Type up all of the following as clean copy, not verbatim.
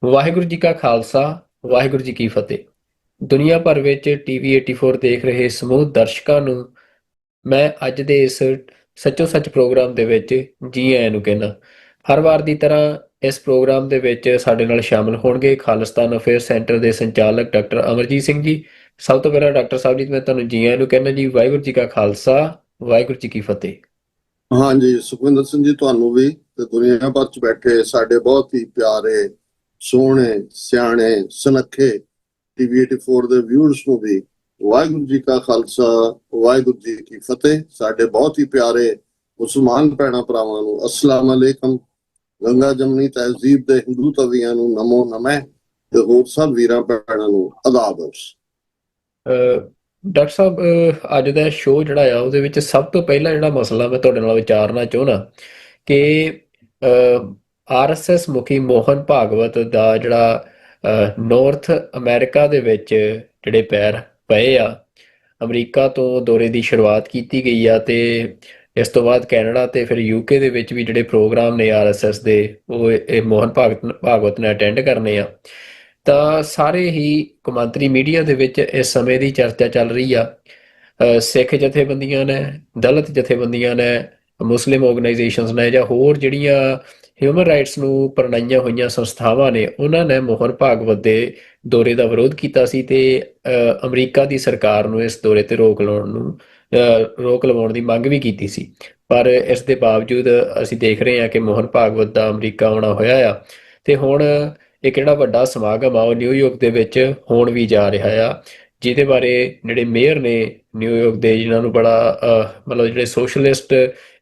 ਵਾਹਿਗੁਰੂ ਜੀ ਕਾ ਖਾਲਸਾ, ਵਾਹਿਗੁਰੂ ਜੀ ਕੀ ਫਤਿਹ। ਦੁਨੀਆ ਭਰ ਵਿੱਚ ਟੀਵੀ 84 ਦੇਖ ਰਹੇ ਸਮੂਹ ਦਰਸ਼ਕਾਂ ਨੂੰ ਮੈਂ ਅੱਜ ਦੇ ਇਸ ਸੱਚੋ ਸੱਚ ਪ੍ਰੋਗਰਾਮ ਦੇ ਵਿੱਚ ਜੀ ਆਇਆਂ ਨੂੰ ਕਹਿਣਾ। ਹਰ ਵਾਰ ਦੀ ਤਰ੍ਹਾਂ ਇਸ ਪ੍ਰੋਗਰਾਮ ਦੇ ਵਿੱਚ ਸਾਡੇ ਨਾਲ ਸ਼ਾਮਲ ਹੋਣਗੇ ਖਾਲਿਸਤਾਨ ਅਫੇਅਰ ਸੈਂਟਰ ਦੇ ਸੰਚਾਲਕ ਡਾਕਟਰ ਅਮਰਜੀਤ ਸਿੰਘ ਜੀ। ਸਭ ਤੋਂ ਪਹਿਲਾਂ ਡਾਕਟਰ ਸਾਹਿਬ ਜੀ ਮੈਂ ਤੁਹਾਨੂੰ ਜੀ ਆਇਆਂ ਨੂੰ ਕਹਿਣਾ ਜੀ। ਵਾਹਿਗੁਰੂ ਜੀ ਕਾ ਖਾਲਸਾ, ਵਾਹਿਗੁਰੂ ਜੀ ਕੀ ਫਤਿਹ। ਹਾਂਜੀ, ਸੁਖਵਿੰਦਰ ਸਿੰਘ ਜੀ, ਤੁਹਾਨੂੰ ਵੀ ਤੇ ਦੁਨੀਆ ਭਰ ਚ ਬੈਠੇ ਸਾਡੇ ਬਹੁਤ ਹੀ ਪਿਆਰੇ, ਸੋਹਣੇ, ਸਿਆਣੇ, ਸੁਨੱਖੇ ਟੀਵੀ 84 ਦੇ ਵਿਊਅਰਸ ਨੂੰ ਵੀ ਵਾਹਿਗੁਰੂ ਜੀ ਕਾ ਖਾਲਸਾ, ਵਾਹਿਗੁਰੂ ਜੀ ਕੀ ਫਤਿਹ। ਸਾਡੇ ਬਹੁਤ ਹੀ ਪਿਆਰੇ ਮੁਸਲਮਾਨ ਭੈਣਾਂ ਭਰਾਵਾਂ ਨੂੰ ਅਸਲਾਮ ਅਲੈਕਮ। ਗੰਗਾ ਜਮਨੀ ਤਹਿਜ਼ੀਬ ਦੇ ਹਿੰਦੂ ਤਵੀਆਂ ਨੂੰ ਨਮੋ ਨਮੈ ਤੇ ਹੋਰ ਸਭ ਵੀਰਾਂ ਭੈਣਾਂ ਨੂੰ ਆਦਾਬ। ਡਾਕਟਰ ਸਾਹਿਬ, ਅੱਜ ਦਾ ਸ਼ੋਅ ਜਿਹੜਾ ਆ ਉਹਦੇ ਵਿੱਚ ਸਭ ਤੋਂ ਪਹਿਲਾਂ ਜਿਹੜਾ ਮਸਲਾ ਮੈਂ ਤੁਹਾਡੇ ਨਾਲ ਵਿਚਾਰਨਾ ਚਾਹੁੰਦਾ ਕਿ ਆਰਐਸਐਸ ਮੁਖੀ ਮੋਹਨ ਭਾਗਵਤ ਦਾ ਜਿਹੜਾ ਨਾਰਥ ਅਮਰੀਕਾ ਦੇ ਵਿੱਚ ਜਿਹੜੇ ਪੈਰ ਪਏ ਆ, ਅਮਰੀਕਾ ਤੋਂ ਦੌਰੇ ਦੀ ਸ਼ੁਰੂਆਤ ਕੀਤੀ ਗਈ ਆ ਤੇ ਇਸ ਤੋਂ ਬਾਅਦ ਕੈਨੇਡਾ ਤੇ ਫਿਰ ਯੂਕੇ ਦੇ ਵਿੱਚ ਵੀ ਜਿਹੜੇ ਪ੍ਰੋਗਰਾਮ ਨੇ ਆਰਐਸਐਸ ਦੇ ਉਹ ਇਹ ਮੋਹਨ ਭਾਗਵਤ ਨੇ ਅਟੈਂਡ ਕਰਨੇ ਆ। ਤਾਂ ਸਾਰੇ ਹੀ ਕੌਮਾਂਤਰੀ ਮੀਡੀਆ ਦੇ ਵਿੱਚ ਇਸ ਸਮੇਂ ਦੀ ਚਰਚਾ ਚੱਲ ਰਹੀ ਆ। ਸਿੱਖ ਜਥੇਬੰਦੀਆਂ ਨੇ, ਦਲਿਤ ਜਥੇਬੰਦੀਆਂ ਨੇ, ਮੁਸਲਿਮ ਆਰਗੇਨਾਈਜੇਸ਼ਨਸ ਨੇ ਜਾਂ ਹੋਰ ਜਿਹੜੀਆਂ ਹਿਊਮਨ ਰਾਈਟਸ ਨੂੰ ਪ੍ਰਣਾਈਆਂ ਹੋਈਆਂ ਸੰਸਥਾਵਾਂ ਨੇ, ਉਹਨਾਂ ਨੇ ਮੋਹਨ ਭਾਗਵਤ ਦੇ ਦੌਰੇ ਦਾ ਵਿਰੋਧ ਕੀਤਾ ਸੀ ਤੇ ਅਮਰੀਕਾ ਦੀ ਸਰਕਾਰ ਨੂੰ ਇਸ ਦੌਰੇ ਤੇ ਰੋਕ ਲਵਾਉਣ ਦੀ ਮੰਗ ਵੀ ਕੀਤੀ ਸੀ। ਪਰ ਇਸ ਦੇ ਬਾਵਜੂਦ ਅਸੀਂ ਦੇਖ ਰਹੇ ਹਾਂ ਕਿ ਮੋਹਨ ਭਾਗਵਤ ਦਾ ਅਮਰੀਕਾ ਆਉਣਾ ਹੋਇਆ ਆ ਤੇ ਹੁਣ ਇੱਕ ਜਿਹੜਾ ਵੱਡਾ ਸਮਾਗਮ ਆ ਉਹ ਨਿਊਯਾਰਕ ਦੇ ਵਿੱਚ ਹੋਣ ਵੀ ਜਾ ਰਿਹਾ ਆ, ਜਿਹਦੇ ਬਾਰੇ ਜਿਹੜੇ ਮੇਅਰ ਨੇ ਨਿਊਯਾਰਕ ਦੇ, ਜਿਨ੍ਹਾਂ ਨੂੰ ਬੜਾ ਮਤਲਬ ਜਿਹੜੇ ਸੋਸ਼ਲਿਸਟ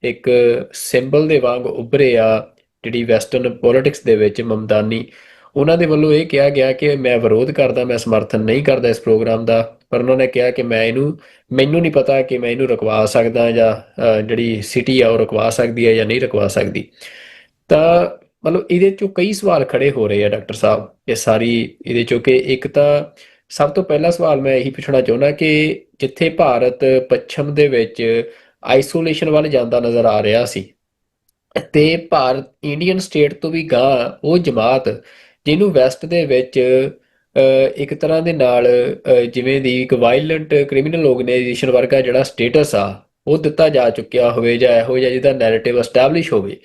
ਇੱਕ ਸਿੰਬਲ ਦੇ ਵਾਂਗ ਉੱਭਰੇ ਆ ਜਿਹੜੀ ਵੈਸਟਰਨ ਪੋਲਿਟਿਕਸ ਦੇ ਵਿੱਚ, ਮਮਦਾਨੀ, ਉਹਨਾਂ ਦੇ ਵੱਲੋਂ ਇਹ ਕਿਹਾ ਗਿਆ ਕਿ ਮੈਂ ਵਿਰੋਧ ਕਰਦਾ, ਮੈਂ ਸਮਰਥਨ ਨਹੀਂ ਕਰਦਾ ਇਸ ਪ੍ਰੋਗਰਾਮ ਦਾ। ਪਰ ਉਹਨਾਂ ਨੇ ਕਿਹਾ ਕਿ ਮੈਨੂੰ ਨਹੀਂ ਪਤਾ ਕਿ ਮੈਂ ਇਹਨੂੰ ਰੁਕਵਾ ਸਕਦਾ ਜਾਂ ਜਿਹੜੀ ਸਿਟੀ ਆ ਉਹ ਰੁਕਵਾ ਸਕਦੀ ਹੈ ਜਾਂ ਨਹੀਂ ਰੁਕਵਾ ਸਕਦੀ। ਤਾਂ ਮਤਲਬ ਇਹਦੇ ਚੋਂ ਕਈ ਸਵਾਲ ਖੜੇ ਹੋ ਰਹੇ ਆ ਡਾਕਟਰ ਸਾਹਿਬ, ਇਹ ਸਾਰੀ ਇਹਦੇ ਚੋਂ ਕਿ ਇੱਕ ਤਾਂ ਸਭ ਤੋਂ ਪਹਿਲਾ ਸਵਾਲ ਮੈਂ ਇਹੀ ਪੁੱਛਣਾ ਚਾਹੁੰਦਾ ਕਿ ਜਿੱਥੇ ਭਾਰਤ ਪੱਛਮ ਦੇ ਵਿੱਚ ਆਈਸੋਲੇਸ਼ਨ ਵੱਲ ਜਾਂਦਾ ਨਜ਼ਰ ਆ ਰਿਹਾ ਸੀ ਤੇ ਭਾਰਤ ਇੰਡੀਅਨ ਸਟੇਟ ਤੋਂ ਵੀ ਗਾਂਹ ਉਹ ਜਮਾਤ ਜਿਹਨੂੰ ਵੈਸਟ ਦੇ ਵਿੱਚ ਇੱਕ ਤਰ੍ਹਾਂ ਦੇ ਨਾਲ ਜਿਵੇਂ ਦੀ ਇੱਕ ਵਾਇਲੈਂਟ ਕ੍ਰਿਮੀਨਲ ਆਰਗੇਨਾਈਜੇਸ਼ਨ ਵਰਗਾ ਜਿਹੜਾ ਸਟੇਟਸ ਆ ਉਹ ਦਿੱਤਾ ਜਾ ਚੁੱਕਿਆ ਹੋਵੇ ਜਾਂ ਇਹੋ ਜਿਹਾ ਜਿਹਦਾ ਨੈਰੇਟਿਵ ਐਸਟੈਬਲਿਸ਼ ਹੋਵੇ,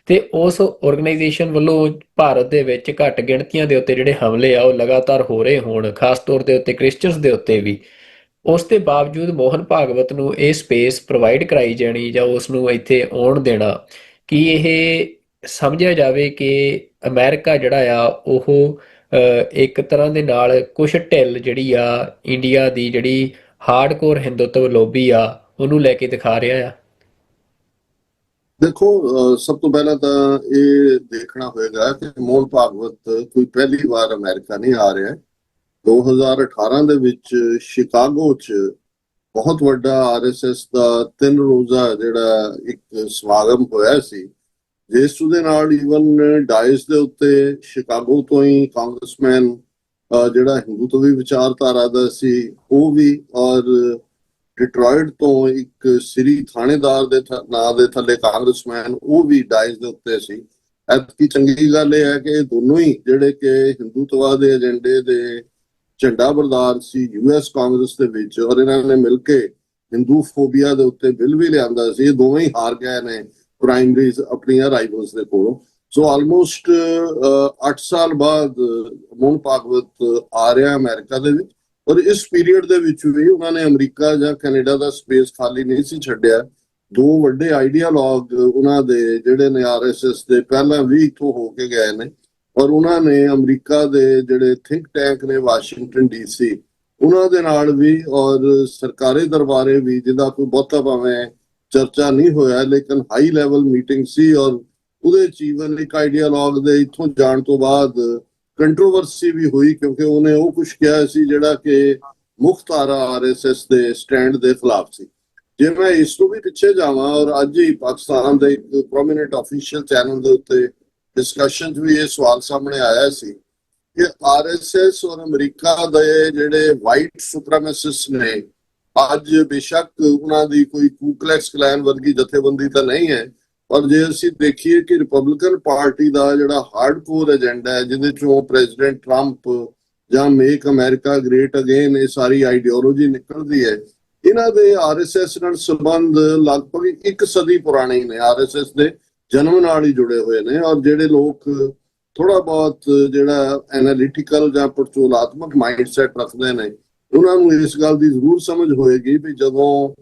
ਤੇ ਉਸ ਆਰਗੇਨਾਈਜੇਸ਼ਨ ਵੱਲੋਂ ਭਾਰਤ ਦੇ ਵਿੱਚ ਘੱਟ ਗਿਣਤੀਆਂ ਦੇ ਉੱਤੇ ਜਿਹੜੇ ਹਮਲੇ ਆ ਉਹ ਲਗਾਤਾਰ ਹੋ ਰਹੇ ਹੋਣ, ਖਾਸ ਤੌਰ ਦੇ ਉੱਤੇ ਕ੍ਰਿਸਚੀਅਨਸ ਦੇ ਉੱਤੇ ਵੀ, ਉਸ ਦੇ ਬਾਵਜੂਦ ਮੋਹਨ ਭਾਗਵਤ ਨੂੰ ਇਹ ਸਪੇਸ ਪ੍ਰੋਵਾਈਡ ਕਰਾਈ ਜਾਣੀ ਜਾਂ ਉਸ ਨੂੰ ਇੱਥੇ ਆਉਣ ਦੇਣਾ, ਕਿ ਇਹ ਸਮਝਿਆ ਜਾਵੇ ਕਿ ਅਮਰੀਕਾ ਜਿਹੜਾ ਆ ਉਹ ਇੱਕ ਤਰ੍ਹਾਂ ਦੇ ਨਾਲ ਕੁਛ ਢਿੱਲ ਜਿਹੜੀ ਆ ਇੰਡੀਆ ਦੀ ਜਿਹੜੀ ਹਾਰਡਕੋਰ ਹਿੰਦੂਤਵ ਲੋਬੀ ਆ ਉਹਨੂੰ ਲੈ ਕੇ ਦਿਖਾ ਰਿਹਾ ਆ। ਦੇਖੋ, ਸਭ ਤੋਂ ਪਹਿਲਾਂ ਤਾਂ ਇਹ ਦੇਖਣਾ ਹੋਏਗਾ ਕਿ ਮੋਹਨ ਭਾਗਵਤ ਕੋਈ ਪਹਿਲੀ ਵਾਰ ਅਮਰੀਕਾ ਨਹੀਂ ਆ ਰਿਹਾ। 2018 ਦੇ ਵਿੱਚ ਸ਼ਿਕਾਗੋ 'ਚ ਬਹੁਤ ਵੱਡਾ ਆਰਐਸਐਸ ਦਾ 3 ਰੋਜ਼ਾ ਜਿਹੜਾ ਇੱਕ ਸਮਾਗਮ ਹੋਇਆ ਸੀ, ਜਿਸ ਦੇ ਨਾਲ ਈਵਨ ਡਾਇਸ ਦੇ ਉੱਤੇ ਸ਼ਿਕਾਗੋ ਤੋਂ ਹੀ ਕਾਂਗਰਸਮੈਨ ਜਿਹੜਾ ਹਿੰਦੂਤਵੀ ਵਿਚਾਰਧਾਰਾ ਦਾ ਸੀ ਉਹ ਵੀ, ਔਰ ਡਿਟਰੋਇਟ ਤੋਂ ਇੱਕ ਸ੍ਰੀ ਥਾਣੇਦਾਰ ਦੇ ਨਾਂ ਦੇ ਥੱਲੇ ਕਾਂਗਰਸਮੈਨ ਉਹ ਵੀ ਡਾਇਸ ਦੇ ਉੱਤੇ ਸੀ। ਐਤਕੀ ਚੰਗੀ ਗੱਲ ਇਹ ਹੈ ਕਿ ਇਹ ਦੋਨੋਂ ਹੀ ਜਿਹੜੇ ਕਿ ਹਿੰਦੂਤਵਾ ਦੇ ਏਜੰਡੇ ਦੇ ਝੰਡਾ ਬਰਦਾਰ ਸੀ ਯੂਐਸ ਕਾਂਗਰਸ ਦੇ ਵਿੱਚ, ਔਰ ਇਹਨਾਂ ਨੇ ਮਿਲ ਕੇ ਹਿੰਦੂ ਫੋਬੀਆ ਦੇ ਉੱਤੇ ਬਿੱਲ ਵੀ ਲਿਆਂਦਾ ਸੀ। ਇਹ ਦੋਵੇਂ ਹੀ ਹਾਰ ਗਏ ਨੇ ਪ੍ਰਾਇਮਰੀਜ਼ ਆਪਣੀਆਂ ਰਾਈਵਲਸ ਦੇ ਕੋਲੋਂ। ਸੋ ਆਲਮੋਸਟ 8 ਸਾਲ ਬਾਅਦ ਮੋਹਨ ਭਾਗਵਤ ਆ ਰਿਹਾ ਅਮਰੀਕਾ ਦੇ ਵਿੱਚ, ਔਰ ਇਸ ਪੀਰੀਅਡ ਦੇ ਵਿੱਚ ਵੀ ਉਹਨਾਂ ਨੇ ਅਮਰੀਕਾ ਜਾਂ ਕੈਨੇਡਾ ਦਾ ਸਪੇਸ ਖਾਲੀ ਨਹੀਂ ਸੀ ਛੱਡਿਆ। 2 ਵੱਡੇ ਆਈਡੀਆਲੌਗ ਉਹਨਾਂ ਦੇ ਜਿਹੜੇ ਨੇ ਆਰਐਸਐਸ ਦੇ ਪਹਿਲਾਂ ਵੀ ਇੱਥੋਂ ਹੋ ਕੇ ਗਏ ਨੇ, ਔਰ ਉਹਨਾਂ ਨੇ ਅਮਰੀਕਾ ਦੇ ਜਿਹੜੇ ਥਿੰਕ ਟੈਂਕ ਨੇ ਵਾਸ਼ਿੰਗਟਨ ਡੀਸੀ ਉਹਨਾਂ ਦੇ ਨਾਲ ਵੀ, ਔਰ ਸਰਕਾਰੀ ਦਰਬਾਰੇ ਵੀ, ਜਿਹਦਾ ਕੋਈ ਬਹੁਤਾ ਭਾਵੇਂ ਚਰਚਾ ਨਹੀਂ ਹੋਇਆ ਲੇਕਿਨ ਹਾਈ ਲੈਵਲ ਮੀਟਿੰਗ ਸੀ, ਔਰ ਉਹਦੇ ਜੀਵਨ ਇੱਕ ਆਈਡੀਆਲੌਗ ਦੇ ਇੱਥੋਂ ਜਾਣ ਤੋਂ ਬਾਅਦ ਕੰਟਰੋਵਰਸੀ ਵੀ ਹੋਈ ਕਿਉਂਕਿ ਉਹਨੇ ਉਹ ਕੁਝ ਕਿਹਾ ਸੀ ਜਿਹੜਾ ਕਿ ਮੁੱਖ ਧਾਰਾ ਆਰਐਸਐਸ ਦੇ ਸਟੈਂਡ ਦੇ ਖਿਲਾਫ ਸੀ। ਜੇ ਮੈਂ ਇਸ ਤੋਂ ਵੀ ਪਿੱਛੇ ਜਾਵਾਂ, ਔਰ ਅੱਜ ਹੀ ਪਾਕਿਸਤਾਨ ਦੇ ਇੱਕ ਪ੍ਰੋਮੀਨੈਂਟ ਆਫੀਸ਼ੀਅਲ ਚੈਨਲ ਦੇ ਉੱਤੇ ਡਿਸਕਸ਼ਨ 'ਚ ਵੀ ਇਹ ਸਵਾਲ ਸਾਹਮਣੇ ਆਇਆ ਸੀ ਕਿ ਆਰਐਸਐਸ ਔਰ ਅਮਰੀਕਾ ਦੇ ਜਿਹੜੇ ਵਾਈਟ ਸੁਪਰੀਮੈਸਿਸਟ ਨੇ, ਅੱਜ ਬੇਸ਼ੱਕ ਉਹਨਾਂ ਦੀ ਕੋਈ ਕੂਕਲੈਕਸ ਕਲੈਨ ਵਰਗੀ ਜਥੇਬੰਦੀ ਤਾਂ ਨਹੀਂ ਹੈ, ਪਰ ਜੇ ਅਸੀਂ ਦੇਖੀਏ ਕਿ ਰਿਪਬਲਿਕਨ ਪਾਰਟੀ ਦਾ ਜਿਹੜਾ ਹਾਰਡਕੋਰ ਏਜੰਡਾ ਹੈ, ਜਿਹਦੇ ਚੋਂ ਪ੍ਰੈਜ਼ੀਡੈਂਟ ਟਰੰਪ ਜਾਂ ਮੇਕ ਅਮਰੀਕਾ ਗ੍ਰੇਟ ਅਗੇਨ ਇਹ ਸਾਰੀ ਆਈਡੀਓਲੋਜੀ ਨਿਕਲਦੀ ਹੈ, ਇਹਨਾਂ ਦੇ ਆਰਐਸਐਸ ਨਾਲ ਸੰਬੰਧ ਲਗਭਗ ਇੱਕ ਸਦੀ ਪੁਰਾਣੇ ਨੇ। ਆਰਐਸਐਸ ਦੇ ਜਨਮ ਨਾਲ ਹੀ ਜੁੜੇ ਹੋਏ ਨੇ। ਔਰ ਜਿਹੜੇ ਲੋਕ ਥੋੜਾ ਬਹੁਤ ਜਿਹੜਾ ਐਨਾਲਿਟੀਕਲ ਜਾਂ ਪਰਚੋਲਾਤਮਕ ਮਾਈਂਡਸੈਟ ਰੱਖਦੇ ਨੇ, ਉਹਨਾਂ ਨੂੰ ਇਸ ਗੱਲ ਦੀ ਜ਼ਰੂਰ ਸਮਝ ਹੋਏਗੀ ਵੀ ਜਦੋਂ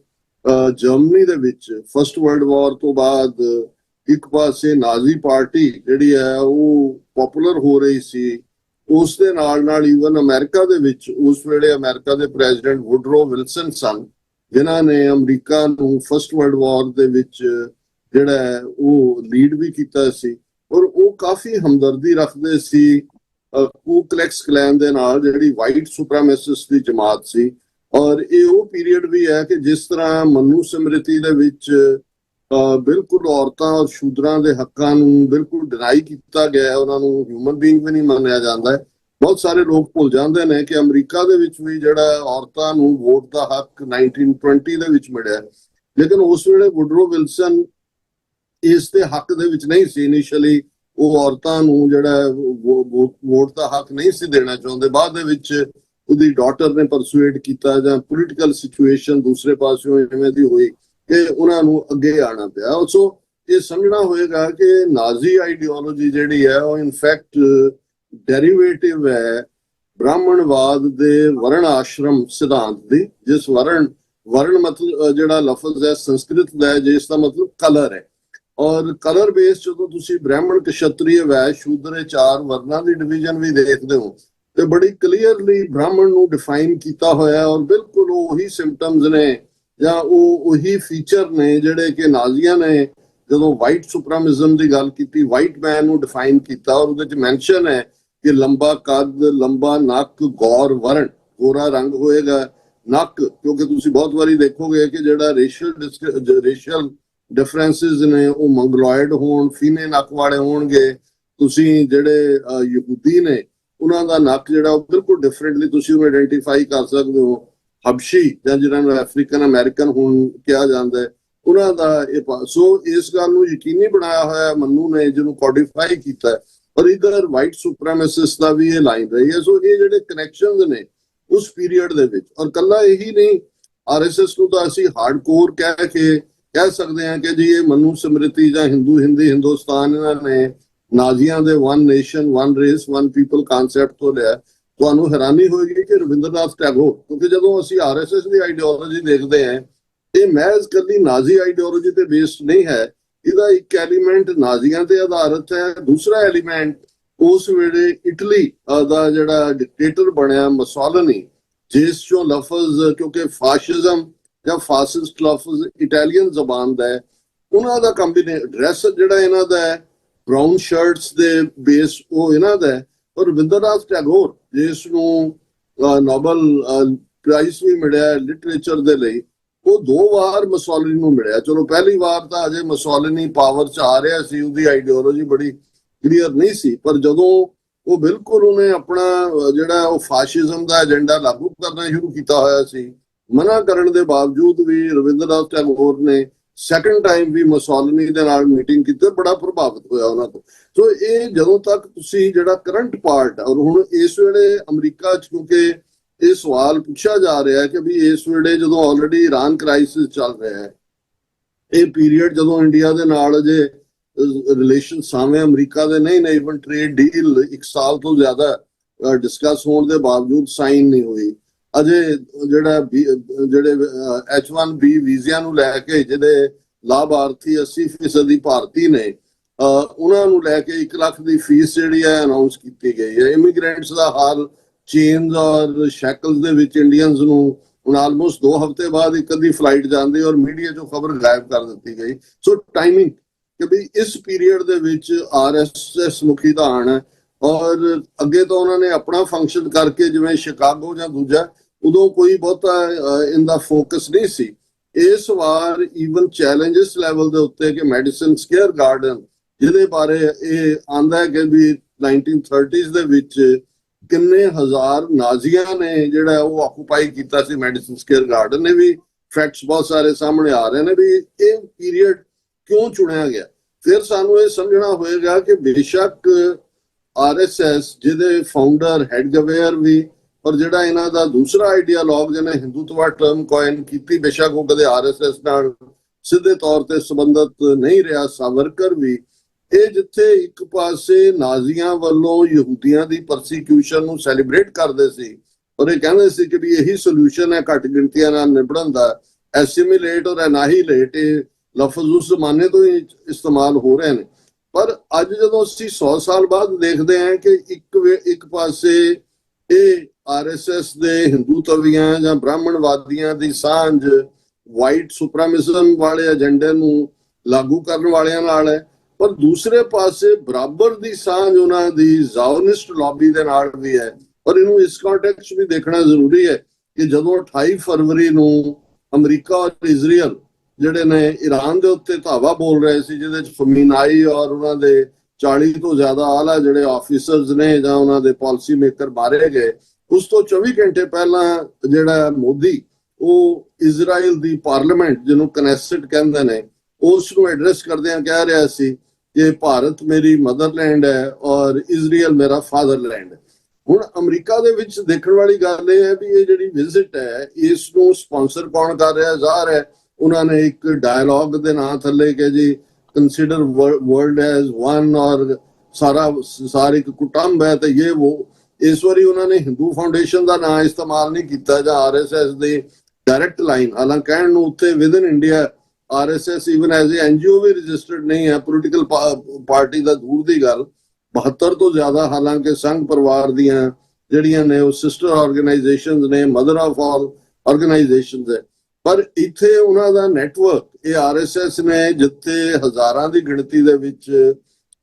ਜਰਮਨੀ ਦੇ ਵਿੱਚ ਫਸਟ ਵਰਲਡ ਵਾਰ ਤੋਂ ਬਾਅਦ ਇੱਕ ਪਾਸੇ ਨਾਜ਼ੀ ਪਾਰਟੀ ਜਿਹੜੀ ਹੈ ਉਹ ਪਪੂਲਰ ਹੋ ਰਹੀ ਸੀ, ਉਸ ਦੇ ਨਾਲ ਈਵਨ ਅਮਰੀਕਾ ਦੇ ਵਿੱਚ ਉਸ ਵੇਲੇ ਅਮਰੀਕਾ ਦੇ ਪ੍ਰੈਜ਼ੀਡੈਂਟ ਵੁਡਰੋ ਵਿਲਸਨ ਸਨ, ਜਿਨ੍ਹਾਂ ਨੇ ਅਮਰੀਕਾ ਨੂੰ ਫਸਟ ਵਰਲਡ ਵਾਰ ਦੇ ਵਿੱਚ ਜਿਹੜਾ ਉਹ ਲੀਡ ਵੀ ਕੀਤਾ ਸੀ। ਔਰ ਉਹ ਕਾਫੀ ਹਮਦਰਦੀ ਰੱਖਦੇ ਸੀ ਕੂ ਕਲੈਕਸ ਕਲੈਨ ਦੇ ਨਾਲ, ਜਿਹੜੀ ਵਾਈਟ ਸੁਪਰੈਮੈਸਿਸਟ ਦੀ ਜਮਾਤ ਸੀ। ਔਰ ਇਹ ਉਹ ਪੀਰੀਅਡ ਵੀ ਹੈ ਕਿ ਜਿਸ ਤਰ੍ਹਾਂ ਮਨੂ ਸਮ੍ਰਿਤੀ ਦੇ ਵਿੱਚ ਬਿਲਕੁਲ ਔਰਤਾਂ ਔਰ ਸ਼ੂਦਰਾਂ ਦੇ ਹੱਕਾਂ ਨੂੰ ਬਿਲਕੁਲ ਡਿਨਾਈ ਕੀਤਾ ਗਿਆ, ਉਹਨਾਂ ਨੂੰ ਹਿਊਮਨ ਬੀਇੰਗ ਵੀ ਨਹੀਂ ਮੰਨਿਆ ਜਾਂਦਾ ਹੈ। ਬਹੁਤ ਸਾਰੇ ਲੋਕ ਭੁੱਲ ਜਾਂਦੇ ਨੇ ਕਿ ਅਮਰੀਕਾ ਦੇ ਵਿੱਚ ਵੀ ਜਿਹੜਾ ਔਰਤਾਂ ਨੂੰ ਵੋਟ ਦਾ ਹੱਕ 1920 ਦੇ ਵਿੱਚ ਮਿਲਿਆ, ਲੇਕਿਨ ਉਸ ਵੇਲੇ ਵੁਡਰੋ ਵਿਲਸਨ ਇਸ ਦੇ ਹੱਕ ਦੇ ਵਿੱਚ ਨਹੀਂ ਸੀ। ਇਨੀਸ਼ੀਅਲੀ ਉਹ ਔਰਤਾਂ ਨੂੰ ਜਿਹੜਾ ਵੋਟ ਦਾ ਹੱਕ ਨਹੀਂ ਸੀ ਦੇਣਾ ਚਾਹੁੰਦੇ। ਬਾਅਦ ਦੇ ਵਿੱਚ ਉਹਦੀ ਡਾਟਰ ਨੇ ਪਰਸੂਏਡ ਕੀਤਾ ਜਾਂ ਪੋਲੀਟੀਕਲ ਸਿਚੁਏਸ਼ਨ ਦੂਸਰੇ ਪਾਸਿਓਂ ਇਵੇਂ ਦੀ ਹੋਈ ਕਿ ਉਹਨਾਂ ਨੂੰ ਅੱਗੇ ਆਉਣਾ ਪਿਆ। ਸੋ ਇਹ ਸਮਝਣਾ ਹੋਏਗਾ ਕਿ ਨਾਜ਼ੀ ਆਈਡੀਓਲੋਜੀ ਜਿਹੜੀ ਹੈ ਉਹ ਇਨਫੈਕਟ ਡੈਰੀਵੇਟਿਵ ਹੈ ਬ੍ਰਾਹਮਣਵਾਦ ਦੇ ਵਰਣ ਆਸ਼ਰਮ ਸਿਧਾਂਤ ਦੀ, ਜਿਸ ਵਰਣ ਮਤਲਬ ਜਿਹੜਾ ਲਫ਼ਜ਼ ਹੈ ਸੰਸਕ੍ਰਿਤ ਦਾ ਹੈ, ਜਿਸ ਦਾ ਮਤਲਬ ਕਲਰ ਹੈ। ਔਰ ਕਲਰ ਬੇਸ ਜਦੋਂ ਤੁਸੀਂ ਬ੍ਰਾਹਮਣ ਕਸ਼ਤਰੀय ਵੈਸ਼ ਸ਼ੂਦਰ ਇਹ ਚਾਰ ਵਰਨਾਂ ਦੀ ਡਿਵੀਜ਼ਨ ਵੀ ਦੇਖਦੇ ਹੋ ਤੇ ਬੜੀ ਕਲੀਅਰਲੀ ਬ੍ਰਾਹਮਣ ਨੂੰ ਡਿਫਾਈਨ ਕੀਤਾ ਹੋਇਆ। ਔਰ ਬਿਲਕੁਲ ਉਹੀ ਸਿੰਪਟਮਸ ਨੇ ਜਾਂ ਉਹੀ ਫੀਚਰ ਨੇ ਜਿਹੜੇ ਕਿ ਨਾਜ਼ੀਆਂ ਨੇ ਜਦੋਂ ਵਾਈਟ ਸੁਪਰੈਮਿਜ਼ਮ ਦੀ ਗੱਲ ਕੀਤੀ, ਵਾਈਟ ਮੈਨ ਨੂੰ ਡਿਫਾਈਨ ਕੀਤਾ। ਔਰ ਉਹਦੇ ਚ ਮੈਂਸ਼ਨ ਹੈ ਕਿ ਲੰਬਾ ਕੱਦ, ਲੰਬਾ ਨੱਕ, ਗੌਰ ਵਰਣ, ਗੋਰਾ ਰੰਗ ਹੋਏਗਾ ਨੱਕ, ਕਿਉਂਕਿ ਤੁਸੀਂ ਬਹੁਤ ਵਾਰੀ ਦੇਖੋਗੇ ਕਿ ਜਿਹੜਾ ਰੇਸ਼ੀਅਲ ਡਿਫਰੈਂਸਿਸ ਨੇ ਉਹ ਮੰਗਲੋਇਡ ਹੋਣ, ਫੀਨੇ ਨੱਕ ਵਾਲੇ ਹੋਣਗੇ। ਤੁਸੀਂ ਜਿਹੜੇ ਯਹੂਦੀ ਨੇ ਉਹਨਾਂ ਦਾ ਨੱਕ ਜਿਹੜਾ ਉਹ ਬਿਲਕੁਲ ਡਿਫਰੈਂਟਲੀ ਤੁਸੀਂ ਉਹਨੂੰ ਆਇਡੈਂਟੀਫਾਈ ਕਰ ਸਕਦੇ ਹੋ। ਹਬਸ਼ੀ ਜਾਂ ਜਿਹਨਾਂ ਨੂੰ ਅਫਰੀਕਨ ਅਮਰੀਕਨ ਹੁਣ ਕਿਹਾ ਜਾਂਦਾ ਹੈ, ਉਹਨਾਂ ਦਾ ਇਹ ਸੋ ਇਸ ਗੱਲ ਨੂੰ ਯਕੀਨੀ ਬਣਾਇਆ ਹੋਇਆ ਮਨੂ ਨੇ, ਜਿਹਨੂੰ ਕੋਡੀਫਾਈ ਕੀਤਾ। ਔਰ ਇਧਰ ਵਾਈਟ ਸੁਪਰੈਮੈਸਿਸਟ ਦਾ ਵੀ ਇਹ ਲਾਈਨ ਰਹੀ ਹੈ। ਸੋ ਇਹ ਜਿਹੜੇ ਕਨੈਕਸ਼ਨਸ ਨੇ ਉਸ ਪੀਰੀਅਡ ਦੇ ਵਿੱਚ, ਔਰ ਕੱਲਾ ਇਹੀ ਨਹੀਂ, ਆਰਐਸਐਸ ਨੂੰ ਤਾਂ ਅਸੀਂ ਹਾਰਡਕੋਰ ਕਹਿ ਸਕਦੇ ਹਾਂ ਕਿ ਜੀ ਇਹ ਮਨੂ ਸਮ੍ਰਿਤੀ ਜਾਂ ਹਿੰਦੁਸਤਾਨ ਇਹਨਾਂ ਨੇ ਨਾਜ਼ੀਆਂ ਦੇ one nation one race one people concept ਤੋਂ ਲਿਆ। ਤੁਹਾਨੂੰ ਹੈਰਾਨੀ ਹੋਏਗੀ ਕਿ ਰਵਿੰਦਰਨਾਥ ਟੈਗੋਰ, ਕਿਉਂਕਿ ਜਦੋਂ ਅਸੀਂ ਆਰਐਸਐਸ ਦੀ ਆਈਡੀਓਲੋਜੀ ਦੇਖਦੇ ਹਾਂ, ਇਹ ਮਹਿਜ਼ ਕੱਲੀ ਨਾਜ਼ੀ ਆਈਡੀਓਲੋਜੀ ਤੇ ਬੇਸਡ ਨਹੀਂ ਹੈ। ਇਹਦਾ ਇੱਕ ਐਲੀਮੈਂਟ ਨਾਜ਼ੀਆਂ ਤੇ ਆਧਾਰਿਤ ਹੈ, ਦੂਸਰਾ ਐਲੀਮੈਂਟ ਉਸ ਵੇਲੇ ਇਟਲੀ ਦਾ ਜਿਹੜਾ ਡਿਕਟੇਟਰ ਬਣਿਆ ਮੁਸੋਲਿਨੀ, ਜਿਸ ਚੋਂ ਲਫ਼ਜ਼, ਕਿਉਂਕਿ ਫਾਸ਼ਿਜ਼ਮ ਜਾਂ ਫਾਸਿਸਟ ਲਫ਼ਜ਼ ਇਟਾਲੀਅਨ ਜ਼ਬਾਨ ਦਾ ਹੈ, ਉਹਨਾਂ ਦਾ ਡਰੈਸ ਜਿਹੜਾ ਇਹਨਾਂ ਦਾ ਹੈ ਬਰਾਊਨ ਸ਼ਰਟਸ ਦੇ ਬੇਸ ਉਹ ਇਹਨਾਂ ਦਾ ਹੈ। ਔਰ ਰਵਿੰਦਰਨਾਥ ਟੈਗੋਰ, ਜਿਸ ਨੂੰ ਨੋਬਲ ਪ੍ਰਾਈਜ਼ ਵੀ ਮਿਲਿਆ ਲਿਟਰੇਚਰ ਦੇ ਲਈ, ਉਹ 2 ਵਾਰ ਮੁਸੋਲਿਨੀ ਨੂੰ ਮਿਲਿਆ। ਚਲੋ ਪਹਿਲੀ ਵਾਰ ਤਾਂ ਅਜੇ ਮੁਸੋਲਿਨੀ ਪਾਵਰ 'ਚ ਆ ਰਿਹਾ ਸੀ, ਉਹਦੀ ਆਈਡੀਓਲੋਜੀ ਬੜੀ ਕਲੀਅਰ ਨਹੀਂ ਸੀ, ਪਰ ਜਦੋਂ ਉਹ ਬਿਲਕੁਲ ਉਹਨੇ ਆਪਣਾ ਜਿਹੜਾ ਉਹ ਫਾਸ਼ਿਜ਼ਮ ਦਾ ਏਜੰਡਾ ਲਾਗੂ ਕਰਨਾ ਸ਼ੁਰੂ ਕੀਤਾ ਹੋਇਆ ਸੀ, ਮਨਾ ਕਰਨ ਦੇ ਬਾਵਜੂਦ ਵੀ ਰਵਿੰਦਰਨਾਥ ਟੈਗੋਰ ਨੇ ਸੈਕੰਡ ਟਾਈਮ ਵੀ ਮੁਸੋਲਿਨੀ ਦੇ ਨਾਲ ਮੀਟਿੰਗ ਕੀਤੀ, ਬੜਾ ਪ੍ਰਭਾਵਿਤ ਹੋਇਆ ਉਹਨਾਂ ਤੋਂ। ਸੋ ਇਹ ਜਦੋਂ ਤੱਕ ਤੁਸੀਂ ਜਿਹੜਾ ਕਰੰਟ ਪਾਰਟ, ਔਰ ਹੁਣ ਇਸ ਵੇਲੇ ਅਮਰੀਕਾ 'ਚ ਕਿਉਂਕਿ ਇਹ ਸਵਾਲ ਪੁੱਛਿਆ ਜਾ ਰਿਹਾ ਹੈ ਕਿ ਵੀ ਇਸ ਵੇਲੇ ਜਦੋਂ ਆਲਰੇਡੀ ਇਰਾਨ ਕ੍ਰਾਈਸਿਸ ਚੱਲ ਰਿਹਾ ਹੈ, ਇਹ ਪੀਰੀਅਡ ਜਦੋਂ ਇੰਡੀਆ ਦੇ ਨਾਲ ਜੇ ਰਿਲੇਸ਼ਨ ਸਾਵੇਂ ਅਮਰੀਕਾ ਦੇ ਨਹੀਂ ਨੇ, ਇਵਨ ਟ੍ਰੇਡ ਡੀਲ 1 ਸਾਲ ਤੋਂ ਜ਼ਿਆਦਾ ਡਿਸਕਸ ਹੋਣ ਦੇ ਬਾਵਜੂਦ ਸਾਈਨ ਨਹੀਂ ਹੋਈ। ਅਜੇ ਜਿਹੜੇ H1B ਵੀਜ਼ਿਆਂ ਨੂੰ ਲੈ ਕੇ ਜਿਹੜੇ ਲਾਭਾਰਥੀ 80% ਭਾਰਤੀ ਨੇ, ਉਹਨਾਂ ਨੂੰ ਲੈ ਕੇ 1 ਲੱਖ ਦੀ ਫੀਸ ਜਿਹੜੀ ਹੈ ਅਨਾਉਂਸ ਕੀਤੀ ਗਈ ਹੈ। ਇਮੀਗ੍ਰੈਂਟਸ ਦਾ ਹਾਲ ਚੇਨਸ ਔਰ ਸ਼ੈਕਲਸ ਦੇ ਵਿੱਚ ਇੰਡੀਅਨਸ ਨੂੰ ਹੁਣ ਆਲਮੋਸਟ 2 ਹਫ਼ਤੇ ਬਾਅਦ ਇੱਕ ਅੱਧੀ ਫਲਾਈਟ ਜਾਂਦੀ ਔਰ ਮੀਡੀਆ 'ਚੋਂ ਖਬਰ ਗਾਇਬ ਕਰ ਦਿੱਤੀ ਗਈ। ਸੋ ਟਾਈਮਿੰਗ ਕਿ ਵੀ ਇਸ ਪੀਰੀਅਡ ਦੇ ਵਿੱਚ ਆਰਐਸਐਸ ਮੁਖੀ ਦਾ ਆਣਾ, ਔਰ ਅੱਗੇ ਤਾਂ ਉਹਨਾਂ ਨੇ ਆਪਣਾ ਫੰਕਸ਼ਨ ਕਰਕੇ ਜਿਵੇਂ ਸ਼ਿਕਾਗੋ ਜਾਂ ਦੂਜਾ, ਉਦੋਂ ਕੋਈ ਬਹੁਤਾ ਇਹਦਾ ਫੋਕਸ ਨਹੀਂ ਸੀ। ਇਸ ਵਾਰ ਈਵਨ ਚੈਲੰਜਸ ਲੈਵਲ ਦੇ ਉੱਤੇ ਕਿ ਮੈਡੀਸਨ ਸਕੁਅਰ ਗਾਰਡਨ, ਜਿਹਦੇ ਬਾਰੇ ਇਹ ਆਂਦਾ ਹੈ ਕਿ ਵੀ 1930s ਦੇ ਵਿੱਚ ਕਿੰਨੇ ਹਜ਼ਾਰ ਨਾਜ਼ੀਆਂ ਨੇ ਜਿਹੜਾ ਉਹ ਆਕੂਪਾਈ ਕੀਤਾ ਸੀ ਮੈਡੀਸਨ ਸਕੁਅਰ ਗਾਰਡਨ ਨੇ, ਵੀ ਫੈਕਟਸ ਬਹੁਤ ਸਾਰੇ ਸਾਹਮਣੇ ਆ ਰਹੇ ਨੇ ਵੀ ਇਹ ਪੀਰੀਅਡ ਕਿਉਂ ਚੁਣਿਆ ਗਿਆ। ਫਿਰ ਸਾਨੂੰ ਇਹ ਸਮਝਣਾ ਹੋਏਗਾ ਕਿ ਬੇਸ਼ੱਕ ਆਰਐਸਐਸ ਜਿਹਦੇ ਫਾਊਂਡਰ ਹੈਡਗਵੇਅਰ ਵੀ, ਔਰ ਜਿਹੜਾ ਇਹਨਾਂ ਦਾ ਦੂਸਰਾ ਆਈਡੀਆਲੋਗ ਜਿਹਨੇ ਹਿੰਦੂਤਵਾ ਟਰਮ ਕੋਇਨ ਕੀਤੀ, ਬੇਸ਼ੱਕ ਉਹ ਕਦੇ ਆਰਐਸਐਸ ਨਾਲ ਸਿੱਧੇ ਤੌਰ ਤੇ ਸੰਬੰਧਿਤ ਨਹੀਂ ਰਿਹਾ, ਸਾਵਰਕਰ ਵੀ, ਇਹ ਜਿੱਥੇ ਇੱਕ ਪਾਸੇ ਨਾਜ਼ੀਆਂ ਵੱਲੋਂ ਯਹੂਦੀਆਂ ਦੀ ਪਰਸੀਕਿਊਸ਼ਨ ਨੂੰ ਸੈਲੀਬ੍ਰੇਟ ਕਰਦੇ ਸੀ ਔਰ ਇਹ ਕਹਿੰਦੇ ਸੀ ਕਿ ਵੀ ਇਹੀ ਸੋਲੂਸ਼ਨ ਹੈ ਘੱਟ ਗਿਣਤੀਆਂ ਨਾਲ ਨਿਬੜਨ ਦਾ, ਐਸਿਮੀਲੇਟ ਔਰ ਐਨਾਹੀਲੇਟ, ਇਹ ਲਫ਼ਜ਼ ਉਸ ਜ਼ਮਾਨੇ ਤੋਂ ਹੀ ਇਸਤੇਮਾਲ ਹੋ ਰਹੇ ਨੇ। ਪਰ ਅੱਜ ਜਦੋਂ ਅਸੀਂ 100 ਸਾਲ ਬਾਅਦ ਦੇਖਦੇ ਹਾਂ ਕਿ ਇੱਕ ਪਾਸੇ ਇਹ ਆਰਐਸਐਸ ਦੇ ਹਿੰਦੂ ਤਵੀਆਂ ਜਾਂ ਬ੍ਰਾਹਮਣਵਾਦੀਆਂ ਦੀ ਸਾਂਝ ਵਾਈਟ ਸੁਪਰਾਮਿਜ਼ਮ ਵਾਲੇ ਏਜੰਡੇ ਨੂੰ ਲਾਗੂ ਕਰਨ ਵਾਲਿਆਂ ਨਾਲ ਹੈ, ਪਰ ਦੂਸਰੇ ਪਾਸੇ ਬਰਾਬਰ ਦੀ ਸਾਂਝ ਉਹਨਾਂ ਦੀ ਜ਼ਾਓਨਿਸਟ ਲੌਬੀ ਦੇ ਨਾਲ ਵੀ ਹੈ। ਔਰ ਇਹਨੂੰ ਇਸ ਕੰਟੈਕਸਟ ਵੀ ਦੇਖਣਾ ਜ਼ਰੂਰੀ ਹੈ ਕਿ ਜਦੋਂ 28 ਫਰਵਰੀ ਨੂੰ ਅਮਰੀਕਾ ਔਰ ਇਜ਼ਰਾਈਲ ਜਿਹੜੇ ਨੇ ਈਰਾਨ ਦੇ ਉੱਤੇ ਧਾਵਾ ਬੋਲ ਰਹੇ ਸੀ, ਜਿਹਦੇ ਚ ਫਮੀਨਾਈ ਔਰ ਉਹਨਾਂ ਦੇ 40 ਤੋਂ ਜ਼ਿਆਦਾ ਆਲਾ ਜਿਹੜੇ ਆਫੀਸਰਸ ਨੇ ਜਾਂ ਉਹਨਾਂ ਦੇ ਪਾਲਿਸੀ ਮੇਕਰ ਮਾਰੇ ਗਏ, ਉਸ ਤੋਂ 24 ਘੰਟੇ ਪਹਿਲਾਂ ਜਿਹੜਾ ਮੋਦੀ ਉਹ ਇਜ਼ਰਾਈਲ ਦੀ ਪਾਰਲੀਮੈਂਟ, ਜਿਹਨੂੰ ਕਨੈਸਟ ਕਹਿੰਦੇ ਨੇ, ਉਸ ਨੂੰ ਐਡਰੈਸ ਕਰਦਿਆਂ ਕਹਿ ਰਿਹਾ ਸੀ ਕਿ ਭਾਰਤ ਮੇਰੀ ਮਦਰਲੈਂਡ ਹੈ ਔਰ ਇਜ਼ਰਾਈਲ ਮੇਰਾ ਫਾਦਰਲੈਂਡ ਹੈ। ਹੁਣ ਅਮਰੀਕਾ ਦੇ ਵਿੱਚ ਦੇਖਣ ਵਾਲੀ ਗੱਲ ਇਹ ਹੈ ਵੀ ਇਹ ਜਿਹੜੀ ਵਿਜ਼ਿਟ ਹੈ, ਇਸ ਨੂੰ ਸਪਾਂਸਰ ਕੌਣ ਕਰ ਰਿਹਾ? ਜ਼ਾਹਰ ਹੈ ਉਹਨਾਂ ਨੇ ਇੱਕ ਡਾਇਲੌਗ ਦੇ ਨਾਂ ਥੱਲੇ ਕਿ ਜੀ ਕੰਸੀਡਰ ਵਰਲਡ ਐਜ਼ ਵਨ ਔਰ ਸਾਰੀ ਇੱਕ ਕੁਟੰਬ ਹੈ ਤੇ ਇਹ ਉਹ, ਇਸ ਵਾਰੀ ਉਹਨਾਂ ਨੇ ਹਿੰਦੂ ਫਾਊਂਡੇਸ਼ਨ ਦਾ ਨਾਂ ਇਸਤੇਮਾਲ ਨਹੀਂ ਕੀਤਾ ਜਾਂ ਆਰਐਸਐਸ ਦੀ ਡਾਇਰੈਕਟ ਲਾਈਨ, ਹਾਲਾਂਕਿ ਕਹਿਣ ਨੂੰ ਉੱਥੇ within India RSS even as a NGO ਵੀ ਰਜਿਸਟਰਡ ਨਹੀਂ ਹੈ, ਪੋਲੀਟੀਕਲ ਪਾਰਟੀ ਦਾ ਦੂਰ ਦੀ ਗੱਲ। 72 ਤੋਂ ਜ਼ਿਆਦਾ ਹਾਲਾਂਕਿ ਸੰਘ ਪਰਿਵਾਰ ਦੀਆਂ ਜਿਹੜੀਆਂ ਨੇ ਉਹ ਸਿਸਟਰ ਆਰਗੇਨਾਈਜੇਸ਼ਨਸ ਨੇ, ਮਦਰ ਆਫ ਆਲ ਆਰਗੇਨਾਈਜੇਸ਼ਨਸ ਹੈ, ਪਰ ਇੱਥੇ ਉਹਨਾਂ ਦਾ ਨੈਟਵਰਕ, ਇਹ ਆਰਐਸਐਸ ਨੇ ਜਿੱਥੇ ਹਜ਼ਾਰਾਂ ਦੀ ਗਿਣਤੀ ਦੇ ਵਿੱਚ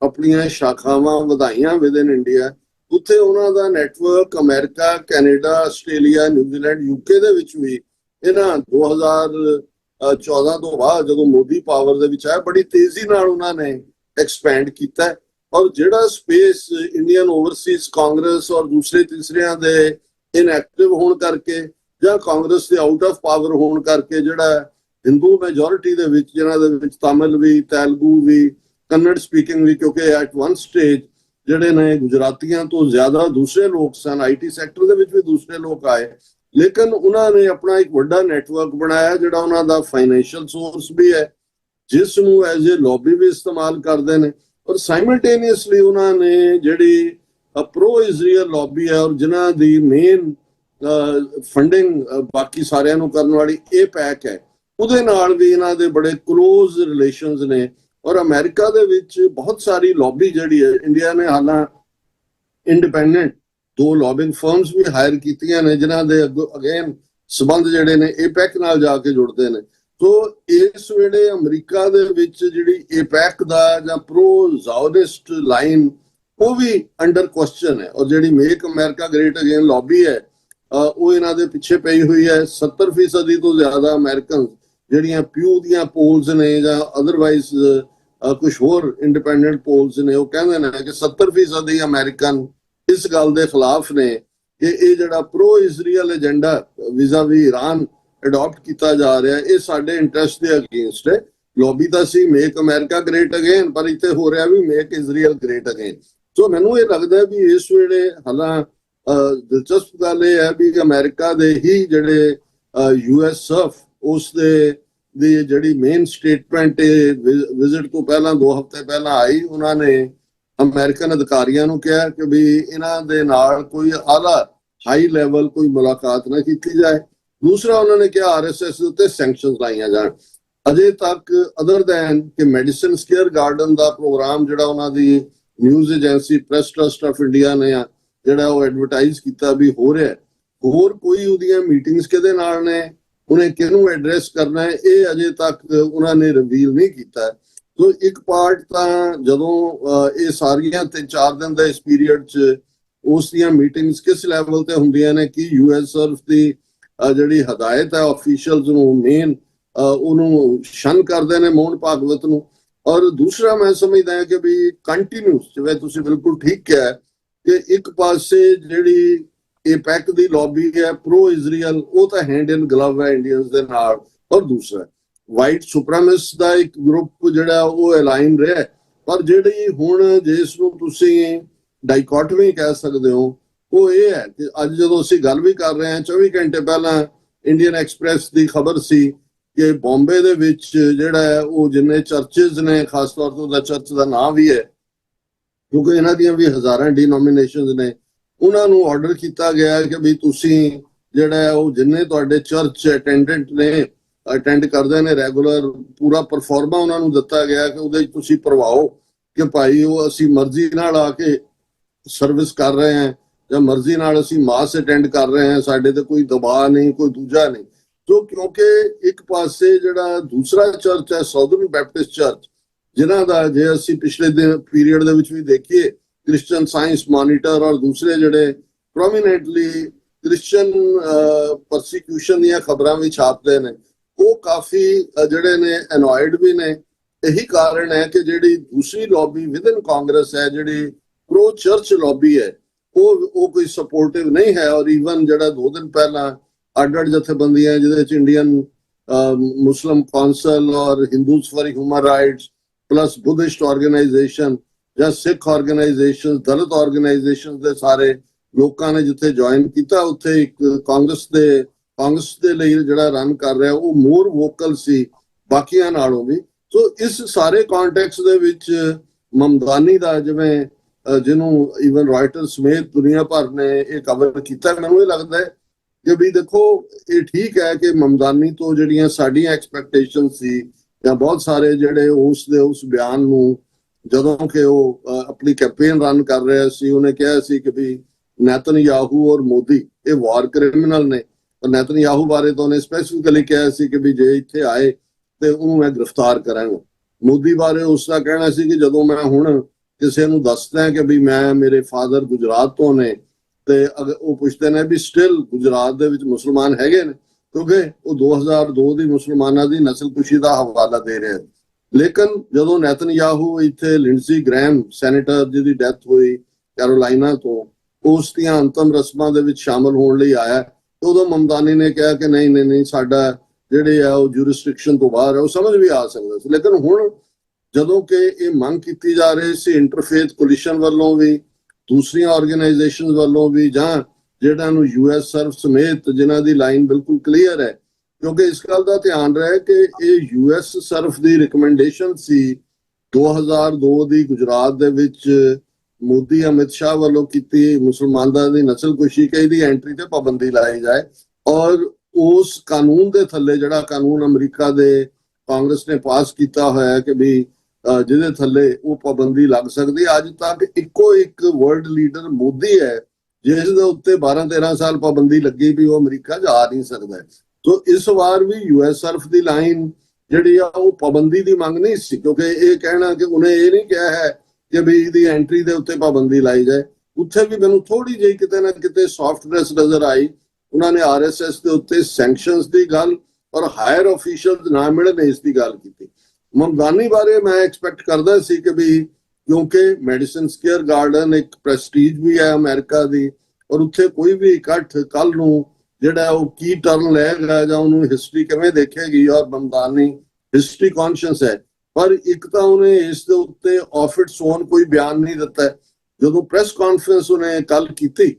ਆਪਣੀਆਂ ਸ਼ਾਖਾਵਾਂ ਵਧਾਈਆਂ ਵਿਦ ਇਨ ਇੰਡੀਆ, ਉੱਥੇ ਉਹਨਾਂ ਦਾ network America, Canada, Australia, New Zealand, UK ਦੇ ਵਿੱਚ ਵੀ ਇਹਨਾਂ 2014 ਤੋਂ ਬਾਅਦ ਜਦੋਂ ਮੋਦੀ ਪਾਵਰ ਦੇ ਵਿੱਚ ਆਇਆ, ਬੜੀ ਤੇਜ਼ੀ ਨਾਲ ਉਹਨਾਂ ਨੇ ਐਕਸਪੈਂਡ ਕੀਤਾ। ਔਰ ਜਿਹੜਾ ਸਪੇਸ ਇੰਡੀਅਨ ਓਵਰਸੀਜ਼ ਕਾਂਗਰਸ ਔਰ ਦੂਸਰੇ ਤੀਸਰਿਆਂ ਦੇ ਇਨਐਕਟਿਵ ਹੋਣ ਕਰਕੇ ਜਾਂ ਕਾਂਗਰਸ ਦੇ ਆਊਟ ਆਫ ਪਾਵਰ ਹੋਣ ਕਰਕੇ, ਜਿਹੜਾ ਹਿੰਦੂ ਮੈਜੋਰਿਟੀ ਦੇ ਵਿੱਚ, ਜਿਨ੍ਹਾਂ ਦੇ ਵਿੱਚ ਤਾਮਿਲ ਵੀ, ਤੇਲਗੂ ਵੀ, ਕੰਨੜ ਸਪੀਕਿੰਗ ਵੀ, ਕਿਉਂਕਿ ਐਟ ਵਨ ਸਟੇਜ ਜਿਹੜੇ ਨੇ ਗੁਜਰਾਤੀਆਂ ਤੋਂ ਜ਼ਿਆਦਾ ਦੂਸਰੇ ਲੋਕ ਸਨ, ਆਈਟੀ ਸੈਕਟਰ ਦੇ ਵਿੱਚ ਵੀ ਦੂਸਰੇ ਲੋਕ ਆਏ, ਲੇਕਿਨ ਉਹਨਾਂ ਨੇ ਆਪਣਾ ਇੱਕ ਵੱਡਾ ਨੈਟਵਰਕ ਬਣਾਇਆ ਜਿਹੜਾ ਉਹਨਾਂ ਦਾ ਫਾਈਨੈਂਸ਼ੀਅਲ ਸੋਰਸ ਵੀ ਹੈ, ਜਿਸ ਨੂੰ ਐਜ਼ ਏ ਲੌਬੀ ਵੀ ਇਸਤੇਮਾਲ ਕਰਦੇ ਨੇ। ਔਰ ਸਾਈਮਲਟੇਨੀਅਸਲੀ ਉਹਨਾਂ ਨੇ ਜਿਹੜੀ ਪ੍ਰੋ ਇਜ਼ਰਾਈਲ ਲੌਬੀ ਹੈ ਔਰ ਜਿਨ੍ਹਾਂ ਦੀ ਮੇਨ ਫੰਡਿੰਗ ਬਾਕੀ ਸਾਰਿਆਂ ਨੂੰ ਕਰਨ ਵਾਲੀ ਇਹ ਪੈਕ ਹੈ, ਉਹਦੇ ਨਾਲ ਵੀ ਇਹਨਾਂ ਦੇ ਬੜੇ ਕਲੋਜ਼ ਰਿਲੇਸ਼ਨਸ ਨੇ। ਔਰ ਅਮਰੀਕਾ ਦੇ ਵਿੱਚ ਬਹੁਤ ਸਾਰੀ ਲੌਬੀ ਜਿਹੜੀ ਹੈ, ਇੰਡੀਆ ਨੇ ਹਾਲਾਂ ਇੰਡੀਪੈਂਡੈਂਟ 2 ਲੌਬਿੰਗ ਫਰਮਸ ਵੀ ਹਾਇਰ ਕੀਤੀਆਂ ਨੇ, ਜਿਨ੍ਹਾਂ ਦੇ ਅਗੇਨ ਸਬੰਧ ਜਿਹੜੇ ਨੇ ਏਪੈਕ ਨਾਲ ਜਾ ਕੇ ਜੁੜਦੇ ਨੇ। ਸੋ ਇਸ ਵੇਲੇ ਅਮਰੀਕਾ ਦੇ ਵਿੱਚ ਜਿਹੜੀ ਏਪੈਕ ਦਾ ਜਾਂ ਪ੍ਰੋ ਜ਼ਾਓਨਿਸਟ ਲਾਈਨ ਉਹ ਵੀ ਅੰਡਰ ਕੁਐਸਚਨ ਹੈ। ਔਰ ਜਿਹੜੀ make America great again lobby ਹੈ ਉਹ ਇਹਨਾਂ ਦੇ ਪਿੱਛੇ ਪਈ ਹੋਈ ਹੈ। 70% ਤੋਂ ਜ਼ਿਆਦਾ ਅਮਰੀਕਨ ਜਿਹੜੀਆਂ ਪਿਊ ਦੀਆਂ ਪੋਲਸ ਨੇ ਜਾਂ ਅਦਰਵਾਈਜ਼ ਕੁਝ ਹੋਰ ਇੰਡੀਪੈਂਡੈਂਟ ਪੋਲਸ ਨੇ, ਉਹ ਕਹਿੰਦੇ ਨੇ ਕਿ 70% ਅਮਰੀਕਨ ਇਸ ਗੱਲ ਦੇ ਖਿਲਾਫ ਨੇ ਕਿ ਇਹ ਜਿਹੜਾ pro Israel agenda vis a vis Iran adopt ਕੀਤਾ ਜਾ ਰਿਹਾ, ਇਹ ਸਾਡੇ ਇੰਟਰਸਟ ਦੇ ਅਗੇਂਸਟ ਹੈ। ਲੌਬੀ ਤਾਂ ਸੀ ਮੇਕ ਅਮਰੀਕਾ ਗ੍ਰੇਟ ਅਗੇਨ, ਪਰ ਇੱਥੇ ਹੋ ਰਿਹਾ ਵੀ ਮੇਕ ਇਜ਼ਰਾਈਲ ਗ੍ਰੇਟ ਅਗੇਨ। ਸੋ ਮੈਨੂੰ ਇਹ ਲੱਗਦਾ ਵੀ ਇਸ ਵੇਲੇ ਹਾਲਾਂ ਦਿਲਚਸਪ ਗੱਲ ਇਹ ਹੈ ਵੀ ਅਮਰੀਕਾ ਦੇ ਹੀ ਜਿਹੜੇ ਯੂਐਸ ਸਰਫ ਉਸ ਦੀ ਜਿਹੜੀ ਮੇਨ ਸਟੇਟਮੈਂਟ ਵਿਜ਼ਿਟ ਤੋਂ ਪਹਿਲਾਂ 2 ਹਫ਼ਤੇ ਪਹਿਲਾਂ ਆਈ, ਉਹਨਾਂ ਨੇ ਅਮਰੀਕਨ ਅਧਿਕਾਰੀਆਂ ਨੂੰ ਕਿਹਾ ਕਿ ਵੀ ਇਹਨਾਂ ਦੇ ਨਾਲ ਕੋਈ ਆਲਾ ਹਾਈ ਲੈਵਲ ਕੋਈ ਮੁਲਾਕਾਤ ਨਾ ਕੀਤੀ ਜਾਏ। ਦੂਸਰਾ ਉਹਨਾਂ ਨੇ ਕਿਹਾ ਆਰਐਸਐਸ ਦੇ ਉੱਤੇ ਸੈਂਕਸ਼ਨਸ ਲਾਈਆਂ ਜਾਣ। ਅਜੇ ਤੱਕ ਅਦਰ ਦੈਨ ਕਿ ਮੈਡੀਸਨ ਸਕੇਅਰ ਗਾਰਡਨ ਦਾ ਪ੍ਰੋਗਰਾਮ ਜਿਹੜਾ ਉਹਨਾਂ ਦੀ news agency press trust of India ਨੇ ਜਿਹੜਾ ਉਹ ਐਡਵਰਟਾਈਜ਼ ਕੀਤਾ ਵੀ ਹੋ ਰਿਹਾ, ਹੋਰ ਕੋਈ ਉਹਦੀਆਂ ਮੀਟਿੰਗਸ ਕਿਹਦੇ ਨਾਲ ਨੇ, ਉਹਨੇ ਕਿਹਨੂੰ ਐਡਰੈਸ ਕਰਨਾ ਹੈ, ਇਹ ਅਜੇ ਤੱਕ ਉਹਨਾਂ ਨੇ ਰਿਵੀਲ ਨਹੀਂ ਕੀਤਾ। ਸੋ ਇੱਕ ਪਾਰਟ ਤਾਂ ਜਦੋਂ ਇਹ ਸਾਰੀਆਂ 3-4 ਦਿਨ ਦੇ ਇਸ ਪੀਰੀਅਡ 'ਚ ਉਸ ਦੀਆਂ ਮੀਟਿੰਗਸ ਕਿਸ ਲੈਵਲ ਤੇ ਹੁੰਦੀਆਂ ਨੇ, ਕਿ ਯੂਐਸ ਸਰਫ ਦੀ ਜਿਹੜੀ ਹਦਾਇਤ ਹੈ ਆਫੀਸ਼ੀਅਲਸ ਨੂੰ ਮੇਨ ਉਹਨੂੰ ਸ਼ਨ ਕਰਦੇ ਨੇ ਮੋਹਨ ਭਾਗਵਤ ਨੂੰ। ਔਰ ਦੂਸਰਾ ਮੈਂ ਸਮਝਦਾ ਕਿ ਵੀ ਕੰਟੀਨਿਊਸ, ਜਿਵੇਂ ਤੁਸੀਂ ਬਿਲਕੁਲ ਠੀਕ ਕਿਹਾ ਕਿ ਇੱਕ ਪਾਸੇ ਜਿਹੜੀ ਏਪੈਕ ਦੀ ਲੌਬੀ ਹੈ ਪ੍ਰੋ ਇਜ਼ਰਾਈਲ, ਉਹ ਤਾਂ ਹੈਂਡ ਇਨ ਗਲਵ ਹੈ ਇੰਡੀਅਨਸ ਦੇ ਨਾਲ। ਔਰ ਦੂਸਰਾ ਵਾਈਟ ਸੁਪਰਾਮਿਸਟ ਦਾ ਇੱਕ ਗਰੁੱਪ ਜਿਹੜਾ ਉਹ ਅਲਾਈਨ ਰਿਹਾ ਪਰ ਜਿਹੜੀ ਹੁਣ ਜਿਸ ਨੂੰ ਤੁਸੀਂ ਡਾਈਕੋਟਮੀ ਕਹਿ ਸਕਦੇ ਹੋ, ਉਹ ਇਹ ਹੈ ਕਿ ਅੱਜ ਜਦੋਂ ਅਸੀਂ ਗੱਲ ਵੀ ਕਰ ਰਹੇ ਹਾਂ, 24 ਘੰਟੇ ਪਹਿਲਾਂ ਇੰਡੀਅਨ ਐਕਸਪ੍ਰੈਸ ਦੀ ਖਬਰ ਸੀ ਕਿ ਬੰਬੇ ਦੇ ਵਿੱਚ ਜਿਹੜਾ ਹੈ ਉਹ ਜਿੰਨੇ ਚਰਚਿਸ ਨੇ, ਖਾਸ ਤੌਰ ਤੇ ਉਹਦਾ ਚਰਚ ਦਾ ਨਾਂ ਵੀ ਹੈ ਕਿਉਂਕਿ ਇਹਨਾਂ ਦੀਆਂ ਵੀ ਹਜ਼ਾਰਾਂ ਡਿਨੋਮੀਨੇਸ਼ਨਸ ਨੇ, ਉਹਨਾਂ ਨੂੰ ਆਰਡਰ ਕੀਤਾ ਗਿਆ ਕਿ ਵੀ ਤੁਸੀਂ ਜਿਹੜਾ ਹੈ ਉਹ ਜਿੰਨੇ ਤੁਹਾਡੇ ਚਰਚ ਅਟੈਂਡੈਂਟ ਨੇ, ਅਟੈਂਡ ਕਰਦੇ ਨੇ ਰੈਗੂਲਰ, ਪੂਰਾ ਪਰਫਾਰਮਾ ਉਹਨਾਂ ਨੂੰ ਦਿੱਤਾ ਗਿਆ ਕਿ ਉਹਦੇ ਤੁਸੀਂ ਭਰਵਾਓ ਕਿ ਭਾਈ ਉਹ ਅਸੀਂ ਮਰਜ਼ੀ ਨਾਲ ਆ ਕੇ ਸਰਵਿਸ ਕਰ ਰਹੇ ਹਾਂ ਜਾਂ ਮਰਜ਼ੀ ਨਾਲ ਅਸੀਂ ਮਾਸ ਅਟੈਂਡ ਕਰ ਰਹੇ ਹਾਂ, ਸਾਡੇ ਤੇ ਕੋਈ ਦਬਾਅ ਨਹੀਂ, ਕੋਈ ਦੂਜਾ ਨਹੀਂ। ਤੋ ਕਿਉਂਕਿ ਇੱਕ ਪਾਸੇ ਜਿਹੜਾ ਦੂਸਰਾ ਚਰਚ ਹੈ ਸਾਊਦਰਨ ਬੈਪਟਿਸਟ ਚਰਚ, ਜਿਨ੍ਹਾਂ ਦਾ ਜੇ ਅਸੀਂ ਪਿਛਲੇ ਦਿਨ ਪੀਰੀਅਡ ਦੇ ਵਿੱਚ ਵੀ ਦੇਖੀਏ, ਕ੍ਰਿਸਚੀਅਨ ਸਾਇੰਸ ਮੋਨੀਟਰ ਔਰ ਦੂਸਰੇ ਜਿਹੜੇ ਪ੍ਰੋਮੀਨੈਂਟਲੀ ਕ੍ਰਿਸਚੀਅਨ ਪਰਸੀਕਿਊਸ਼ਨ ਦੀਆਂ ਖਬਰਾਂ ਵੀ ਛਾਪਦੇ ਨੇ, ਉਹ ਕਾਫੀ ਜਿਹੜੇ ਨੇ ਅਨੋਇਡ ਵੀ ਨੇ। ਇਹੀ ਕਾਰਨ ਹੈ ਕਿ ਜਿਹੜੀ ਦੂਸਰੀ ਲੌਬੀ ਵਿਦਨ ਕਾਂਗਰਸ ਹੈ, ਜਿਹੜੀ ਪ੍ਰੋ ਚਰਚ ਲੌਬੀ ਹੈ, ਉਹ ਕੋਈ ਸਪੋਰਟਿਵ ਨਹੀਂ ਹੈ। ਔਰ ਈਵਨ ਜਿਹੜਾ 2 ਦਿਨ ਪਹਿਲਾਂ ਅੱਡ-ਅੱਡ ਜਥੇਬੰਦੀਆਂ ਜਿਹਦੇ ਵਿੱਚ ਇੰਡੀਅਨ ਮੁਸਲਿਮ ਕੌਂਸਲ ਔਰ Hindus for human rights plus Buddhist organisation ਜਾਂ ਸਿੱਖ ਆਰਗੇਨਾਈਜੇਸ਼ਨ, ਦਲਿਤ ਆਰਗੇਨਾਈਜੇਸ਼ਨ ਦੇ ਸਾਰੇ ਲੋਕਾਂ ਨੇ ਜਿੱਥੇ ਜੁਆਇਨ ਕੀਤਾ, ਉੱਥੇ ਇੱਕ ਕਾਂਗਰਸ ਦੇ ਲਈ ਜਿਹੜਾ ਰਨ ਕਰ ਰਿਹਾ ਉਹ ਮੋਰ ਵੋਕਲ ਸੀ ਬਾਕੀਆਂ ਨਾਲੋਂ ਵੀ। ਸੋ ਇਸ ਸਾਰੇ ਕੰਟੈਕਸਟ ਦੇ ਵਿੱਚ ਮਮਦਾਨੀ ਦਾ, ਜਿਵੇਂ ਜਿਹਨੂੰ ਈਵਨ ਰਾਇਟਰ ਸਮੇਤ ਦੁਨੀਆ ਭਰ ਨੇ ਇਹ ਕਵਰ ਕੀਤਾ, ਮੈਨੂੰ ਇਹ ਲੱਗਦਾ ਹੈ ਕਿ ਵੀ ਦੇਖੋ ਇਹ ਠੀਕ ਹੈ ਕਿ ਮਮਦਾਨੀ ਤੋਂ ਜਿਹੜੀਆਂ ਸਾਡੀਆਂ ਐਕਸਪੈਕਟੇਸ਼ਨ ਸੀ ਜਾਂ ਬਹੁਤ ਸਾਰੇ ਜਿਹੜੇ ਉਸ ਬਿਆਨ ਨੂੰ, ਜਦੋਂ ਕਿ ਉਹ ਆਪਣੀ ਕੈਂਪੇਨ ਰਨ ਕਰ ਰਿਹਾ ਸੀ, ਉਹਨੇ ਕਿਹਾ ਸੀ ਕਿ ਵੀ ਨੇਤਨਯਾਹੂ ਔਰ ਮੋਦੀ ਇਹ ਵਾਰ ਕ੍ਰਿਮੀਨਲ ਨੇ। ਪਰ ਨੇਤਨਯਾਹੂ ਬਾਰੇ ਤਾਂ ਉਹਨੇ ਸਪੈਸੀਫਿਕਲੀ ਕਿਹਾ ਸੀ ਕਿ ਵੀ ਜੇ ਇੱਥੇ ਆਏ ਤੇ ਉਹਨੂੰ ਮੈਂ ਗ੍ਰਿਫਤਾਰ ਕਰਾਂਗਾ। ਮੋਦੀ ਬਾਰੇ ਉਸ ਦਾ ਕਹਿਣਾ ਸੀ ਕਿ ਜਦੋਂ ਮੈਂ ਹੁਣ ਕਿਸੇ ਨੂੰ ਦੱਸਦਾ ਕਿ ਵੀ ਮੇਰੇ ਫਾਦਰ ਗੁਜਰਾਤ ਤੋਂ ਨੇ, ਤੇ ਉਹ ਪੁੱਛਦੇ ਨੇ ਵੀ ਸਟਿਲ ਗੁਜਰਾਤ ਦੇ ਵਿੱਚ ਮੁਸਲਮਾਨ ਹੈਗੇ ਨੇ, ਕਿਉਂਕਿ ਉਹ 2002 ਦੀ ਮੁਸਲਮਾਨਾਂ ਦੀ ਨਸਲਕੁਸ਼ੀ ਦਾ ਹਵਾਲਾ ਦੇ ਰਿਹਾ। ਲੇਕਿਨ ਜਦੋਂ ਨੇਤਨਯਾਹੂ ਇੱਥੇ ਲਿੰਡਜ਼ੀ ਗ੍ਰੈਹਮ ਸੈਨੇਟਰ ਜਿਹਦੀ ਡੈਥ ਹੋਈ ਕੈਰੋਲਾਈਨਾ ਤੋਂ, ਉਸ ਦੀਆਂ ਅੰਤਮ ਰਸਮਾਂ ਦੇ ਵਿੱਚ ਸ਼ਾਮਲ ਹੋਣ ਲਈ ਆਇਆ, ਉਦੋਂ ਮਮਦਾਨੀ ਨੇ ਕਿਹਾ ਕਿ ਨਹੀਂ ਸਾਡਾ ਜਿਹੜੇ ਆ ਉਹ ਜੂਰਿਸਡਿਕਸ਼ਨ ਤੋਂ ਬਾਹਰ ਹੈ। ਉਹ ਸਮਝ ਵੀ ਆ ਸਕਦਾ ਸੀ। ਲੇਕਿਨ ਹੁਣ ਜਦੋਂ ਕਿ ਇਹ ਮੰਗ ਕੀਤੀ ਜਾ ਰਹੀ ਸੀ ਇੰਟਰਫੇਥ ਕੋਲੀਸ਼ਨ ਵੱਲੋਂ ਵੀ, ਦੂਸਰੀਆਂ ਆਰਗੇਨਾਈਜੇਸ਼ਨਸ ਵੱਲੋਂ ਵੀ, ਜਾਂ ਜਿਹੜਾ ਨੂੰ ਯੂਐਸ ਸਰਵ ਸਮੇਤ ਜਿਨ੍ਹਾਂ ਦੀ ਲਾਈਨ ਬਿਲਕੁਲ ਕਲੀਅਰ ਹੈ, ਕਿਉਂਕਿ ਇਸ ਗੱਲ ਦਾ ਧਿਆਨ ਰਹੇ ਕਿ ਇਹ ਯੂਐਸ ਸਰਫ ਦੀ ਰਿਕਮੈਂਡੇਸ਼ਨ ਸੀ 2002 ਦੀ ਗੁਜਰਾਤ ਦੇ ਵਿੱਚ ਮੋਦੀ ਅਮਿਤ ਸ਼ਾਹ ਵੱਲੋਂ ਕੀਤੀ ਮੁਸਲਮਾਨਾਂ ਦੀ ਨਸਲਕੁਸ਼ੀ ਕਿ ਇਹਦੀ ਐਂਟਰੀ ਤੇ ਪਾਬੰਦੀ ਲਾਈ ਜਾਏ। ਔਰ ਉਸ ਕਾਨੂੰਨ ਦੇ ਥੱਲੇ, ਜਿਹੜਾ ਕਾਨੂੰਨ ਅਮਰੀਕਾ ਦੇ ਕਾਂਗਰਸ ਨੇ ਪਾਸ ਕੀਤਾ ਹੋਇਆ ਕਿ ਵੀ ਜਿਹਦੇ ਥੱਲੇ ਉਹ ਪਾਬੰਦੀ ਲੱਗ ਸਕਦੀ, ਅੱਜ ਤੱਕ ਇੱਕੋ ਇੱਕ ਵਰਲਡ ਲੀਡਰ ਮੋਦੀ ਹੈ ਜਿਸ ਦੇ ਉੱਤੇ 12-13 ਸਾਲ ਪਾਬੰਦੀ ਲੱਗੀ ਵੀ ਉਹ ਅਮਰੀਕਾ ਜਾ ਨਹੀਂ ਸਕਦਾ। ਸੋ ਇਸ ਵਾਰ ਵੀ ਯੂਐਸ ਸਰਫ ਦੀ ਲਾਈਨ ਜਿਹੜੀ ਆ ਉਹ ਪਾਬੰਦੀ ਦੀ ਮੰਗ ਨਹੀਂ ਸੀ, ਕਿਉਂਕਿ ਇਹ ਕਹਿਣਾ ਕਿ ਉਹਨੇ ਇਹ ਨਹੀਂ ਕਿਹਾ ਹੈ ਕਿ ਵੀ ਇਹਦੀ ਐਂਟਰੀ ਦੇ ਉੱਤੇ ਪਾਬੰਦੀ ਲਾਈ ਜਾਏ। ਉੱਥੇ ਵੀ ਮੈਨੂੰ ਥੋੜੀ ਜਿਹੀ ਕਿਤੇ ਨਾ ਕਿਤੇ ਸੌਫਟਨੈਸ ਨਜ਼ਰ ਆਈ। ਉਹਨਾਂ ਨੇ ਆਰਐਸਐਸ ਦੇ ਉੱਤੇ ਸੈਂਕਸ਼ਨਸ ਦੀ ਗੱਲ ਔਰ ਹਾਇਰ ਅਫੀਸ਼ੀਅਲਸ ਨਾ ਮਿਲਣ ਇਸ ਦੀ ਗੱਲ ਕੀਤੀ। ਮਮਦਾਨੀ ਬਾਰੇ ਮੈਂ ਐਕਸਪੈਕਟ ਕਰਦਾ ਸੀ ਕਿ ਵੀ ਕਿਉਂਕਿ ਮੈਡੀਸਨ ਸਕੁਅਰ ਗਾਰਡਨ ਇੱਕ ਪ੍ਰੈਸਟੀਜ ਵੀ ਹੈ ਅਮਰੀਕਾ ਦੀ, ਔਰ ਉੱਥੇ ਕੋਈ ਵੀ ਇਕੱਠ ਕੱਲ ਨੂੰ ਜਿਹੜਾ ਉਹ ਕੀ ਟਰਨ ਲਏਗਾ ਜਾਂ ਉਹਨੂੰ ਹਿਸਟਰੀ ਕਿਵੇਂ ਦੇਖੇਗੀ, ਔਰ ਮਮਦਾਨੀ ਹਿਸਟਰੀ ਕੌਨਸ਼ੀਅਸ ਹੈ। ਪਰ ਇੱਕ ਤਾਂ ਉਹਨੇ ਇਸ ਦੇ ਉੱਤੇ ਆਫ ਇਟਸ ਓਨ ਕੋਈ ਬਿਆਨ ਨਹੀਂ ਦਿੱਤਾ। ਜਦੋਂ ਪ੍ਰੈਸ ਕਾਨਫਰੰਸ ਉਹਨੇ ਕੱਲ ਕੀਤੀ,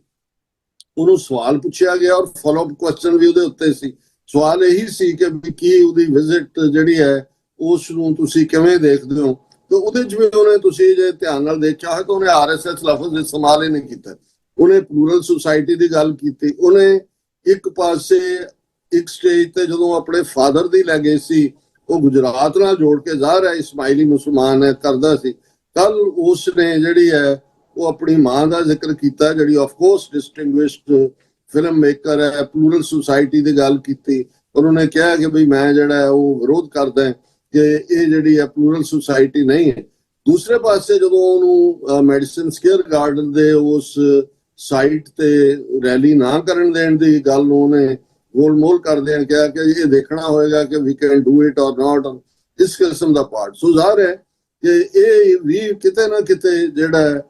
ਉਹਨੂੰ ਸਵਾਲ ਪੁੱਛਿਆ ਗਿਆ ਔਰ ਫਾਲੋ ਅਪ ਕੁਐਸਚਨ ਵੀ ਉਹਦੇ ਉੱਤੇ ਸੀ। ਸਵਾਲ ਇਹੀ ਸੀ ਕਿ ਕੀ ਉਹਦੀ ਵਿਜ਼ਿਟ ਜਿਹੜੀ ਹੈ ਉਸ ਨੂੰ ਤੁਸੀਂ ਕਿਵੇਂ ਦੇਖਦੇ ਹੋ। ਤੇ ਉਹਦੇ ਚ ਵੀ ਉਹਨੇ, ਤੁਸੀਂ ਜੇ ਧਿਆਨ ਨਾਲ ਦੇਖਿਆ ਹੈ ਤਾਂ ਉਹਨੇ ਆਰਐਸਐਸ ਲਫ਼ਜ਼ ਇਸਤੇਮਾਲ ਹੀ ਨਹੀਂ ਕੀਤਾ। ਉਹਨੇ ਪਲੂਰਲ ਸੁਸਾਇਟੀ ਦੀ ਗੱਲ ਕੀਤੀ। ਉਹਨੇ ਇੱਕ ਪਾਸੇ ਇੱਕ ਸਟੇਜ ਤੇ ਜਦੋਂ ਆਪਣੇ ਫਾਦਰ ਦੀ ਲੈਗੇਸੀ ਉਹ ਗੁਜਰਾਤ ਨਾਲ ਜੋੜ ਕੇ ਜ਼ਾਹਰ ਹੈ ਇਸਮਾਈਲੀ ਮੁਸਲਮਾਨ ਹੈ ਕਰਦਾ ਸੀ, ਕੱਲ ਉਸ ਨੇ ਜਿਹੜੀ ਹੈ ਉਹ ਆਪਣੀ ਮਾਂ ਦਾ ਜ਼ਿਕਰ ਕੀਤਾ, ਜਿਹੜੀ ਆਫ ਕੋਰਸ ਡਿਸਟਿੰਗੁਇਸ਼ਡ ਫਿਲਮ ਮੇਕਰ ਹੈ, ਪਲੂਰਲ ਸੁਸਾਇਟੀ ਦੀ ਗੱਲ ਕੀਤੀ। ਉਹਨੇ ਕਿਹਾ ਕਿ ਬਈ ਮੈਂ ਜਿਹੜਾ ਉਹ ਵਿਰੋਧ ਕਰਦਾ ਕਿ ਇਹ ਜਿਹੜੀ ਹੈ ਪਲੂਰਲ ਸੁਸਾਇਟੀ ਨਹੀਂ ਹੈ। ਦੂਸਰੇ ਪਾਸੇ ਜਦੋਂ ਉਹਨੂੰ ਮੈਡੀਸਨ ਸਕੁਅਰ ਗਾਰਡਨ ਦੇ ਉਸ ਸਾਈਟ ਤੇ ਰੈਲੀ ਨਾ ਕਰਨ ਦੇਣ ਦੀ ਗੱਲ ਨੂੰ ਉਹਨੇ ਗੋਲਮੋਲ ਕਰਦਿਆਂ ਕਿਹਾ ਕਿ ਇਹ ਦੇਖਣਾ ਹੋਏਗਾ ਕਿ ਵੀ ਕੈਨ ਡੂ ਇਟ ਔਰ ਨਾਟ, ਇਸ ਕਿਸਮ ਦਾ ਪਾਰਟ। ਸੋ ਜ਼ਾਹਰ ਹੈ ਕਿ ਇਹ ਵੀ ਕਿਤੇ ਨਾ ਕਿਤੇ ਜਿਹੜਾ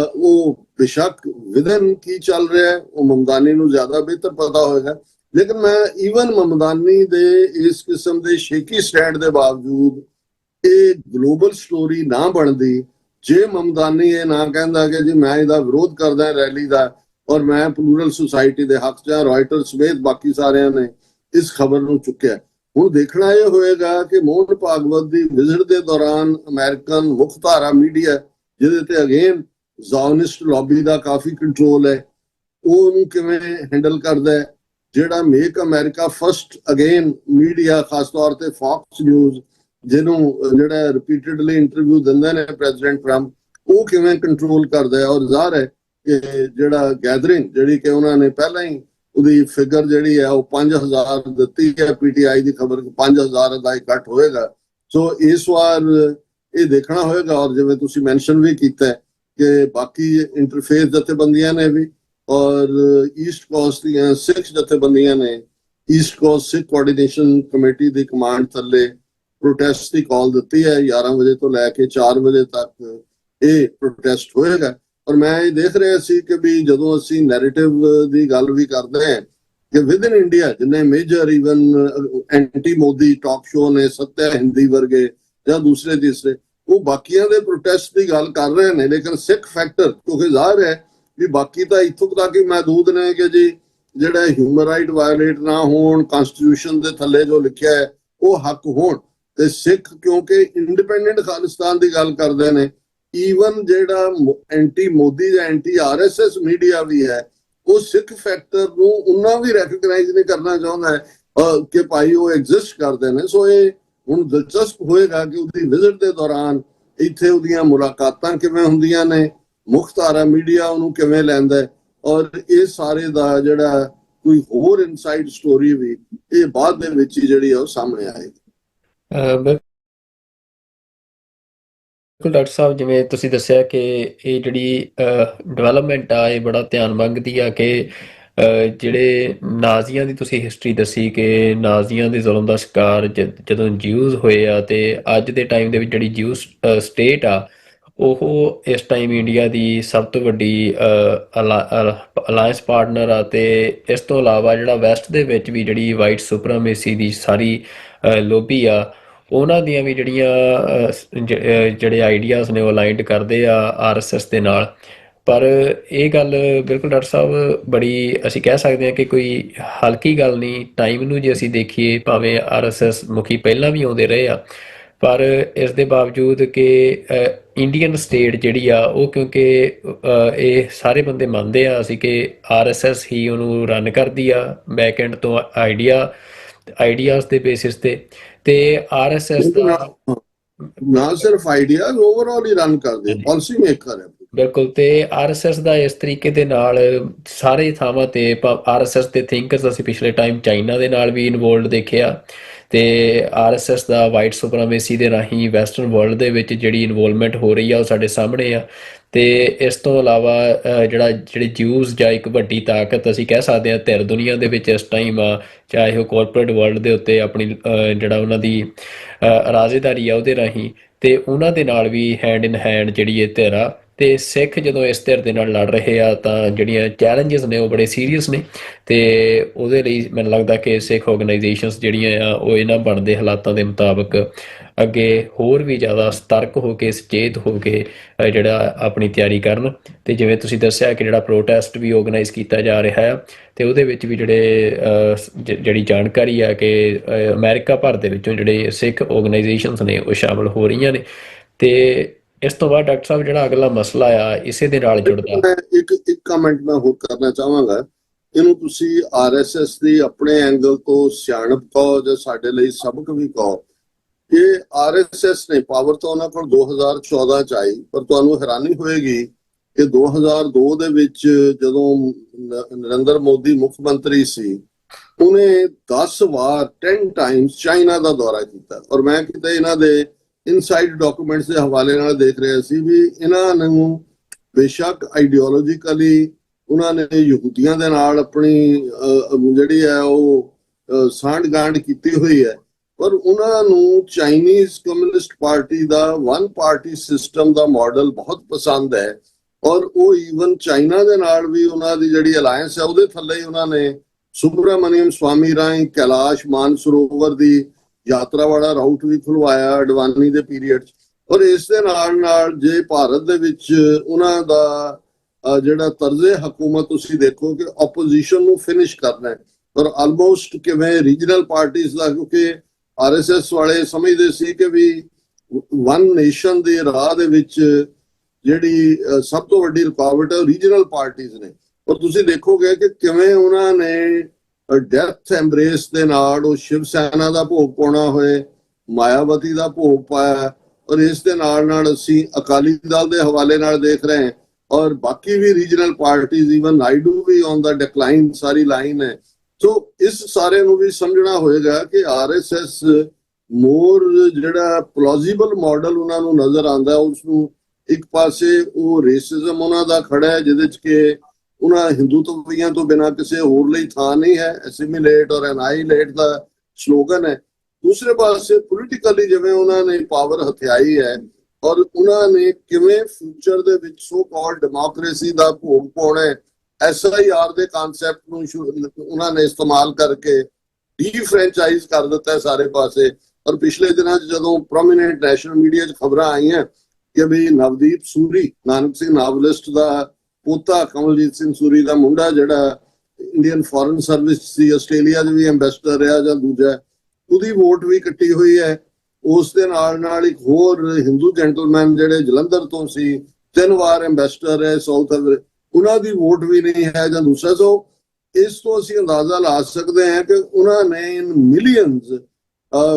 ਉਹ ਬੇਸ਼ੱਕ ਵਿਦਨ ਕੀ ਚੱਲ ਰਿਹਾ ਉਹ ਮਮਦਾਨੀ ਨੂੰ ਜ਼ਿਆਦਾ ਬਿਹਤਰ ਪਤਾ ਹੋਏਗਾ। ਲੇਕਿਨ ਮੈਂ ਈਵਨ ਮਮਦਾਨੀ ਦੇ ਇਸ ਕਿਸਮ ਦੇ ਸ਼ੇਕੀ ਸਟੈਂਡ ਦੇ ਬਾਵਜੂਦ ਇਹ ਗਲੋਬਲ ਸਟੋਰੀ ਨਾ ਬਣਦੀ ਜੇ ਮਮਦਾਨੀ ਇਹ ਨਾ ਕਹਿੰਦਾ ਕਿ ਜੀ ਮੈਂ ਇਹਦਾ ਵਿਰੋਧ ਕਰਦਾ ਰੈਲੀ ਦਾ ਔਰ ਮੈਂ ਪਲੂਰਲ ਸੁਸਾਇਟੀ ਦੇ ਹੱਕ 'ਚ ਰॉयਟਰ ਸਮੇਤ ਬਾਕੀ ਸਾਰਿਆਂ ਨੇ ਇਸ ਖਬਰ ਨੂੰ ਚੁੱਕਿਆ। ਹੁਣ ਦੇਖਣਾ ਇਹ ਹੋਏਗਾ ਕਿ ਮੋਹਨ ਭਾਗਵਤ ਦੀ ਵਿਜ਼ਿਟ ਦੇ ਦੌਰਾਨ ਅਮਰੀਕਨ ਮੁੱਖ ਧਾਰਾ ਮੀਡੀਆ, ਜਿਹਦੇ ਤੇ ਅਗੇਨ ਜ਼ਾਇਨਿਸਟ ਲੌਬੀ ਦਾ ਕਾਫੀ ਕੰਟਰੋਲ ਹੈ, ਉਹ ਉਹਨੂੰ ਕਿਵੇਂ ਹੈਂਡਲ ਕਰਦਾ ਹੈ। ਜਿਹੜਾ make America first again media, ਖਾਸ ਤੌਰ ਤੇ ਫੌਕਸ ਨਿਊਜ਼, ਜਿਹਨੂੰ ਜਿਹੜਾ ਰਿਪੀਟਡਲੀ ਇੰਟਰਵਿਊ ਦਿੰਦੇ ਨੇ ਪ੍ਰੈਜ਼ੀਡੈਂਟ ਟਰੰਪ, ਉਹ ਕਿਵੇਂ ਕੰਟਰੋਲ ਕਰਦਾ ਹੈ। ਔਰ ਜ਼ਾਹਰ ਹੈ ਕਿ ਜਿਹੜਾ ਗੈਦਰਿੰਗ ਜਿਹੜੀ ਕਿ ਉਹਨਾਂ ਨੇ ਪਹਿਲਾਂ ਹੀ ਉਹਦੀ ਫਿਗਰ ਜਿਹੜੀ ਹੈ ਉਹ 5000 ਦਿੱਤੀ ਹੈ, ਪੀਟੀਆਈ ਦੀ ਖਬਰ 5000 ਦਾ ਇਕੱਠ ਹੋਏਗਾ। ਸੋ ਇਸ ਵਾਰ ਇਹ ਦੇਖਣਾ ਹੋਏਗਾ। ਔਰ ਜਿਵੇਂ ਤੁਸੀਂ ਮੈਂਸ਼ਨ ਵੀ ਕੀਤਾ ਕਿ ਬਾਕੀ ਇੰਟਰਫੇਸ ਜਥੇਬੰਦੀਆਂ ਨੇ ਵੀ ਔਰ ਈਸਟ ਕੋਸਟ ਦੀਆਂ ਸਿੱਖ ਜਥੇਬੰਦੀਆਂ ਨੇ ਈਸਟ ਕੋਸਟ ਸਿੱਖ ਕੋਆਰਡੀਨੇਸ਼ਨ ਕਮੇਟੀ ਦੀ ਕਮਾਂਡ ਥੱਲੇ ਪ੍ਰੋਟੈਸਟ ਦੀ ਕਾਲ ਦਿੱਤੀ ਹੈ। 11 ਵਜੇ ਤੋਂ ਲੈ ਕੇ 4 ਵਜੇ ਤੱਕ ਇਹ ਪ੍ਰੋਟੈਸਟ ਹੋਏਗਾ। ਔਰ ਮੈਂ ਇਹ ਦੇਖ ਰਿਹਾ ਸੀ ਕਿ ਵੀ ਜਦੋਂ ਅਸੀਂ ਨੈਰੇਟਿਵ ਦੀ ਗੱਲ ਵੀ ਕਰਦੇ ਹਾਂ ਕਿ ਵਿਦ ਇਨ ਇੰਡੀਆ ਜਿੰਨੇ major even anti Modi talk show ਨੇ, ਸੱਤਿਆ ਹਿੰਦੀ ਵਰਗੇ ਜਾਂ ਦੂਸਰੇ ਤੀਸਰੇ, ਉਹ ਬਾਕੀਆਂ ਦੇ ਪ੍ਰੋਟੈਸਟ ਦੀ ਗੱਲ ਕਰ ਰਹੇ ਨੇ, ਲੇਕਿਨ ਸਿੱਖ ਫੈਕਟਰ ਕਿਉਂਕਿ ਜ਼ਾਹਰ ਹੈ ਵੀ ਬਾਕੀ ਤਾਂ ਇੱਥੋਂ ਤੱਕ ਹੀ ਮਹਿਦੂਦ ਨੇ ਕਿ ਜੀ ਜਿਹੜਾ ਹਿਊਮਨ ਰਾਈਟ ਵਾਇਲੇਟ ਨਾ ਹੋਣ, ਕਨਸਟੀਟਿਊਸ਼ਨ ਦੇ ਥੱਲੇ ਜੋ ਲਿਖਿਆ ਹੈ ਉਹ ਹੱਕ ਹੋਣ। ਤੇ ਸਿੱਖ ਕਿਉਂਕਿ ਇੰਡੀਪੈਂਡੈਂਟ ਖਾਲਿਸਤਾਨ ਦੀ ਗੱਲ ਕਰਦੇ ਨੇ, ਈਵਨ ਜਿਹੜਾ ਐਂਟੀ ਮੋਦੀ ਜਾਂ ਐਂਟੀ ਆਰਐਸਐਸ ਮੀਡੀਆ ਵੀ ਹੈ ਉਹ ਸਿੱਖ ਫੈਕਟਰ ਨੂੰ ਉਹਨਾਂ ਵੀ ਰੈਕਗਨਾਈਜ਼ ਨਹੀਂ ਕਰਨਾ ਚਾਹੁੰਦਾ ਹੈ ਕਿ ਭਾਈ ਉਹ ਐਗਜ਼ਿਸਟ ਕਰਦੇ ਨੇ। ਸੋ ਇਹ ਹੁਣ ਦਿਲਚਸਪ ਹੋਏਗਾ ਕਿ ਉਹਦੀ ਵਿਜ਼ਿਟ ਦੇ ਦੌਰਾਨ ਇੱਥੇ ਉਹਦੀਆਂ ਮੁਲਾਕਾਤਾਂ ਕਿਵੇਂ ਹੁੰਦੀਆਂ ਨੇ, ਮੁੱਖ ਧਾਰਾ ਮੀਡੀਆ ਉਹਨੂੰ ਕਿਵੇਂ ਲੈਂਦਾ, ਔਰ ਇਹ ਸਾਰੇ ਦਾ ਜਿਹੜਾ ਕੋਈ ਹੋਰ ਇਨਸਾਈਡ ਸਟੋਰੀ ਵੀ ਇਹ ਬਾਅਦ ਦੇ ਵਿੱਚ ਹੀ ਜਿਹੜੀ ਉਹ ਸਾਹਮਣੇ ਆਏਗੀ। ਬਿਲਕੁਲ ਡਾਕਟਰ ਸਾਹਿਬ, ਜਿਵੇਂ ਤੁਸੀਂ ਦੱਸਿਆ ਕਿ ਇਹ ਜਿਹੜੀ ਡਿਵੈਲਪਮੈਂਟ ਆ ਇਹ ਬੜਾ ਧਿਆਨ ਮੰਗਦੀ ਆ ਕਿ ਜਿਹੜੇ ਨਾਜ਼ੀਆਂ ਦੀ ਤੁਸੀਂ ਹਿਸਟਰੀ ਦੱਸੀ ਕਿ ਨਾਜ਼ੀਆਂ ਦੇ ਜ਼ੁਲਮ ਦਾ ਸ਼ਿਕਾਰ ਜਦੋਂ ਜਿਊਜ਼ ਹੋਏ ਆ, ਤੇ ਅੱਜ ਦੇ ਟਾਈਮ ਦੇ ਵਿੱਚ ਜਿਹੜੀ ਜਿਊ ਸਟੇਟ ਆ ਉਹ ਇਸ ਟਾਈਮ ਇੰਡੀਆ ਦੀ ਸਭ ਤੋਂ ਵੱਡੀ ਅਲਾਇੰਸ ਪਾਰਟਨਰ ਆ। ਤੇ ਇਸ ਤੋਂ ਇਲਾਵਾ ਜਿਹੜਾ ਵੈਸਟ ਦੇ ਵਿੱਚ ਵੀ ਜਿਹੜੀ ਵਾਈਟ ਸੁਪਰਾਮੇਸੀ ਦੀ ਸਾਰੀ ਲੋਬੀ ਆ, ਉਹਨਾਂ ਦੀਆਂ ਵੀ ਜਿਹੜੇ ਆਈਡੀਆਜ਼ ਨੇ ਉਹ ਅਲਾਈਨਡ ਕਰਦੇ ਆ ਆਰਐਸਐਸ ਦੇ ਨਾਲ। ਪਰ ਇਹ ਗੱਲ ਬਿਲਕੁਲ ਡਾਕਟਰ ਸਾਹਿਬ ਬੜੀ ਅਸੀਂ ਕਹਿ ਸਕਦੇ ਹਾਂ ਕਿ ਕੋਈ ਹਲਕੀ ਗੱਲ ਨਹੀਂ। ਟਾਈਮ ਨੂੰ ਜੇ ਅਸੀਂ ਦੇਖੀਏ, ਭਾਵੇਂ ਆਰਐਸਐਸ ਮੁਖੀ ਪਹਿਲਾਂ ਵੀ ਆਉਂਦੇ ਰਹੇ ਆ, ਪਰ ਇਸ ਦੇ ਬਾਵਜੂਦ ਕਿ ਇੰਡੀਅਨ ਸਟੇਟ ਜਿਹੜੀ ਆ ਉਹ ਕਿਉਂਕਿ ਇਹ ਸਾਰੇ ਬੰਦੇ ਮੰਨਦੇ ਆ ਅਸੀਂ ਕਿ ਆਰਐਸਐਸ ਹੀ ਉਹਨੂੰ ਰਨ ਕਰਦੀ ਆ ਬੈਕ ਐਂਡ ਤੋਂ ਆਈਡੀਆਜ਼ ਦੇ ਬੇਸਿਸ ਤੇ ਆਰਐਸਐਸ ਦਾ ਨਾ ਸਿਰਫ ਆਈਡੀਆਜ਼ ਓਵਰਆਲ ਹੀ ਰਨ ਕਰਦੇ, ਪਾਲਿਸੀ ਮੇਕਰ ਹੈ। ਬਿਲਕੁਲ, ਤੇ ਆਰਐਸਐਸ ਦਾ ਇਸ ਤਰੀਕੇ ਦੇ ਨਾਲ ਸਾਰੇ ਥਾਵਾਂ ਤੇ ਆਰਐਸਐਸ ਦੇ ਥਿੰਕਰਸ ਅਸੀਂ ਪਿਛਲੇ ਟਾਈਮ ਚਾਈਨਾ ਦੇ ਨਾਲ ਵੀ ਇਨਵੋਲਡ ਦੇਖਿਆ, ਤੇ ਆਰਐਸਐਸ ਦਾ ਵਾਈਟ ਸੁਪਰਾਮੇਸੀ ਦੇ ਰਾਹੀਂ ਵੈਸਟਰਨ ਵਰਲਡ ਦੇ ਵਿੱਚ ਜਿਹੜੀ ਇਨਵੋਲਵਮੈਂਟ ਹੋ ਰਹੀ ਆ ਉਹ ਸਾਡੇ ਸਾਹਮਣੇ ਆ। ਤੇ ਇਸ ਤੋਂ ਇਲਾਵਾ ਜਿਹੜੇ ਜਿਊਜ਼ ਜਾਂ ਇੱਕ ਵੱਡੀ ਤਾਕਤ ਅਸੀਂ ਕਹਿ ਸਕਦੇ ਹਾਂ ਧਿਰ ਦੁਨੀਆ ਦੇ ਵਿੱਚ ਇਸ ਟਾਈਮ ਆ, ਚਾਹੇ ਉਹ ਕਾਰਪੋਰੇਟ ਵਰਲਡ ਦੇ ਉੱਤੇ ਆਪਣੀ ਜਿਹੜਾ ਉਹਨਾਂ ਦੀ ਰਾਜੇਦਾਰੀ ਆ ਉਹਦੇ ਰਾਹੀਂ, ਤੇ ਉਹਨਾਂ ਦੇ ਨਾਲ ਵੀ ਹੈਂਡ ਇਨ ਹੈਂਡ ਜਿਹੜੀ ਇਹ ਧਿਰ ਆ। ਤੇ ਸਿੱਖ ਜਦੋਂ ਇਸ ਧਿਰ ਦੇ ਨਾਲ ਲੜ ਰਹੇ ਆ ਤਾਂ ਜਿਹੜੀਆਂ ਚੈਲੰਜਸ ਨੇ ਉਹ ਬੜੇ ਸੀਰੀਅਸ ਨੇ, ਤੇ ਉਹਦੇ ਲਈ ਮੈਨੂੰ ਲੱਗਦਾ ਕਿ ਸਿੱਖ ਆਰਗੇਨਾਈਜੇਸ਼ਨਸ ਜਿਹੜੀਆਂ ਆ ਉਹ ਇਹਨਾਂ ਬਣਦੇ ਹਾਲਾਤਾਂ ਦੇ ਮੁਤਾਬਕ ਅੱਗੇ ਹੋਰ ਵੀ ਜ਼ਿਆਦਾ ਸਤਰਕ ਹੋ ਕੇ, ਸੁਚੇਤ ਹੋ ਕੇ ਜਿਹੜਾ ਆਪਣੀ ਤਿਆਰੀ ਕਰਨ। ਤੇ ਜਿਵੇਂ ਤੁਸੀਂ ਦੱਸਿਆ ਕਿ ਜਿਹੜਾ ਪ੍ਰੋਟੈਸਟ ਵੀ ਆਰਗੇਨਾਈਜ਼ ਕੀਤਾ ਜਾ ਰਿਹਾ ਹੈ, ਤੇ ਉਹਦੇ ਵਿੱਚ ਵੀ ਜਿਹੜੀ ਜਾਣਕਾਰੀ ਆ ਕਿ ਅਮਰੀਕਾ ਭਰ ਦੇ ਵਿੱਚੋਂ ਜਿਹੜੇ ਸਿੱਖ ਆਰਗੇਨਾਈਜੇਸ਼ਨਸ ਨੇ ਉਹ ਸ਼ਾਮਲ ਹੋ ਰਹੀਆਂ ਨੇ। ਤੇ ਇਸ ਤੋਂ ਬਾਅਦ ਡਾਕਟਰ ਸਾਹਿਬ ਜਿਹੜਾ ਅਗਲਾ ਮਸਲਾ ਆ ਇਸੇ ਦੇ ਨਾਲ ਜੁੜਦਾ, ਇੱਕ ਕਮੈਂਟ ਮੈਂ ਹੋਰ ਕਰਨਾ ਚਾਹਾਂਗਾ। ਇਹਨੂੰ ਤੁਸੀਂ ਆਰਐਸਐਸ ਦੀ ਆਪਣੇ ਐਂਗਲ ਤੋਂ ਸਿਆਣਪ ਕਹੋ ਜਾਂ ਸਾਡੇ ਲਈ ਸਬਕ ਵੀ ਕਹੋ। ਇਹ ਆਰਐਸਐਸ ਨੇ ਪਾਵਰ ਤਾਂ ਉਹਨਾਂ ਕੋਲ 2014 ਚ ਆਈ, ਪਰ ਤੁਹਾਨੂੰ ਹੈਰਾਨੀ ਹੋਏਗੀ ਕਿ 2002 ਦੇ ਵਿੱਚ ਜਦੋਂ ਨਰਿੰਦਰ ਮੋਦੀ ਮੁੱਖ ਮੰਤਰੀ ਸੀ, ਉਹਨੇ 10 ਵਾਰ 10 ਟਾਈਮਸ ਚਾਈਨਾ ਦਾ ਦੌਰਾ ਕੀਤਾ। ਔਰ ਮੈਂ ਕਿਤੇ ਇਹਨਾਂ ਦੇ ਇਨਸਾਈਡ ਡਾਕੂਮੈਂਟਸ ਦੇ ਹਵਾਲੇ ਨਾਲ ਦੇਖ ਰਿਹਾ ਸੀ ਵੀ ਇਹਨਾਂ ਨੂੰ ਬੇਸ਼ੱਕ ਆਈਡੀਓਲੋਜੀਕਲੀ ਉਹਨਾਂ ਨੇ ਯਹੂਦੀਆਂ ਦੇ ਨਾਲ ਆਪਣੀ ਜਿਹੜੀ ਹੈ ਉਹ ਸਾਂਠ-ਗਾਂਠ ਕੀਤੀ ਹੋਈ ਹੈ, ਪਰ ਉਹਨਾਂ ਨੂੰ ਚਾਈਨੀਜ਼ ਕਮਿਊਨਿਸਟ ਪਾਰਟੀ ਦਾ ਵਨ ਪਾਰਟੀ ਸਿਸਟਮ ਦਾ ਮਾਡਲ ਬਹੁਤ ਪਸੰਦ ਹੈ। ਔਰ ਉਹ ਈਵਨ ਚਾਈਨਾ ਦੇ ਨਾਲ ਵੀ ਉਹਨਾਂ ਦੀ ਜਿਹੜੀ ਅਲਾਇੰਸ ਹੈ ਉਹਦੇ ਥੱਲੇ ਹੀ ਉਹਨਾਂ ਨੇ ਸੁਬਰਾਮਨੀਅਮ ਸਵਾਮੀ ਰਾਹੀਂ ਕੈਲਾਸ਼ ਮਾਨਸਰੋਵਰ ਦੀ ਯਾਤਰਾ ਵਾਲਾ ਰਾਊਟ ਵੀ ਖੁਲਵਾਇਆ ਅਡਵਾਨੀ ਦੇ ਪੀਰੀਅਡ 'ਚ। ਔਰ ਇਸ ਦੇ ਨਾਲ ਜੇ ਭਾਰਤ ਦੇ ਵਿੱਚ ਉਹਨਾਂ ਦਾ ਜਿਹੜਾ ਤਰਜ਼ੇ ਹਕੂਮਤ ਤੁਸੀਂ ਦੇਖੋ ਕਿ ਆਪੋਜੀਸ਼ਨ ਨੂੰ ਫਿਨਿਸ਼ ਕਰਨਾ ਹੈ, ਔਰ ਆਲਮੋਸਟ ਕਿਵੇਂ ਰੀਜਨਲ ਪਾਰਟੀਆਂ ਦਾ, ਕਿਉਂਕਿ ਆਰਐਸਐਸ ਵਾਲੇ ਸਮਝਦੇ ਸੀ ਕਿ ਵੀ ਵਨ ਨੇਸ਼ਨ ਦੇ ਰਾਹ ਦੇ ਵਿੱਚ ਜਿਹੜੀ ਸਭ ਤੋਂ ਵੱਡੀ ਰੁਕਾਵਟ ਹੈ ਰੀਜਨਲ ਪਾਰਟੀਆਂ ਨੇ। ਔਰ ਤੁਸੀਂ ਦੇਖੋਗੇ ਕਿ ਕਿਵੇਂ ਉਹਨਾਂ ਨੇ ਡੈਥ ਐਮਬਰੇਸ ਦੇ ਨਾਲ ਉਹ ਸ਼ਿਵ ਸੈਨਾ ਦਾ ਭੋਗ ਪਾਉਣਾ ਹੋਏ, ਮਾਇਆਵਤੀ ਦਾ ਭੋਗ ਪਾਇਆ। ਔਰ ਇਸ ਦੇ ਨਾਲ ਅਸੀਂ ਅਕਾਲੀ ਦਲ ਦੇ ਹਵਾਲੇ ਨਾਲ ਦੇਖ ਰਹੇ ਹਾਂ, ਔਰ ਬਾਕੀ ਵੀ ਰੀਜਨਲ ਪਾਰਟੀਆਂ, ਈਵਨ ਨਾਇਡੂ ਵੀ ਔਨ ਦਾ ਡਿਕਲਾਈਨ ਸਾਰੀ ਲਾਈਨ ਹੈ। ਸੋ ਇਸ ਸਾਰੇ ਨੂੰ ਵੀ ਸਮਝਣਾ ਹੋਏਗਾ ਕਿ ਆਰਐਸਐਸ ਮੋਰ ਜਿਹੜਾ ਪਲੋਜ਼ੀਬਲ ਮਾਡਲ ਉਹਨਾਂ ਨੂੰ ਨਜ਼ਰ ਆਉਂਦਾ, ਉਸ ਨੂੰ ਇੱਕ ਪਾਸੇ ਉਹ ਰੇਸਿਜ਼ਮ ਉਹਨਾਂ ਦਾ ਖੜਾ ਹੈ ਜਿਹਦੇ ਚ ਕਿ ਉਹਨਾਂ ਹਿੰਦੂਤਵੀਆਂ ਤੋਂ ਬਿਨਾਂ ਕਿਸੇ ਹੋਰ ਲਈ ਥਾਂ ਨਹੀਂ ਹੈ, ਐਸਿਮੀਲੇਟ ਔਰ ਐਨਾਈਲੇਟ ਦਾ ਸਲੋਗਨ ਹੈ। ਦੂਸਰੇ ਪਾਸੇ ਪੋਲੀਟੀਕਲੀ ਜਿਵੇਂ ਉਹਨਾਂ ਨੇ ਪਾਵਰ ਹਥਿਆਈ ਹੈ, ਔਰ ਉਹਨਾਂ ਨੇ ਕਿਵੇਂ ਫਿਊਚਰ ਦੇ ਵਿੱਚ ਸੋ ਕਾਲਡ ਡੈਮੋਕ੍ਰੇਸੀ ਦਾ ਭੋਗ ਪਾਉਣਾ ਹੈ, ਐਸਆਈਆਰ ਦੇ ਕਨਸੈਪਟ ਨੂੰ ਉਹਨਾਂ ਨੇ ਇਸਤੇਮਾਲ ਕਰਕੇ ਡੀਫਰੈਂਚਾਈਜ਼ ਕਰ ਦਿੱਤਾ ਸਾਰੇ ਪਾਸੇ। ਔਰ ਪਿਛਲੇ ਦਿਨਾਂ 'ਚ ਜਦੋਂ ਪ੍ਰੋਮੀਨੈਂਟ ਨੈਸ਼ਨਲ ਮੀਡੀਆ 'ਚ ਖਬਰਾਂ ਆਈਆਂ ਕਿ ਵੀ ਨਵਦੀਪ ਸੂਰੀ, ਨਾਨਕ ਸਿੰਘ ਨਾਵਲਿਸਟ ਦਾ ਪੋਤਾ, ਕਮਲਜੀਤ ਸਿੰਘ ਸੂਰੀ ਦਾ ਮੁੰਡਾ ਜਿਹੜਾ ਇੰਡੀਅਨ ਫੋਰਨ ਸਰਵਿਸ ਸੀ, ਆਸਟ੍ਰੇਲੀਆ 'ਚ ਵੀ ਐਂਬੈਸਡਰ ਰਿਹਾ ਜਾਂ ਦੂਜਾ, ਉਹਦੀ ਵੋਟ ਵੀ ਕੱਟੀ ਹੋਈ ਹੈ। ਉਸ ਦੇ ਨਾਲ ਇੱਕ ਹੋਰ ਹਿੰਦੂ ਜੈਂਟਲਮੈਨ ਜਿਹੜੇ ਜਲੰਧਰ ਤੋਂ ਸੀ, 3 ਵਾਰ ਐਂਬੈਸਡਰ ਹੈ ਸਾਊਥ ਅਫਰੀਕਾ, ਉਹਨਾਂ ਦੀ ਵੋਟ ਵੀ ਨਹੀਂ ਹੈ ਜਾਂ ਦੂਸਰਾ। ਸੋ ਇਸ ਤੋਂ ਅਸੀਂ ਅੰਦਾਜ਼ਾ ਲਾ ਸਕਦੇ ਹਾਂ ਕਿ ਉਹਨਾਂ ਨੇ in millions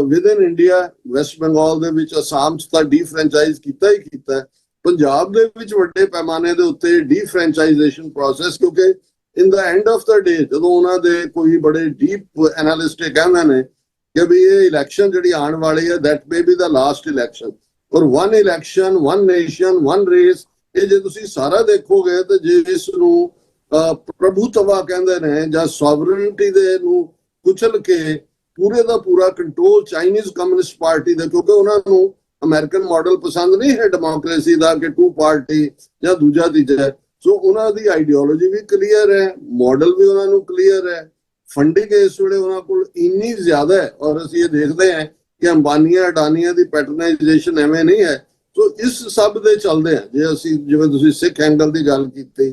within India, West Bengal ਦੇ ਵਿੱਚ, ਅਸਾਮ 'ਚ ਤਾਂ ਡੀਫਰੈਂਚਾਈਜ਼ ਕੀਤਾ ਹੀ ਕੀਤਾ, ਪੰਜਾਬ ਦੇ ਵਿੱਚ ਵੱਡੇ ਪੈਮਾਨੇ ਦੇ ਉੱਤੇ ਡੀਫਰੈਂਚਾਈਜ਼ੇਸ਼ਨ ਪ੍ਰੋਸੈਸ, ਕਿਉਂਕਿ ਇਨ ਦਾ ਐਂਡ ਆਫ ਦਾ ਡੇ ਜਦੋਂ ਉਹਨਾਂ ਦੇ ਕੋਈ ਬੜੇ ਡੀਪ ਐਨਾਲਿਸਟ ਕਹਿੰਦੇ ਨੇ ਕਿ ਵੀ ਇਹ ਇਲੈਕਸ਼ਨ ਜਿਹੜੀ ਆਉਣ ਵਾਲੀ ਹੈ that may be the last election, or one election, one nation, one race, ਇਹ ਜੇ ਤੁਸੀਂ ਸਾਰਾ ਦੇਖੋਗੇ ਤੇ ਜੇ ਇਸ ਨੂੰ ਪ੍ਰਭੂਤਵਾ ਕਹਿੰਦੇ ਨੇ ਜਾਂ ਸੋਵਰਨਟੀ ਦੇ ਨੂੰ ਕੁਚਲ ਕੇ ਪੂਰੇ ਦਾ ਪੂਰਾ ਕੰਟਰੋਲ ਚਾਈਨੀਜ਼ ਕਮਿਊਨਿਸਟ ਪਾਰਟੀ ਦੇ, ਕਿਉਂਕਿ ਉਹਨਾਂ ਨੂੰ ਅਮਰੀਕਨ ਮਾਡਲ ਪਸੰਦ ਨਹੀਂ ਹੈ ਡੈਮੋਕ੍ਰੇਸੀ ਦਾ ਕਿ 2 ਪਾਰਟੀ ਜਾਂ ਦੂਜਾ ਤੀਜਾ। ਸੋ ਉਹਨਾਂ ਦੀ ਆਈਡੀਓਲੋਜੀ ਵੀ ਕਲੀਅਰ ਹੈ, ਮਾਡਲ ਵੀ ਉਹਨਾਂ ਨੂੰ ਕਲੀਅਰ ਹੈ, ਫੰਡਿੰਗ ਇਸ ਵੇਲੇ ਉਹਨਾਂ ਕੋਲ ਇੰਨੀ ਜ਼ਿਆਦਾ ਹੈ। ਔਰ ਅਸੀਂ ਇਹ ਦੇਖਦੇ ਹਾਂ ਕਿ ਅੰਬਾਨੀਆਂ ਅਡਾਨੀਆਂ ਦੀ ਪੈਟਰਨਾਈਜੇਸ਼ਨ ਐਵੇਂ ਨਹੀਂ ਹੈ। ਸੋ ਇਸ ਸਭ ਦੇ ਚੱਲਦੇ ਆ, ਜੇ ਅਸੀਂ ਜਿਵੇਂ ਤੁਸੀਂ ਸਿੱਖ ਐਂਗਲ ਦੀ ਗੱਲ ਕੀਤੀ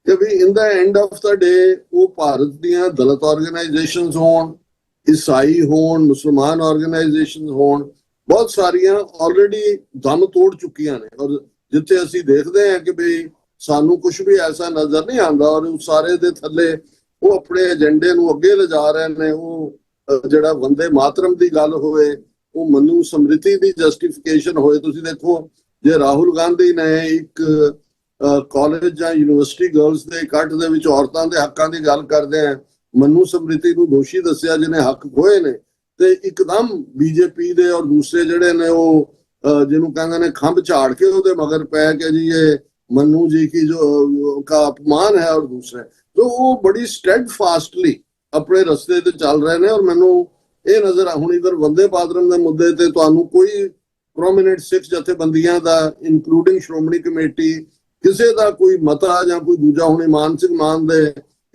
ਕਿ ਵੀ ਇਨ ਦਾ ਐਂਡ ਆਫ ਦਾ ਡੇ ਉਹ ਭਾਰਤ ਦੀਆਂ ਦਲਿਤ ਆਰਗੇਨਾਈਜੇਸ਼ਨਸ ਹੋਣ, ਈਸਾਈ ਹੋਣ, ਮੁਸਲਮਾਨ ਆਰਗੇਨਾਈਜੇਸ਼ਨਸ ਹੋਣ, ਬਹੁਤ ਸਾਰੀਆਂ ਆਲਰੇਡੀ ਦਮ ਤੋੜ ਚੁੱਕੀਆਂ ਨੇ। ਔਰ ਜਿੱਥੇ ਅਸੀਂ ਦੇਖਦੇ ਹਾਂ ਕਿ ਵੀ ਸਾਨੂੰ ਕੁਝ ਵੀ ਐਸਾ ਨਜ਼ਰ ਨਹੀਂ ਆਉਂਦਾ, ਔਰ ਉਸ ਸਾਰੇ ਦੇ ਥੱਲੇ ਉਹ ਆਪਣੇ ਏਜੰਡੇ ਨੂੰ ਅੱਗੇ ਲਿਜਾ ਰਹੇ ਨੇ। ਉਹ ਜਿਹੜਾ ਵੰਦੇ ਮਾਤਰਮ ਦੀ ਗੱਲ ਹੋਵੇ, ਉਹ ਮਨੂ ਸਮ੍ਰਿਤੀ ਦੀ ਜਸਟੀਫਿਕੇਸ਼ਨ ਹੋਏ। ਤੁਸੀਂ ਦੇਖੋ ਜੇ ਰਾਹੁਲ ਗਾਂਧੀ ਨੇ ਇੱਕ ਕਾਲਜ ਜਾਂ ਯੂਨੀਵਰਸਿਟੀ ਗਰਲਸ ਦੇ ਇਕੱਠ ਦੇ ਵਿੱਚ ਔਰਤਾਂ ਦੇ ਹੱਕਾਂ ਦੀ ਗੱਲ ਕਰਦੇ ਆ, ਮਨੂ ਸਮ੍ਰਿਤੀ ਨੂੰ ਦੋਸ਼ੀ ਦੱਸਿਆ ਜਿਹਨੇ ਹੱਕ ਖੋਏ ਨੇ, ਤੇ ਇੱਕਦਮ ਬੀਜੇਪੀ ਦੇ ਔਰ ਦੂਸਰੇ ਜਿਹੜੇ ਨੇ ਉਹ ਜਿਹਨੂੰ ਕਹਿੰਦੇ ਨੇ ਖੰਭ ਝਾੜ ਕੇ ਉਹਦੇ ਮਗਰ ਪੈ ਕੇ ਜੀ ਇਹ ਮਨੂ ਜੀ ਕੀ ਜੋ ਕਾ ਅਪਮਾਨ ਹੈ। ਔਰ ਦੂਸਰੇ तो वो बड़ी स्टेड फास्टली अपने रस्ते ते चल रहे ने। और मैनू ये नजर हुण इधर वंदे मातरम दे मुद्दे ते तुहानू कोई प्रोमिनेंट सिख जथेबंदियां दा इंक्लूडिंग श्रोमणी कमेटी किसी का कोई मता या कोई दूजा हुण मान सिंह मान दे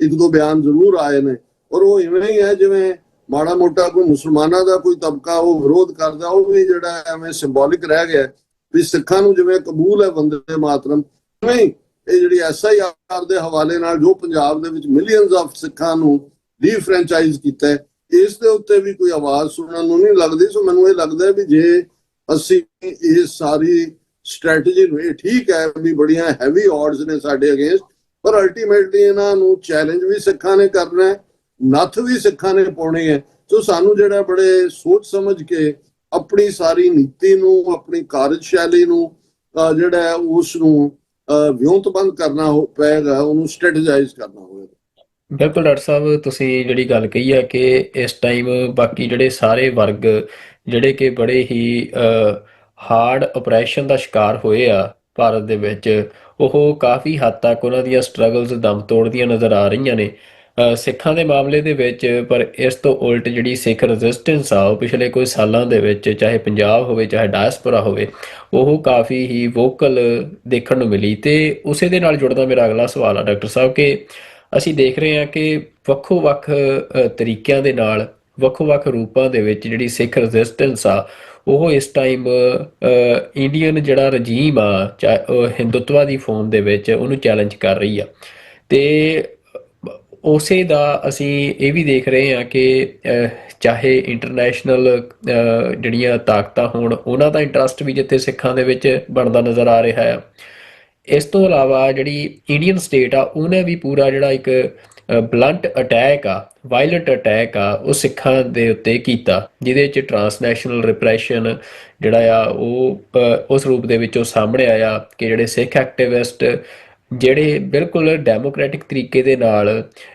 1-2 बयान जरूर आए ने। और वो इवें ही है जिवें माड़ा मोटा कोई मुसलमाना का कोई तबका वो विरोध करदा, वो भी जिहड़ा एवें सिंबॉलिक रह गया भी सिखां नू जिवें कबूल है वंदे मातरम, नहीं ਇਹ ਜਿਹੜੀ ਐਸਆਈਆਰ ਦੇ ਹਵਾਲੇ ਨਾਲ ਜੋ ਪੰਜਾਬ ਦੇ ਵਿੱਚ ਮਿਲੀਅਨਸ ਆਫ ਸਿੱਖਾਂ ਨੂੰ ਡੀਫਰੈਂਚਾਈਜ਼ ਕੀਤਾ ਹੈ, ਇਸ ਦੇ ਉੱਤੇ ਵੀ ਕੋਈ ਆਵਾਜ਼ ਸੁਣਨ ਨੂੰ ਨਹੀਂ ਲੱਗਦੀ। ਸੋ ਮੈਨੂੰ ਇਹ ਲੱਗਦਾ ਵੀ ਜੇ ਅਸੀਂ ਇਹ ਸਾਰੀ ਸਟ੍ਰੈਟਜੀ ਨੂੰ, ਇਹ ਠੀਕ ਹੈ ਵੀ ਬੜੀਆਂ ਹੈਵੀ ਆਡਸ ਨੇ ਸਾਡੇ ਅਗੇਂਸਟ, ਪਰ ਅਲਟੀਮੇਟਲੀ ਇਹਨਾਂ ਨੂੰ ਚੈਲੰਜ ਵੀ ਸਿੱਖਾਂ ਨੇ ਕਰਨਾ ਹੈ, ਨੱਥ ਵੀ ਸਿੱਖਾਂ ਨੇ ਪਾਉਣੀ ਹੈ। ਸੋ ਸਾਨੂੰ ਜਿਹੜਾ ਬੜੇ ਸੋਚ ਸਮਝ ਕੇ ਆਪਣੀ ਸਾਰੀ ਨੀਤੀ ਨੂੰ, ਆਪਣੀ ਕਾਰਜਸ਼ੈਲੀ ਨੂੰ ਜਿਹੜਾ ਉਸ ਨੂੰ ਵਿਉਂਤਬੰਦ ਕਰਨਾ ਪਏਗਾ, ਉਹਨੂੰ ਸਟ੍ਰੈਟੇਜਾਈਜ਼ ਕਰਨਾ ਹੋਵੇਗਾ। ਬਿਲਕੁਲ ਡਾਕਟਰ ਸਾਹਿਬ, ਤੁਸੀਂ ਜਿਹੜੀ ਗੱਲ ਕਹੀ ਹੈ ਕਿ ਇਸ ਟਾਈਮ ਬਾਕੀ ਜਿਹੜੇ ਸਾਰੇ ਵਰਗ ਜਿਹੜੇ ਕਿ ਬੜੇ ਹੀ ਹਾਰਡ ਓਪਰੇਸ਼ਨ ਦਾ ਸ਼ਿਕਾਰ ਹੋਏ ਆ ਭਾਰਤ ਦੇ ਵਿੱਚ, ਉਹ ਕਾਫੀ ਹੱਦ ਤੱਕ ਉਹਨਾਂ ਦੀਆਂ ਸਟਰਗਲਸ ਦਮ ਤੋੜਦੀਆਂ ਨਜ਼ਰ ਆ ਰਹੀਆਂ ਨੇ ਸਿੱਖਾਂ ਦੇ ਮਾਮਲੇ ਦੇ ਵਿੱਚ। ਪਰ ਇਸ ਤੋਂ ਉਲਟ ਜਿਹੜੀ ਸਿੱਖ ਰੈਜ਼ਿਸਟੈਂਸ ਆ ਉਹ ਪਿਛਲੇ ਕੁਝ ਸਾਲਾਂ ਦੇ ਵਿੱਚ, ਚਾਹੇ ਪੰਜਾਬ ਹੋਵੇ ਚਾਹੇ ਡਾਇਸਪੋਰਾ ਹੋਵੇ, ਉਹ ਕਾਫੀ ਹੀ ਵੋਕਲ ਦੇਖਣ ਨੂੰ ਮਿਲੀ। ਤੇ ਉਸੇ ਦੇ ਨਾਲ ਜੁੜਦਾ ਮੇਰਾ ਅਗਲਾ ਸਵਾਲ ਆ ਡਾਕਟਰ ਸਾਹਿਬ ਕਿ ਅਸੀਂ ਦੇਖ ਰਹੇ ਹਾਂ ਕਿ ਵੱਖੋ ਵੱਖ ਤਰੀਕਿਆਂ ਦੇ ਨਾਲ ਵੱਖ-ਵੱਖ ਰੂਪਾਂ ਦੇ ਵਿੱਚ ਜਿਹੜੀ ਸਿੱਖ ਰੈਜ਼ਿਸਟੈਂਸ ਆ ਉਹ ਇਸ ਟਾਈਮ ਇੰਡੀਅਨ ਜਿਹੜਾ ਰਜੀਮ ਆ ਹਿੰਦੂਤਵਾ ਦੀ ਫੋਮ ਦੇ ਵਿੱਚ ਉਹਨੂੰ ਚੈਲੰਜ ਕਰ ਰਹੀ ਆ। ਤੇ ਉਸੇ ਦਾ ਅਸੀਂ ਇਹ ਵੀ ਦੇਖ ਰਹੇ ਹਾਂ ਕਿ ਚਾਹੇ ਇੰਟਰਨੈਸ਼ਨਲ ਜਿਹੜੀਆਂ ਤਾਕਤਾਂ ਹੋਣ ਉਹਨਾਂ ਦਾ ਇੰਟਰਸਟ ਵੀ ਜਿੱਥੇ ਸਿੱਖਾਂ ਦੇ ਵਿੱਚ ਬਣਦਾ ਨਜ਼ਰ ਆ ਰਿਹਾ ਆ। ਇਸ ਤੋਂ ਇਲਾਵਾ ਜਿਹੜੀ ਇੰਡੀਅਨ ਸਟੇਟ ਆ ਉਹਨੇ ਵੀ ਪੂਰਾ ਜਿਹੜਾ ਇੱਕ ਬਲੰਟ ਅਟੈਕ ਆ, ਵਾਇਲੈਂਟ ਅਟੈਕ ਆ ਉਹ ਸਿੱਖਾਂ ਦੇ ਉੱਤੇ ਕੀਤਾ, ਜਿਹਦੇ 'ਚ ਟਰਾਂਸਨੈਸ਼ਨਲ ਰਿਪਰੈਸ਼ਨ ਜਿਹੜਾ ਆ ਉਹ ਉਸ ਰੂਪ ਦੇ ਵਿੱਚ ਉਹ ਸਾਹਮਣੇ ਆਇਆ ਕਿ ਜਿਹੜੇ ਸਿੱਖ ਐਕਟਿਵਿਸਟ ਜਿਹੜੇ ਬਿਲਕੁਲ ਡੈਮੋਕ੍ਰੈਟਿਕ ਤਰੀਕੇ ਦੇ ਨਾਲ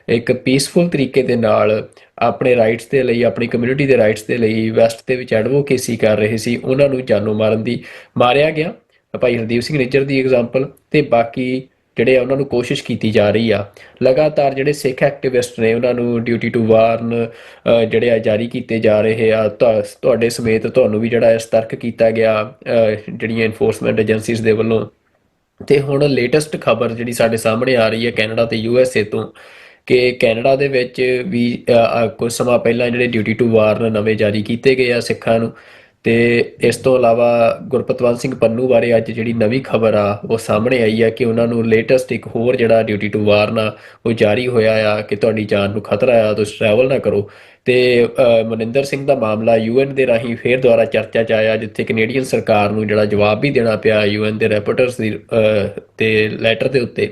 ਇੱਕ ਪੀਸਫੁਲ ਤਰੀਕੇ ਦੇ ਨਾਲ ਆਪਣੇ ਰਾਈਟਸ ਦੇ ਲਈ, ਆਪਣੀ ਕਮਿਊਨਿਟੀ ਦੇ ਰਾਈਟਸ ਦੇ ਲਈ ਵੈਸਟ ਦੇ ਵਿੱਚ ਐਡਵੋਕੇਸੀ ਕਰ ਰਹੇ ਸੀ, ਉਹਨਾਂ ਨੂੰ ਜਾਨੋਂ ਮਾਰਿਆ ਗਿਆ। ਭਾਈ ਹਰਦੀਪ ਸਿੰਘ ਨਿੱਜਰ ਦੀ ਐਗਜ਼ਾਮਪਲ ਤੇ ਬਾਕੀ ਜਿਹੜੇ ਆ ਉਹਨਾਂ ਨੂੰ ਕੋਸ਼ਿਸ਼ ਕੀਤੀ ਜਾ ਰਹੀ ਆ। ਲਗਾਤਾਰ ਜਿਹੜੇ ਸਿੱਖ ਐਕਟਿਵਿਸਟ ਨੇ ਉਹਨਾਂ ਨੂੰ ਡਿਊਟੀ ਟੂ ਵਾਰਨ ਜਿਹੜੇ ਆ ਜਾਰੀ ਕੀਤੇ ਜਾ ਰਹੇ ਆ। ਤੁਹਾਡੇ ਸਮੇਤ ਤੁਹਾਨੂੰ ਵੀ ਜਿਹੜਾ ਸਤਰਕ ਕੀਤਾ ਗਿਆ ਜਿਹੜੀਆਂ ਇਨਫੋਰਸਮੈਂਟ ਏਜੰਸੀਜ਼ ਦੇ ਵੱਲੋਂ। ਤੇ ਹੁਣ ਲੇਟੈਸਟ ਖਬਰ ਜਿਹੜੀ ਸਾਡੇ ਸਾਹਮਣੇ ਆ ਰਹੀ ਹੈ ਕੈਨੇਡਾ ਤੇ USA ਤੋਂ ਕਿ ਕੈਨੇਡਾ ਦੇ ਵਿੱਚ ਵੀ ਕੁਝ ਸਮਾਂ ਪਹਿਲਾਂ ਜਿਹੜੇ ਡਿਊਟੀ ਟੂ ਵਾਰਨ ਨਵੇਂ ਜਾਰੀ ਕੀਤੇ ਗਏ ਆ ਸਿੱਖਾਂ ਨੂੰ। ਤੇ ਇਸ ਤੋਂ ਇਲਾਵਾ ਗੁਰਪਤਵੰਤ ਸਿੰਘ ਪੰਨੂ ਬਾਰੇ ਅੱਜ ਜਿਹੜੀ ਨਵੀਂ ਖਬਰ ਆ ਉਹ ਸਾਹਮਣੇ ਆਈ ਆ ਕਿ ਉਹਨਾਂ ਨੂੰ ਲੇਟੈਸਟ ਇੱਕ ਹੋਰ ਜਿਹੜਾ ਡਿਊਟੀ ਟੂ ਵਾਰਨ ਆ ਉਹ ਜਾਰੀ ਹੋਇਆ ਆ ਕਿ ਤੁਹਾਡੀ ਜਾਨ ਨੂੰ ਖਤਰਾ ਆ, ਤੁਸੀਂ ਟਰੈਵਲ ਨਾ ਕਰੋ। ਤੇ ਮਨਿੰਦਰ ਸਿੰਘ ਦਾ ਮਾਮਲਾ UN ਦੇ ਰਾਹੀਂ ਫੇਰ ਦੁਬਾਰਾ ਚਰਚਾ 'ਚ ਆਇਆ, ਜਿੱਥੇ ਕੈਨੇਡੀਅਨ ਸਰਕਾਰ ਨੂੰ ਜਿਹੜਾ ਜਵਾਬ ਵੀ ਦੇਣਾ ਪਿਆ UN ਦੇ ਰੈਪੋਰਟਰਸ ਦੀ ਤੇ ਲੈਟਰ ਦੇ ਉੱਤੇ।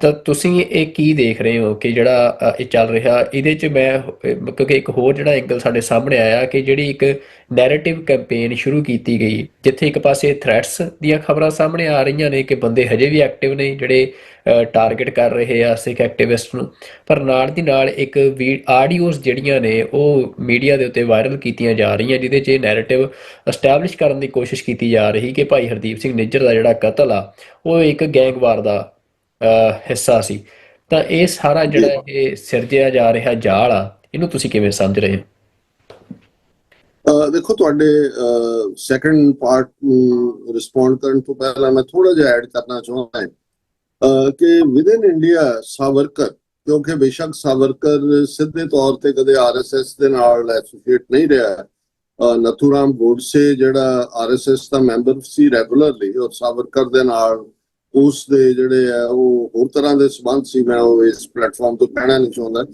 ਤਾਂ ਤੁਸੀਂ ਇਹ ਕੀ ਦੇਖ ਰਹੇ ਹੋ ਕਿ ਜਿਹੜਾ ਇਹ ਚੱਲ ਰਿਹਾ ਇਹਦੇ 'ਚ ਮੈਂ ਕਿਉਂਕਿ ਇੱਕ ਹੋਰ ਜਿਹੜਾ ਐਂਗਲ ਸਾਡੇ ਸਾਹਮਣੇ ਆਇਆ ਕਿ ਜਿਹੜੀ ਇੱਕ ਨੈਰੇਟਿਵ ਕੈਂਪੇਨ ਸ਼ੁਰੂ ਕੀਤੀ ਗਈ, ਜਿੱਥੇ ਇੱਕ ਪਾਸੇ ਥ੍ਰੈਟਸ ਦੀਆਂ ਖਬਰਾਂ ਸਾਹਮਣੇ ਆ ਰਹੀਆਂ ਨੇ ਕਿ ਬੰਦੇ ਹਜੇ ਵੀ ਐਕਟਿਵ ਨੇ ਜਿਹੜੇ ਟਾਰਗੇਟ ਕਰ ਰਹੇ ਆ ਸਿੱਖ ਐਕਟਿਵਿਸਟ ਨੂੰ, ਪਰ ਨਾਲ ਦੀ ਨਾਲ ਇੱਕ ਆਡੀਓਜ਼ ਜਿਹੜੀਆਂ ਨੇ ਉਹ ਮੀਡੀਆ ਦੇ ਉੱਤੇ ਵਾਇਰਲ ਕੀਤੀਆਂ ਜਾ ਰਹੀਆਂ, ਜਿਹਦੇ 'ਚ ਇਹ ਨੈਰੇਟਿਵ ਐਸਟੈਬਲਿਸ਼ ਕਰਨ ਦੀ ਕੋਸ਼ਿਸ਼ ਕੀਤੀ ਜਾ ਰਹੀ ਕਿ ਭਾਈ ਹਰਦੀਪ ਸਿੰਘ ਨਿੱਜਰ ਦਾ ਜਿਹੜਾ ਕਤਲ ਆ ਉਹ ਇੱਕ ਗੈਂਗਵਾਰ ਦਾ ਹਿੱਸਾ ਸੀ। ਤਾਂ ਇਹ ਸਾਰਾ ਜਿਹੜਾ ਇਹ ਸਿਰਜਿਆ ਜਾ ਰਿਹਾ ਜਾਲ ਆ, ਇਹਨੂੰ ਤੁਸੀਂ ਕਿਵੇਂ ਸਮਝ ਰਹੇ ਹੋ? ਦੇਖੋ, ਤੁਹਾਡੇ ਸੈਕੰਡ ਪਾਰਟ ਨੂੰ ਰਿਸਪੌਂਡ ਕਰਨ ਤੋਂ ਪਹਿਲਾਂ ਮੈਂ ਥੋੜਾ ਜਿਹਾ ਐਡ ਕਰਨਾ ਚਾਹੁੰਦਾ ਹਾਂ ਕਿ ਵਿਦਨ ਇੰਡੀਆ ਸਾਵਰਕਰ, ਕਿਉਂਕਿ ਬੇਸ਼ੱਕ ਸਾਵਰਕਰ ਸਿੱਧੇ ਤੌਰ ਤੇ ਕਦੇ RSS ਦੇ ਨਾਲ ਐਸੋਸੀਏਟ ਨਹੀਂ ਰਿਹਾ, ਨਥੂਰਾਮ ਗੋਡਸੇ ਜਿਹੜਾ RSS ਦਾ ਮੈਂਬਰ ਸੀ ਰੈਗੂਲਰਲੀ, ਔਰ ਸਾਵਰਕਰ ਦੇ ਨਾਲ ਉਸ ਦੇ ਜਿਹੜੇ ਆ ਉਹ ਹੋਰ ਤਰ੍ਹਾਂ ਦੇ ਸੰਬੰਧ ਸੀ। ਮੈਂ ਉਹ ਇਸ ਪਲੇਟਫਾਰਮ ਤੋਂ ਕਹਿਣਾ ਨਹੀਂ ਚਾਹੁੰਦਾ,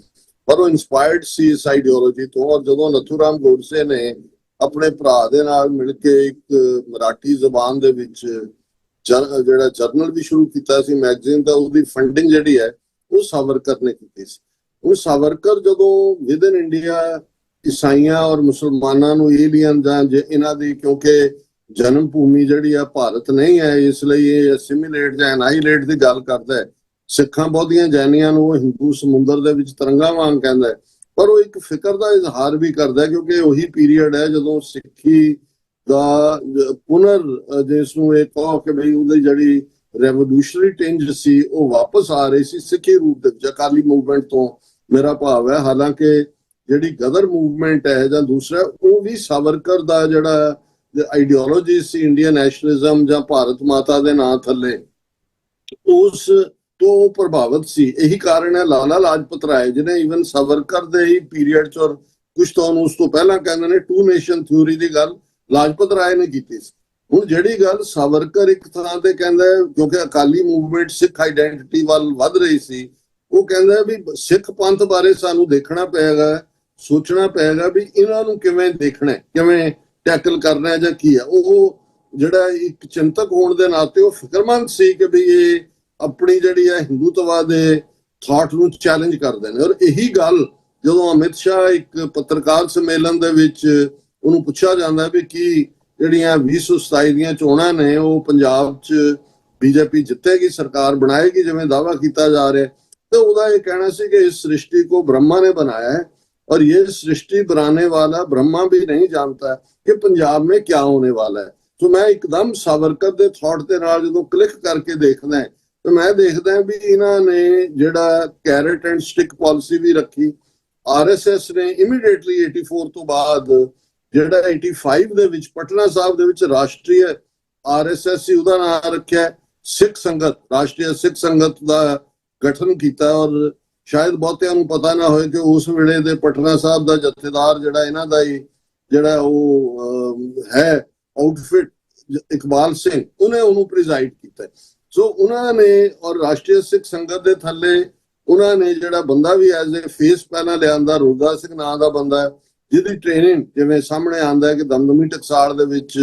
ਪਰ ਉਹ ਇਨਸਪਾਇਰਡ ਸੀ ਇਸ ਆਈਡੀਓਲੋਜੀ ਤੋਂ। ਔਰ ਜਦੋਂ ਨਥੂਰਾਮ ਗੋਡਸੇ ਨੇ ਆਪਣੇ ਭਰਾ ਦੇ ਨਾਲ ਮਿਲ ਕੇ ਇੱਕ ਮਰਾਠੀ ਜ਼ਬਾਨ ਦੇ ਵਿੱਚ ਜਿਹੜਾ ਜਰਨਲ ਵੀ ਸ਼ੁਰੂ ਕੀਤਾ ਸੀ, ਮੈਗਜ਼ੀਨ ਦਾ, ਉਹਦੀ ਫੰਡਿੰਗ ਜਿਹੜੀ ਹੈ ਉਹ ਸਾਵਰਕਰ ਨੇ ਕੀਤੀ ਸੀ। ਉਹ ਸਾਵਰਕਰ ਜਦੋਂ ਵਿਦਨ ਇੰਡੀਆ ਈਸਾਈਆਂ ਔਰ ਮੁਸਲਮਾਨਾਂ ਨੂੰ ਏਲੀਅਨ ਜਾਂ ਇਹਨਾਂ ਦੀ, ਕਿਉਂਕਿ ਜਨਮ ਭੂਮੀ ਜਿਹੜੀ ਆ ਭਾਰਤ ਨਹੀਂ ਹੈ, ਇਸ ਲਈ ਇਹ ਅਸਿਮੀਲੇਟ ਜਾਂ ਐਨਾਈਲੇਟ ਦੀ ਗੱਲ ਕਰਦਾ ਹੈ। ਸਿੱਖਾਂ ਬਹੁਤੀਆਂ ਜੈਨੀਆਂ ਨੂੰ ਉਹ ਹਿੰਦੂ ਸਮੁੰਦਰ ਦੇ ਵਿੱਚ ਤਰੰਗਾਂ ਵਾਂਗ ਕਹਿੰਦਾ ਹੈ, ਪਰ ਉਹ ਇੱਕ ਫਿਕਰ ਦਾ ਇਜ਼ਹਾਰ ਵੀ ਕਰਦਾ ਹੈ ਕਿਉਂਕਿ ਉਹੀ ਪੀਰੀਅਡ ਹੈ ਜਦੋਂ ਸਿੱਖੀ ਦਾ ਪੁਨਰ, ਜਿਸ ਨੂੰ ਇਹ ਕਹੋ ਕਿ ਬਈ ਉਹਦੀ ਜਿਹੜੀ ਰੈਵੋਲੂਸ਼ਨਰੀ ਟਿੰਜ ਸੀ ਉਹ ਵਾਪਸ ਆ ਰਹੀ ਸੀ ਸਿੱਖੀ ਰੂਪ ਦੇ ਵਿੱਚ। ਅਕਾਲੀ ਮੂਵਮੈਂਟ ਤੋਂ ਮੇਰਾ ਭਾਵ ਹੈ, ਹਾਲਾਂਕਿ ਜਿਹੜੀ ਗਦਰ ਮੂਵਮੈਂਟ ਹੈ ਜਾਂ ਦੂਸਰਾ, ਉਹ ਵੀ ਸਾਵਰਕਰ ਦਾ ਜਿਹੜਾ ਆਈਡੀਓਲੋਜੀ ਸੀ ਇੰਡੀਅਨ ਨੈਸ਼ਨਲਿਜ਼ਮ ਜਾਂ ਭਾਰਤ ਮਾਤਾ ਦੇ ਨਾਂ ਥੱਲੇ, ਉਸ ਤੋਂ ਪ੍ਰਭਾਵਿਤ ਸੀ। ਇਹੀ ਕਾਰਨ ਹੈ ਲਾਲਾ ਲਾਜਪਤ ਰਾਏ ਜਿਹਨੇ ਇਵਨ ਸਾਵਰਕਰ ਦੇ ਹੀ ਪੀਰੀਅਡ ਚ, ਔਰ ਕੁਝ ਤਾਂ ਉਸ ਤੋਂ ਪਹਿਲਾਂ ਕਹਿੰਦੇ ਨੇ ਟੂ ਨੇਸ਼ਨ ਥਿਊਰੀ ਦੀ ਗੱਲ ਲਾਜਪਤ ਰਾਏ ਨੇ ਕੀਤੀ ਸੀ। ਹੁਣ ਜਿਹੜੀ ਗੱਲ ਸਾਵਰਕਰ ਇੱਕ ਤਰ੍ਹਾਂ ਤੇ ਕਹਿੰਦਾ, ਕਿਉਂਕਿ ਅਕਾਲੀ ਮੂਵਮੈਂਟ ਸਿੱਖ ਆਈਡੈਂਟੀਟੀ ਵੱਲ ਵੱਧ ਰਹੀ ਸੀ, ਉਹ ਕਹਿੰਦਾ ਵੀ ਸਿੱਖ ਪੰਥ ਬਾਰੇ ਸਾਨੂੰ ਦੇਖਣਾ ਪਏਗਾ, ਸੋਚਣਾ ਪਏਗਾ ਵੀ ਇਹਨਾਂ ਨੂੰ ਕਿਵੇਂ ਦੇਖਣਾ, ਕਿਵੇਂ ਟੈਕਲ ਕਰਨਾ ਹੈ ਜਾਂ ਕੀ ਹੈ। ਉਹ ਜਿਹੜਾ ਇੱਕ ਚਿੰਤਕ ਹੋਣ ਦੇ ਨਾਤੇ ਉਹ ਫਿਕਰਮੰਦ ਸੀ ਕਿ ਵੀ ਇਹ ਆਪਣੀ ਜਿਹੜੀ ਹੈ ਹਿੰਦੂਤਵਾ ਦੇ ਥਾਟ ਨੂੰ ਚੈਲੰਜ ਕਰਦੇ ਨੇ। ਔਰ ਇਹੀ ਗੱਲ ਜਦੋਂ ਅਮਿਤ ਸ਼ਾਹ ਇੱਕ ਪੱਤਰਕਾਰ ਸੰਮੇਲਨ ਦੇ ਵਿੱਚ ਉਹਨੂੰ ਪੁੱਛਿਆ ਜਾਂਦਾ ਵੀ ਕੀ ਜਿਹੜੀਆਂ 2027 ਦੀਆਂ ਚੋਣਾਂ ਨੇ ਉਹ ਪੰਜਾਬ 'ਚ BJP ਜਿੱਤੇਗੀ, ਸਰਕਾਰ ਬਣਾਏਗੀ ਜਿਵੇਂ ਦਾਅਵਾ ਕੀਤਾ ਜਾ ਰਿਹਾ, ਤੇ ਉਹਦਾ ਇਹ ਕਹਿਣਾ ਸੀ ਕਿ ਇਸ ਸ੍ਰਿਸ਼ਟੀ को ब्रह्मा ने बनाया है और ये सृष्टि बनाने वाला ब्रह्मा भी नहीं जानता कि पंजाब में क्या होने वाला है। तो मैं एकदम सावरकर ਦੇ ਥਾਟ ਦੇ ਨਾਲ ਜਦੋਂ ਕਲਿੱਕ ਕਰਕੇ ਦੇਖਦਾ ਤੇ ਮੈਂ ਦੇਖਦਾ ਵੀ ਇਹਨਾਂ ਨੇ ਜਿਹੜਾ ਕੈਰਟ ਐਂਡ ਸਟਿਕ ਪਾਲਿਸੀ ਵੀ ਰੱਖੀ। RSS ਨੇ ਇਮੀਡੀਏਟਲੀ 84 ਤੋਂ ਬਾਅਦ ਜਿਹੜਾ 85 ਦੇ ਵਿੱਚ ਪਟਨਾ ਸਾਹਿਬ ਦੇ ਵਿੱਚ ਰਾਸ਼ਟਰੀ RSS ਸੀ, ਉਹਦਾ ਨਾਮ ਰੱਖਿਆ ਸਿੱਖ ਸੰਗਤ, ਰਾਸ਼ਟਰੀ ਸਿੱਖ ਸੰਗਤ ਦਾ ਗਠਨ ਕੀਤਾ ਔਰ ਸ਼ਾਇਦ ਬਹੁਤਿਆਂ ਨੂੰ ਪਤਾ ਨਾ ਹੋਏ ਕਿ ਉਸ ਵੇਲੇ ਦੇ ਪਟਨਾ ਸਾਹਿਬ ਦਾ ਜਥੇਦਾਰ ਜਿਹੜਾ ਇਹਨਾਂ ਦਾ ਹੀ ਜਿਹੜਾ ਉਹ ਹੈ ਆਊਟਫਿਟ ਇਕਬਾਲ ਸਿੰਘ, ਉਹਨੇ ਉਹਨੂੰ ਪ੍ਰੀਜ਼ਾਈਡ ਕੀਤਾ। ਸੋ ਉਹਨਾਂ ਨੇ ਔਰ ਰਾਸ਼ਟਰੀ ਸਿੱਖ ਸੰਗਤ ਦੇ ਥੱਲੇ ਉਹਨਾਂ ਨੇ ਜਿਹੜਾ ਬੰਦਾ ਵੀ ਐਜ਼ ਏ ਫੇਸ ਪਹਿਲਾਂ ਲਿਆਂਦਾ, ਰੂਦਾ ਸਿੰਘ ਨਾਂ ਦਾ ਬੰਦਾ ਜਿਹਦੀ ਟ੍ਰੇਨਿੰਗ ਜਿਵੇਂ ਸਾਹਮਣੇ ਆਉਂਦਾ ਹੈ ਕਿ ਦਮਦਮੀ ਟਕਸਾਲ ਦੇ ਵਿੱਚ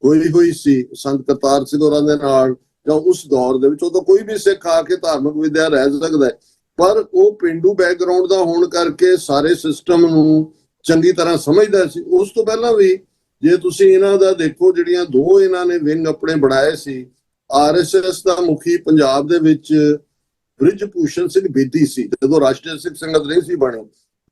ਹੋਈ ਸੀ ਸੰਤ ਕਰਤਾਰ ਸਿੰਘ ਹੋਰਾਂ ਦੇ ਨਾਲ, ਜਾਂ ਉਸ ਦੌਰ ਦੇ ਵਿੱਚ ਉਦੋਂ ਕੋਈ ਵੀ ਸਿੱਖ ਆ ਕੇ ਧਾਰਮਿਕ ਵਿਦਿਆ ਰਹਿ ਸਕਦਾ ਹੈ, ਪਰ ਉਹ ਪਿੰਡੂ ਬੈਕਗ੍ਰਾਉਂਡ ਦਾ ਹੋਣ ਕਰਕੇ ਸਾਰੇ ਸਿਸਟਮ ਨੂੰ ਚੰਗੀ ਤਰ੍ਹਾਂ ਸਮਝਦਾ ਸੀ। ਉਸ ਤੋਂ ਪਹਿਲਾਂ ਵੀ ਜੇ ਤੁਸੀਂ ਇਹਨਾਂ ਦਾ ਦੇਖੋ, ਜਿਹੜੀਆਂ ਦੋ ਇਹਨਾਂ ਨੇ ਵਿੰਗ ਆਪਣੇ ਬਣਾਏ ਸੀ, ਆਰਐਸਐਸ ਦਾ ਮੁਖੀ ਪੰਜਾਬ ਦੇ ਵਿੱਚ ਬ੍ਰਿਜ ਭੂਸ਼ਣ ਸਿੰਘ ਬੇਦੀ ਸੀ ਜਦੋਂ ਰਾਸ਼ਟਰੀ ਸਿੱਖ ਸੰਗਤ ਨਹੀਂ ਸੀ ਬਣੀ,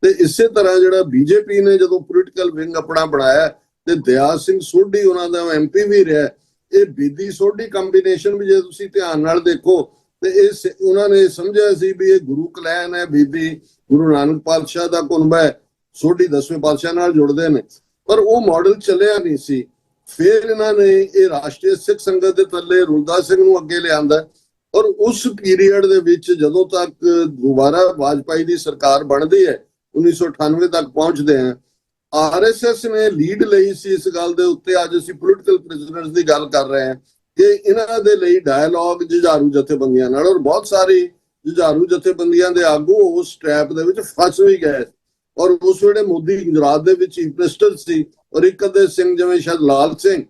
ਤੇ ਇਸੇ ਤਰ੍ਹਾਂ ਜਿਹੜਾ ਬੀਜੇਪੀ ਨੇ ਜਦੋਂ ਪੋਲੀਟੀਕਲ ਵਿੰਗ ਆਪਣਾ ਬਣਾਇਆ ਤੇ ਦਿਆਲ ਸਿੰਘ ਸੋਢੀ ਉਹਨਾਂ ਦਾ ਐਮਪੀ ਵੀ ਰਿਹਾ, ਇਹ ਬੇਦੀ ਸੋਢੀ ਕੰਬੀਨੇਸ਼ਨ ਵੀ ਜੇ ਤੁਸੀਂ ਧਿਆਨ ਨਾਲ ਦੇਖੋ ਤੇ ਇਹ ਉਹਨਾਂ ਨੇ ਸਮਝਿਆ ਸੀ ਵੀ ਇਹ ਗੁਰੂ ਕਲੈਨ ਹੈ, ਬੇਦੀ ਗੁਰੂ ਨਾਨਕ ਪਾਤਸ਼ਾਹ ਦਾ ਕੁਨਬਾ ਹੈ, ਸੋਢੀ 10ਵੇਂ ਪਾਤਸ਼ਾਹ ਨਾਲ ਜੁੜਦੇ ਨੇ, ਪਰ ਉਹ ਮਾਡਲ ਚੱਲਿਆ ਨਹੀਂ ਸੀ। ਫਿਰ ਇਹਨਾਂ ਨੇ ਇਹ ਰਾਸ਼ਟਰੀ ਸਿੱਖ ਸੰਗਤ ਦੇ ਥੱਲੇ ਰੂਦਾ ਸਿੰਘ ਨੂੰ ਅੱਗੇ ਲਿਆਂਦਾ, ਔਰ ਉਸ ਪੀਰੀਅਡ ਦੇ ਵਿੱਚ ਜਦੋਂ ਤੱਕ ਦੁਬਾਰਾ ਵਾਜਪਾਈ ਦੀ ਸਰਕਾਰ ਬਣਦੀ ਹੈ 1998 ਤੱਕ ਪਹੁੰਚਦੇ ਆ, ਆਰਐਸਐਸ ਨੇ ਲੀਡ ਲਈ ਸੀ ਇਸ ਗੱਲ ਦੇ ਉੱਤੇ। ਅੱਜ ਅਸੀਂ ਪੋਲੀਟੀਕਲ ਪ੍ਰਿਜ਼ਨਰਸ ਦੀ ਗੱਲ ਕਰ ਰਹੇ ਹਾਂ ਕਿ ਇਹਨਾਂ ਦੇ ਲਈ ਡਾਇਲੌਗ ਜੁਝਾਰੂ ਜਥੇਬੰਦੀਆਂ ਨਾਲ, ਔਰ ਬਹੁਤ ਸਾਰੀ ਜੁਝਾਰੂ ਜਥੇਬੰਦੀਆਂ ਦੇ ਆਗੂ ਉਸ ਟ੍ਰੈਪ ਦੇ ਵਿੱਚ ਫਸ ਵੀ ਗਏ। ਔਰ ਉਸ ਵੇਲੇ ਮੋਦੀ ਗੁਜਰਾਤ ਦੇ ਵਿੱਚ ਚੀਫ ਮਿਨਿਸਟਰ ਸੀ, ਔਰ ਇੱਕ ਅੱਧੇ ਸਿੰਘ ਜਿਵੇਂ ਸ਼ਾਇਦ ਲਾਲ ਸਿੰਘ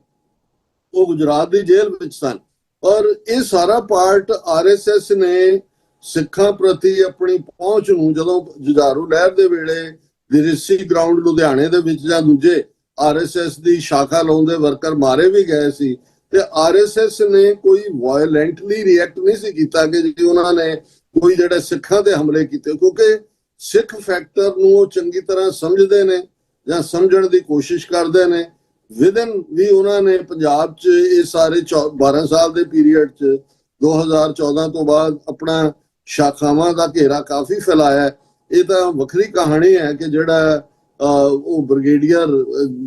ਉਹ ਗੁਜਰਾਤ ਦੀ ਜੇਲ੍ਹ ਵਿੱਚ ਸਨ। ਔਰ ਇਹ ਸਾਰਾ ਪਾਰਟ ਆਰਐਸਐਸ ਨੇ ਸਿੱਖਾਂ ਪ੍ਰਤੀ ਆਪਣੀ ਪਹੁੰਚ ਨੂੰ, ਜਦੋਂ ਜੁਝਾਰੂ ਲਹਿਰ ਦੇ ਵੇਲੇ ਦਿਰਿਸੀ ਗਰਾਊਂਡ ਲੁਧਿਆਣੇ ਦੇ ਵਿੱਚ ਜਾਂ ਦੂਜੇ ਆਰਐਸਐਸ ਦੀ ਸ਼ਾਖਾ ਲਾਉਂਦੇ ਵਰਕਰ ਮਾਰੇ ਵੀ ਗਏ ਸੀ, ਤੇ ਆਰਐਸਐਸ ਨੇ ਕੋਈ ਵਾਇਲੈਂਟਲੀ ਰਿਐਕਟ ਨਹੀਂ ਸੀ ਕੀਤਾ ਕਿ ਜੀ ਉਹਨਾਂ ਨੇ ਕੋਈ ਜਿਹੜੇ ਸਿੱਖਾਂ ਤੇ ਹਮਲੇ ਕੀਤੇ, ਕਿਉਂਕਿ ਸਿੱਖ ਫੈਕਟਰ ਨੂੰ ਉਹ ਚੰਗੀ ਤਰ੍ਹਾਂ ਸਮਝਦੇ ਨੇ ਜਾਂ ਸਮਝਣ ਦੀ ਕੋਸ਼ਿਸ਼ ਕਰਦੇ ਨੇ। ਵਿਦਨ ਵੀ ਉਹਨਾਂ ਨੇ ਪੰਜਾਬ 'ਚ ਇਹ ਸਾਰੇ 12 ਸਾਲ ਦੇ ਪੀਰੀਅਡ 'ਚ 2014 ਤੋਂ ਬਾਅਦ ਆਪਣਾ ਸ਼ਾਖਾਵਾਂ ਦਾ ਘੇਰਾ ਕਾਫੀ ਫੈਲਾਇਆ। ਇਹ ਤਾਂ ਵੱਖਰੀ ਕਹਾਣੀ ਹੈ ਕਿ ਜਿਹੜਾ ਉਹ ਬ੍ਰਿਗੇਡੀਅਰ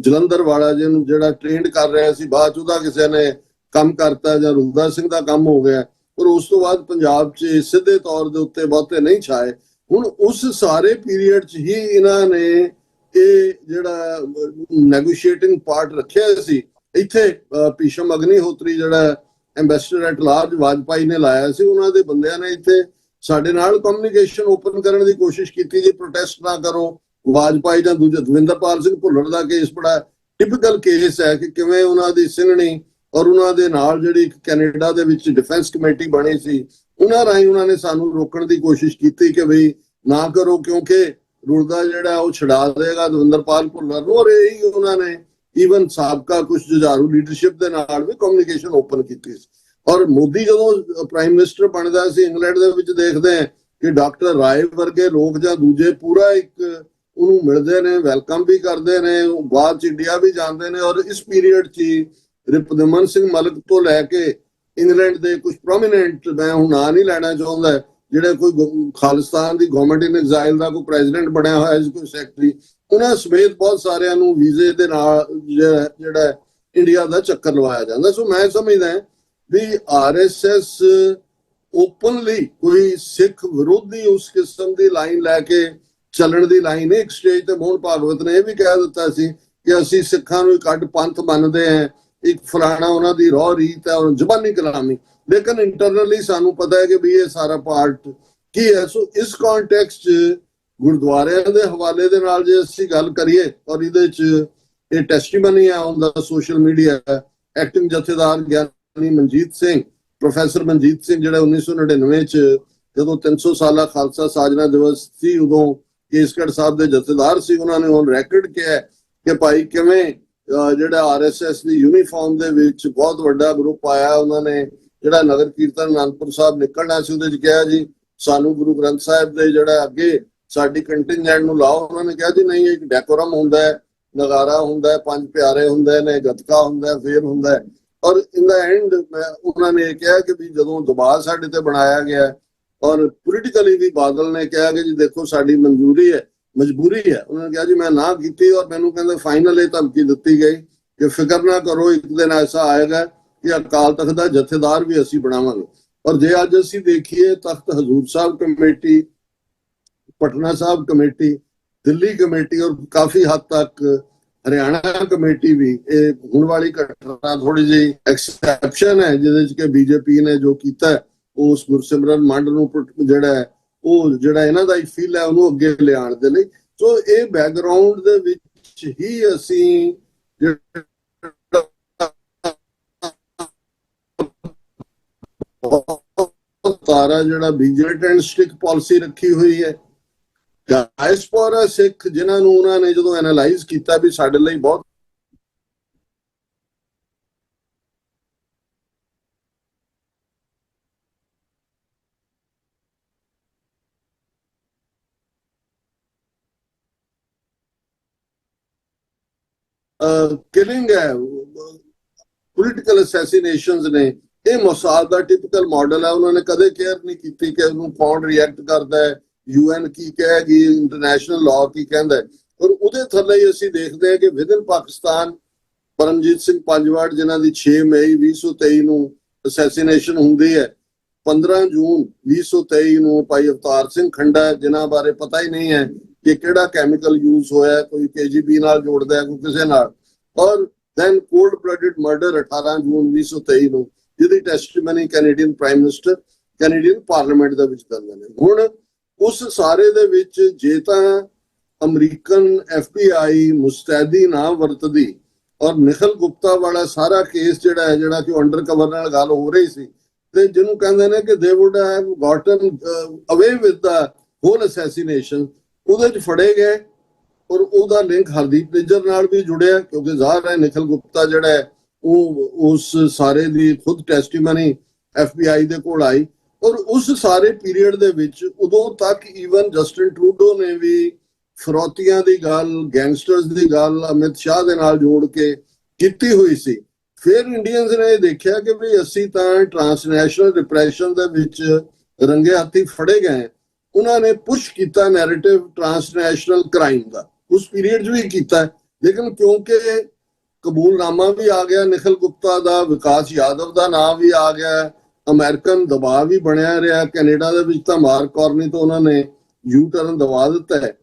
ਜਲੰਧਰ ਵਾਲਾ ਜਿਹਨੂੰ ਜਿਹੜਾ ਟ੍ਰੇਨਡ ਕਰ ਰਿਹਾ ਸੀ, ਬਾਅਦ 'ਚ ਉਹਦਾ ਕਿਸੇ ਨੇ ਕੰਮ ਕਰਤਾ ਜਾਂ ਰੂਦਾ ਸਿੰਘ ਦਾ ਕੰਮ ਹੋ ਗਿਆ, ਪਰ ਉਸ ਤੋਂ ਬਾਅਦ ਪੰਜਾਬ 'ਚ ਸਿੱਧੇ ਤੌਰ ਦੇ ਉੱਤੇ ਬਹੁਤੇ ਨਹੀਂ ਛਾਏ। ਹੁਣ ਉਸ ਸਾਰੇ ਪੀਰੀਅਡ 'ਚ ਹੀ ਇਹਨਾਂ ਨੇ ਇਹ ਜਿਹੜਾ ਨੈਗੋਸ਼ੀਏਟਿੰਗ ਪਾਰਟ ਰੱਖਿਆ ਸੀ। ਇੱਥੇ ਭੀਸ਼ਮ ਅਗਨੀਹੋਤਰੀ ਜਿਹੜਾ ਐਮਬੈਸਡਰ ਐਟ ਲਾਰਜ ਵਾਜਪਾਈ ਨੇ ਲਾਇਆ ਸੀ, ਉਹਨਾਂ ਦੇ ਬੰਦਿਆਂ ਨੇ ਇੱਥੇ ਸਾਡੇ ਨਾਲ ਕਮਿਊਨੀਕੇਸ਼ਨ ਓਪਨ ਕਰਨ ਦੀ ਕੋਸ਼ਿਸ਼ ਕੀਤੀ ਜੀ, ਪ੍ਰੋਟੈਸਟ ਨਾ ਕਰੋ। ਵਾਜਪਾਈ ਜਾਂ ਦੂਜੇ ਦਵਿੰਦਰਪਾਲ ਸਿੰਘ ਭੁੱਲਰ ਦਾ ਕੇਸ ਬੜਾ ਟਿਪੀਕਲ ਕੇਸ ਹੈ ਕਿ ਕਿਵੇਂ ਉਹਨਾਂ ਦੀ ਸਿੰਘਣੀ ਔਰ ਉਹਨਾਂ ਦੇ ਨਾਲ ਜਿਹੜੀ ਕੈਨੇਡਾ ਦੇ ਵਿੱਚ ਡਿਫੈਂਸ ਕਮੇਟੀ ਬਣੀ ਸੀ, ਉਹਨਾਂ ਰਾਹੀਂ ਉਹਨਾਂ ਨੇ ਸਾਨੂੰ ਰੋਕਣ ਦੀ ਕੋਸ਼ਿਸ਼ ਕੀਤੀ ਕਿ ਬਈ ਨਾ ਕਰੋ, ਕਿਉਂਕਿ ਰੁਲਦਾ ਜਿਹੜਾ ਉਹ ਛਡਾ ਦੇਗਾ ਦਵਿੰਦਰਪਾਲ ਭੁੱਲਰ ਨੂੰ। ਔਰ ਇਹੀ ਉਹਨਾਂ ਨੇ ਈਵਨ ਸਾਬਕਾ ਕੁਝ ਜੁਝਾਰੂ ਲੀਡਰਸ਼ਿਪ ਦੇ ਨਾਲ ਵੀ ਕਮਿਊਨੀਕੇਸ਼ਨ ਓਪਨ ਕੀਤੀ ਸੀ। ਔਰ ਮੋਦੀ ਜਦੋਂ ਪ੍ਰਾਈਮ ਮਿਨਿਸਟਰ ਬਣਦਾ ਸੀ ਇੰਗਲੈਂਡ ਦੇ ਵਿੱਚ, ਦੇਖਦੇ ਆ ਕਿ ਡਾਕਟਰ ਰਾਏ ਵਰਗੇ ਲੋਕ ਜਾਂ ਦੂਜੇ ਪੂਰਾ ਇੱਕ ਉਹਨੂੰ ਮਿਲਦੇ ਨੇ, ਵੈਲਕਮ ਵੀ ਕਰਦੇ ਨੇ, ਬਾਅਦ ਚ ਇੰਡੀਆ ਵੀ ਜਾਂਦੇ ਨੇ। ਔਰ ਇਸ ਪੀਰੀਅਡ 'ਚ ਰਿਪੁਦਮਨ ਸਿੰਘ ਮਲਕ ਤੋਂ ਲੈ ਕੇ ਇੰਗਲੈਂਡ ਦੇ ਕੁਝ ਪ੍ਰੋਮੀਨੈਂਟ, ਮੈਂ ਹੁਣ ਨਾਂ ਨਹੀਂ ਲੈਣਾ ਚਾਹੁੰਦਾ, ਜਿਹੜੇ ਕੋਈ ਖਾਲਿਸਤਾਨ ਦੀ ਗਵਰਨਮੈਂਟ ਇਨ ਐਗਜ਼ਾਈਲ ਦਾ ਕੋਈ ਪ੍ਰੈਜ਼ੀਡੈਂਟ ਬਣਿਆ ਹੋਇਆ ਸੀ, ਕੋਈ ਸੈਕਟਰੀ, ਉਹਨਾਂ ਸਮੇਤ ਬਹੁਤ ਸਾਰਿਆਂ ਨੂੰ ਵੀਜ਼ੇ ਦੇ ਨਾਲ ਜਿਹੜਾ ਇੰਡੀਆ ਦਾ ਚੱਕਰ ਲਵਾਇਆ ਜਾਂਦਾ। ਸੋ ਮੈਂ ਸਮਝਦਾ ਵੀ ਆਰਐਸਐਸ ਓਪਨਲੀ ਕੋਈ ਸਿੱਖ ਵਿਰੋਧੀ ਉਸ ਕਿਸਮ ਦੀ ਲਾਈਨ ਲੈ ਕੇ ਚੱਲਣ ਦੀ ਲਾਈਨ ਹੈ। ਇੱਕ ਸਟੇਜ ਤੇ ਮੋਹਨ ਭਾਗਵਤ ਨੇ ਇਹ ਵੀ ਕਹਿ ਦਿੱਤਾ ਸੀ ਕਿ ਅਸੀਂ ਸਿੱਖਾਂ ਨੂੰ ਇੱਕ ਅੱਡ ਪੰਥ ਮੰਨਦੇ ਹਾਂ, ਇੱਕ ਫਲਾਣਾ ਉਹਨਾਂ ਦੀ ਰੋਹ ਰੀਤ ਹੈ ਔਰ ਜ਼ਬਾਨੀ ਕਲਾਮੀ, ਲੇਕਿਨ ਇੰਟਰਨਲੀ ਸਾਨੂੰ ਪਤਾ ਹੈ ਕਿ ਵੀ ਇਹ ਸਾਰਾ ਪਾਰਟ ਕੀ ਹੈ। ਸੋ ਇਸ ਕੰਟੈਕਸਟ 'ਚ ਗੁਰਦੁਆਰਿਆਂ ਦੇ ਹਵਾਲੇ ਦੇ ਨਾਲ ਜੇ ਅਸੀਂ ਗੱਲ ਕਰੀਏ, ਔਰ ਇਹਦੇ 'ਚ ਇਹ ਟੈਸਟੀਮਨੀ ਆ ਹੁੰਦਾ ਸੋਸ਼ਲ ਮੀਡੀਆ, ਐਕਟਿੰਗ ਜਥੇਦਾਰ ਗਿਆਨੀ ਮਨਜੀਤ ਸਿੰਘ, ਪ੍ਰੋਫੈਸਰ ਮਨਜੀਤ ਸਿੰਘ, ਜਿਹੜਾ 1999 'ਚ ਜਦੋਂ 300 ਸਾਲਾ ਖਾਲਸਾ ਸਾਜਨਾ ਦਿਵਸ ਸੀ ਉਦੋਂ ਕੇਸਗੜ੍ਹ ਸਾਹਿਬ ਦੇ ਜਥੇਦਾਰ ਸੀ, ਉਹਨਾਂ ਨੇ ਔਨ ਰੈਕੋਰਡ ਕਿਹਾ ਕਿ ਭਾਈ ਕਿਵੇਂ ਜਿਹੜਾ ਆਰਐਸਐਸ ਦੀ ਯੂਨੀਫਾਰਮ ਦੇ ਵਿੱਚ ਬਹੁਤ ਵੱਡਾ ਗਰੁੱਪ ਆਇਆ, ਉਹਨਾਂ ਨੇ ਜਿਹੜਾ ਨਗਰ ਕੀਰਤਨ ਅਨੰਦਪੁਰ ਸਾਹਿਬ ਨਿਕਲਣਾ ਸੀ ਉਹਦੇ 'ਚ ਕਿਹਾ ਜੀ ਸਾਨੂੰ ਗੁਰੂ ਗ੍ਰੰਥ ਸਾਹਿਬ ਦੇ ਜਿਹੜਾ ਅੱਗੇ ਸਾਡੀ ਕੰਟਿੰਜੈਂਟ ਨੂੰ ਲਾਓ। ਉਹਨਾਂ ਨੇ ਕਿਹਾ ਜੀ ਨਹੀਂ, ਇੱਕ ਡੈਕੋਰਮ ਹੁੰਦਾ ਹੈ, ਨਗਾਰਾ ਹੁੰਦਾ ਹੈ, 5 ਪਿਆਰੇ ਹੁੰਦੇ ਨੇ, ਗੱਤਕਾ ਹੁੰਦਾ, ਫੇਰ ਹੁੰਦਾ। ਔਰ ਇਨ ਦਾ ਐਂਡ ਉਹਨਾਂ ਨੇ ਕਿਹਾ ਕਿ ਵੀ ਜਦੋਂ ਦਬਾਅ ਸਾਡੇ ਤੇ ਬਣਾਇਆ ਗਿਆ ਔਰ ਪੋਲੀਟੀਕਲੀ ਵੀ ਬਾਦਲ ਨੇ ਕਿਹਾ ਕਿ ਜੀ ਦੇਖੋ ਸਾਡੀ ਮਨਜ਼ੂਰੀ ਹੈ, ਮਜਬੂਰੀ ਹੈ, ਉਹਨਾਂ ਨੇ ਕਿਹਾ ਜੀ ਮੈਂ ਨਾ ਕੀਤੀ। ਔਰ ਮੈਨੂੰ ਕਹਿੰਦੇ ਫਾਈਨਲ ਇਹ ਧਮਕੀ ਦਿੱਤੀ ਗਈ ਕਿ ਫਿਕਰ ਨਾ ਕਰੋ, ਇੱਕ ਦਿਨ ਐਸਾ ਆਏਗਾ ਕਿ ਅਕਾਲ ਤਖਤ ਦਾ ਜਥੇਦਾਰ ਵੀ ਅਸੀਂ ਬਣਾਵਾਂਗੇ। ਔਰ ਜੇ ਅੱਜ ਅਸੀਂ ਦੇਖੀਏ ਤਖਤ Hazur Sahib committee Patna Sahib committee, Delhi committee ਔਰ ਕਾਫੀ ਹੱਦ ਤੱਕ ਹਰਿਆਣਾ ਕਮੇਟੀ ਵੀ ਇਹ ਹੁਣ ਵਾਲੀ ਘਟਨਾ ਥੋੜੀ ਜਿਹੀ ਐਕਸੈਪਸ਼ਨ ਹੈ, ਜਿਹਦੇ ਚ ਕਿ ਬੀਜੇਪੀ ਨੇ ਜੋ ਕੀਤਾ ਉਸ ਗੁਰਸਿਮਰਨ ਮੰਡ ਨੂੰ ਜਿਹੜਾ ਉਹ ਜਿਹੜਾ ਇਹਨਾਂ ਦਾ ਹੀ ਫੀਲ ਹੈ ਉਹਨੂੰ ਅੱਗੇ ਲਿਆਉਣ ਦੇ ਲਈ। ਸੋ ਇਹ ਬੈਕਗਰਾਉਂਡ ਦੇ ਵਿੱਚ ਹੀ ਅਸੀਂ ਤਾਰਾ ਜਿਹੜਾ ਵਿਜੀਲੈਂਟ ਐਂਡ ਸਟ੍ਰਿਕਟ ਪਾਲਿਸੀ ਰੱਖੀ ਹੋਈ ਹੈ। ਡਾਇਸਪੋਰਾ ਸਿੱਖ ਜਿਨ੍ਹਾਂ ਨੂੰ ਉਹਨਾਂ ਨੇ ਜਦੋਂ ਐਨਾਲਾਈਜ਼ ਕੀਤਾ ਵੀ ਸਾਡੇ ਲਈ ਬਹੁਤ ਕਿਲਿੰਗ ਹੈ, ਪੋਲੀਟੀਕਲ ਅਸੈਸੀਨੇਸ਼ਨਸ ਨੇ, ਇਹ ਮੋਸਾਦ ਦਾ ਟਿਪੀਕਲ ਮਾਡਲ ਹੈ। ਉਹਨਾਂ ਨੇ ਕਦੇ ਕੇਅਰ ਨਹੀਂ ਕੀਤੀ ਕਿ ਉਹਨੂੰ ਕੌਣ ਰਿਐਕਟ ਕਰਦਾ ਹੈ, UN ਕੀ ਕਹੇਗੀ, ਇੰਟਰਨੈਸ਼ਨਲ ਲਾਅ ਕੀ ਕਹਿੰਦਾ ਹੈ। ਔਰ ਉਹਦੇ ਥੱਲੇ ਹੀ ਅਸੀਂ ਦੇਖਦੇ ਹਾਂ ਕਿ ਵਿਦਨ ਪਾਕਿਸਤਾਨ ਪਰਮਜੀਤ ਸਿੰਘ ਪੰਜਵਾੜ ਜਿਨ੍ਹਾਂ ਦੀ 6 ਮਈ 2023 ਨੂੰ ਅਸੈਸੀਨੇਸ਼ਨ ਹੁੰਦੀ ਹੈ, 15 ਜੂਨ 2023 ਨੂੰ ਭਾਈ ਅਵਤਾਰ ਸਿੰਘ ਖੰਡਾ ਜਿਨ੍ਹਾਂ ਬਾਰੇ ਪਤਾ ਹੀ ਨਹੀਂ ਹੈ ਕਿ ਕਿਹੜਾ ਕੈਮੀਕਲ ਯੂਜ਼ ਹੋਇਆ, ਕੋਈ KGB ਨਾਲ ਜੋੜਦਾ ਹੈ, ਕੋਈ ਕਿਸੇ ਨਾਲ। ਔਰ ਦੈਨ ਕੋਲਡ ਬਲੱਡਡ ਮਰਡਰ 18 ਜੂਨ 2023 ਨੂੰ, ਜਿਹਦੀ testimony Canadian prime minister Canadian parliament ਦੇ ਵਿੱਚ ਦਿੰਦੇ ਨੇ। ਹੁਣ ਉਸ ਸਾਰੇ ਦੇ ਵਿੱਚ ਜੇ ਤਾਂ ਅਮਰੀਕਨ FBI ਮੁਸਤੈਦੀ ਨਾ ਵਰਤਦੀ ਔਰ ਨਿਖਲ ਗੁਪਤਾ ਵਾਲਾ ਸਾਰਾ ਕੇਸ ਜਿਹੜਾ ਹੈ, ਜਿਹੜਾ ਕਿ ਅੰਡਰ ਕਵਰ ਨਾਲ ਗੱਲ ਹੋ ਰਹੀ ਸੀ, ਤੇ ਜਿਹਨੂੰ ਕਹਿੰਦੇ ਨੇ ਕਿ ਦੇ ਵੁੱਡ ਹੈਵ ਗਾਟਨ ਅਵੇ ਵਿਦ ਦਾ ਹੋਲ ਅਸੈਸੀਨੇਸ਼ਨ, ਉਹਦੇ ਚ ਫੜੇ ਗਏ। ਔਰ ਉਹਦਾ ਲਿੰਕ ਹਰਦੀਪ ਨਿੱਜਰ ਨਾਲ ਵੀ ਜੁੜਿਆ, ਕਿਉਂਕਿ ਜ਼ਾਹਰ ਹੈ ਨਿਖਲ ਗੁਪਤਾ ਜਿਹੜਾ ਹੈ ਉਹ ਉਸ ਸਾਰੇ ਦੀ ਖੁਦ ਟੈਸਟੀਮਨੀ FBI ਦੇ ਕੋਲ ਆਈ। ਔਰ ਉਸ ਸਾਰੇ ਪੀਰੀਅਡ ਦੇ ਵਿੱਚ ਉਦੋਂ ਤੱਕ ਈਵਨ ਜਸਟਿਨ ਟਰੂਡੋ ਨੇ ਵੀ ਫਰੌਤੀਆਂ ਦੀ ਗੱਲ, ਗੈਂਗਸਟਰਸ ਦੀ ਗੱਲ ਅਮਿਤ ਸ਼ਾਹ ਦੇ ਨਾਲ ਜੋੜ ਕੇ ਕੀਤੀ ਹੋਈ ਸੀ। ਫਿਰ ਇੰਡੀਅਨਸ ਨੇ ਦੇਖਿਆ ਕਿ ਵੀ ਅਸੀਂ ਤਾਂ ਟ੍ਰਾਂਸਨੈਸ਼ਨਲ ਰਿਪਰੈਸ਼ਨ ਦੇ ਵਿੱਚ ਰੰਗੇ ਹੱਥੀ ਫੜੇ ਗਏ। ਉਹਨਾਂ ਨੇ ਪੁਸ਼ ਕੀਤਾ ਨੈਰੇਟਿਵ ਟ੍ਰਾਂਸਨੈਸ਼ਨਲ ਕ੍ਰਾਈਮ ਦਾ, ਉਸ ਪੀਰੀਅਡ 'ਚ ਵੀ ਕੀਤਾ। ਲੇਕਿਨ ਕਿਉਂਕਿ ਕਬੂਲਨਾਮਾ ਵੀ ਆ ਗਿਆ ਨਿਖਲ ਗੁਪਤਾ ਦਾ, ਵਿਕਾਸ ਯਾਦਵ ਦਾ ਨਾਮ ਵੀ ਆ ਗਿਆ, ਅਮਰੀਕਨ ਦਬਾਅ ਵੀ ਬਣਿਆ ਰਿਹਾ, ਕੈਨੇਡਾ ਦੇ ਵਿੱਚ ਤਾਂ ਮਾਰਕ ਕਾਰਨੀ ਤੋਂ ਉਹਨਾਂ ਨੇ ਯੂ ਟਰਨ ਦਬਾ ਦਿੱਤਾ ਹੈ।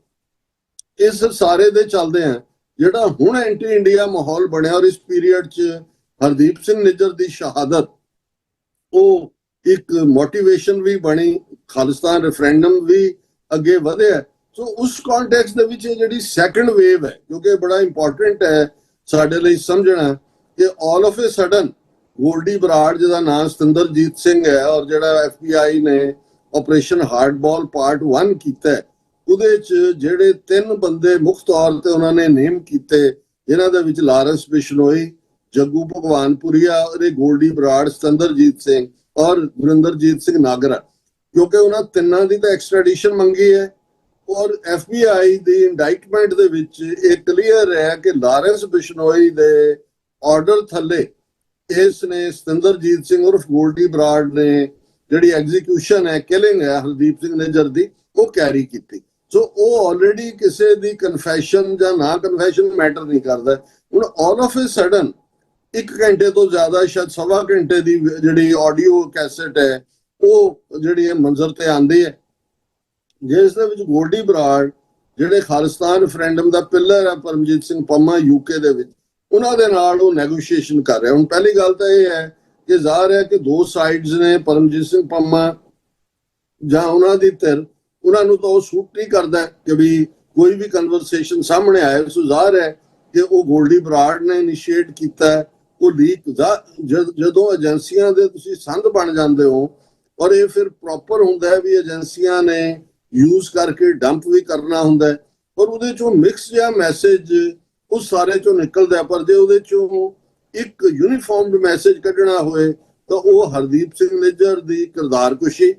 ਇਸ ਸਾਰੇ ਦੇ ਚੱਲਦੇ ਆ ਜਿਹੜਾ ਹੁਣ ਐਂਟੀ ਇੰਡੀਆ ਮਾਹੌਲ ਬਣਿਆ, ਔਰ ਇਸ ਪੀਰੀਅਡ 'ਚ ਹਰਦੀਪ ਸਿੰਘ ਨਿੱਜਰ ਦੀ ਸ਼ਹਾਦਤ ਉਹ ਇੱਕ ਮੋਟੀਵੇਸ਼ਨ ਵੀ ਬਣੀ, ਖਾਲਿਸਤਾਨ ਰੈਫਰੈਂਡਮ ਵੀ ਅੱਗੇ ਵਧਿਆ। ਸੋ ਉਸ ਕੰਟੈਕਸਟ ਦੇ ਵਿੱਚ ਜਿਹੜੀ ਸੈਕੰਡ ਵੇਵ ਹੈ, ਕਿਉਂਕਿ ਬੜਾ ਇੰਪੋਰਟੈਂਟ ਹੈ ਸਾਡੇ ਲਈ ਸਮਝਣਾ ਕਿ all of A sudden Goldy Brar ਜਿਹਦਾ ਨਾਮ ਸਤਿੰਦਰਜੀਤ ਸਿੰਘ ਹੈ, ਔਰ ਜਿਹੜਾ FBI ਨੇ ਆਪਰੇਸ਼ਨ ਹਾਰਡਬਾਲ ਪਾਰਟ 1 ਕੀਤਾ, ਉਹਦੇ 'ਚ ਜਿਹੜੇ 3 ਬੰਦੇ ਮੁੱਖ ਤੌਰ ਤੇ ਉਹਨਾਂ ਨੇ ਨੇਮ ਕੀਤੇ, ਇਹਨਾਂ ਦੇ ਵਿੱਚ ਲਾਰੈਂਸ ਬਿਸ਼ਨੋਈ, ਜੱਗੂ ਭਗਵਾਨਪੁਰੀਆ, ਔਰ ਗੋਲਡੀ ਬਰਾੜ, ਸਤਿੰਦਰਜੀਤ ਸਿੰਘ ਔਰ ਗੁਰਿੰਦਰਜੀਤ ਸਿੰਘ ਨਾਗਰਾ, ਕਿਉਂਕਿ ਉਹਨਾਂ ਤਿੰਨਾਂ ਦੀ ਤਾਂ ਐਕਸਟ੍ਰੈਡੀਸ਼ਨ ਮੰਗੀ ਹੈ। ਔਰ FBI ਦੀ ਇੰਡਾਈਟਮੈਂਟ ਦੇ ਵਿੱਚ ਇਹ ਕਲੀਅਰ ਹੈ ਕਿ ਲਾਰੈਂਸ ਬਿਸ਼ਨੋਈ ਦੇ ਆਰਡਰ ਥੱਲੇ ਇਸ ਨੇ ਸਤਿੰਦਰਜੀਤ ਸਿੰਘ ਉਰਫ ਗੋਲਡੀ ਬਰਾੜ ਨੇ ਜਿਹੜੀ ਐਗਜ਼ੀਕਿਊਸ਼ਨ ਹੈ, ਕਿਲਿੰਗ ਹੈ ਹਰਦੀਪ ਸਿੰਘ ਨਿੱਜਰ ਦੀ, ਉਹ ਕੈਰੀ ਕੀਤੀ। ਸੋ ਉਹ ਆਲਰੇਡੀ ਕਿਸੇ ਦੀ ਕਨਫੈਸ਼ਨ ਜਾਂ ਨਾ ਕਨਫੈਸ਼ਨ ਮੈਟਰ ਨਹੀਂ ਕਰਦਾ। ਹੁਣ ਆਲ ਆਫ ਏ ਸਡਨ 1 ਘੰਟੇ ਤੋਂ ਜ਼ਿਆਦਾ, ਸ਼ਾਇਦ 1.25 ਘੰਟੇ ਦੀ ਜਿਹੜੀ ਆਡੀਓ ਕੈਸੇਟ ਹੈ ਉਹ ਜਿਹੜੀ ਇਹ ਮੰਜ਼ਰ ਤੇ ਆਉਂਦੀ ਹੈ, ਜਿਸ ਦੇ ਵਿੱਚ ਗੋਲਡੀ ਬਰਾੜ ਜਿਹੜੇ ਖਾਲਿਸਤਾਨ ਰੈਫਰੈਂਡਮ ਦਾ ਪਿਲਰ ਹੈ ਪਰਮਜੀਤ ਸਿੰਘ ਪੰਮਾ UK ਦੇ ਵਿੱਚ, ਉਹਨਾਂ ਦੇ ਨਾਲ ਉਹ ਨੈਗੋਸ਼ੀਏਸ਼ਨ ਕਰ ਰਿਹਾ। ਹੁਣ ਪਹਿਲੀ ਗੱਲ ਤਾਂ ਇਹ ਹੈ ਕਿ ਜ਼ਾਹਰ ਹੈ ਕਿ ਦੋ ਸਾਈਡਸ ਨੇ, ਪਰਮਜੀਤ ਸਿੰਘ ਪੰਮਾ ਜਾਂ ਉਹਨਾਂ ਦੀ ਧਿਰ, ਉਹਨਾਂ ਨੂੰ ਤਾਂ ਉਹ ਸੂਟ ਨਹੀਂ ਕਰਦਾ ਕਿ ਵੀ ਕੋਈ ਵੀ ਕਨਵਰਸੇਸ਼ਨ ਸਾਹਮਣੇ ਆਏ। ਸੋ ਜ਼ਾਹਰ ਹੈ ਕਿ ਉਹ ਗੋਲਡੀ ਬਰਾੜ ਨੇ ਇਨੀਸ਼ੀਏਟ ਕੀਤਾ ਉਹ ਲੀਕ। ਜਦੋਂ ਏਜੰਸੀਆਂ ਦੇ ਤੁਸੀਂ ਸੰਦ ਬਣ ਜਾਂਦੇ ਹੋ ਔਰ ਇਹ ਫਿਰ ਪ੍ਰੋਪਰ ਹੁੰਦਾ ਹੈ ਵੀ ਏਜੰਸੀਆਂ ਨੇ ਯੂਜ਼ ਕਰਕੇ ਡੰਪ ਵੀ ਕਰਨਾ ਹੁੰਦਾ ਹੈ, ਔਰ ਉਹਦੇ ਚੋਂ ਮਿਕਸ ਜਿਹਾ ਮੈਸੇਜ ਉਸ ਸਾਰੇ ਚੋਂ ਨਿਕਲਦਾ। ਪਰ ਜੇ ਉਹਦੇ ਚੋਂ ਇੱਕ ਯੂਨੀਫਾਰਮਡ ਮੈਸੇਜ ਕੱਢਣਾ ਹੋਏ ਤਾਂ ਉਹ ਹਰਦੀਪ ਸਿੰਘ ਨਿੱਜਰ ਦੀ ਕਿਰਦਾਰਕੁਸ਼ੀ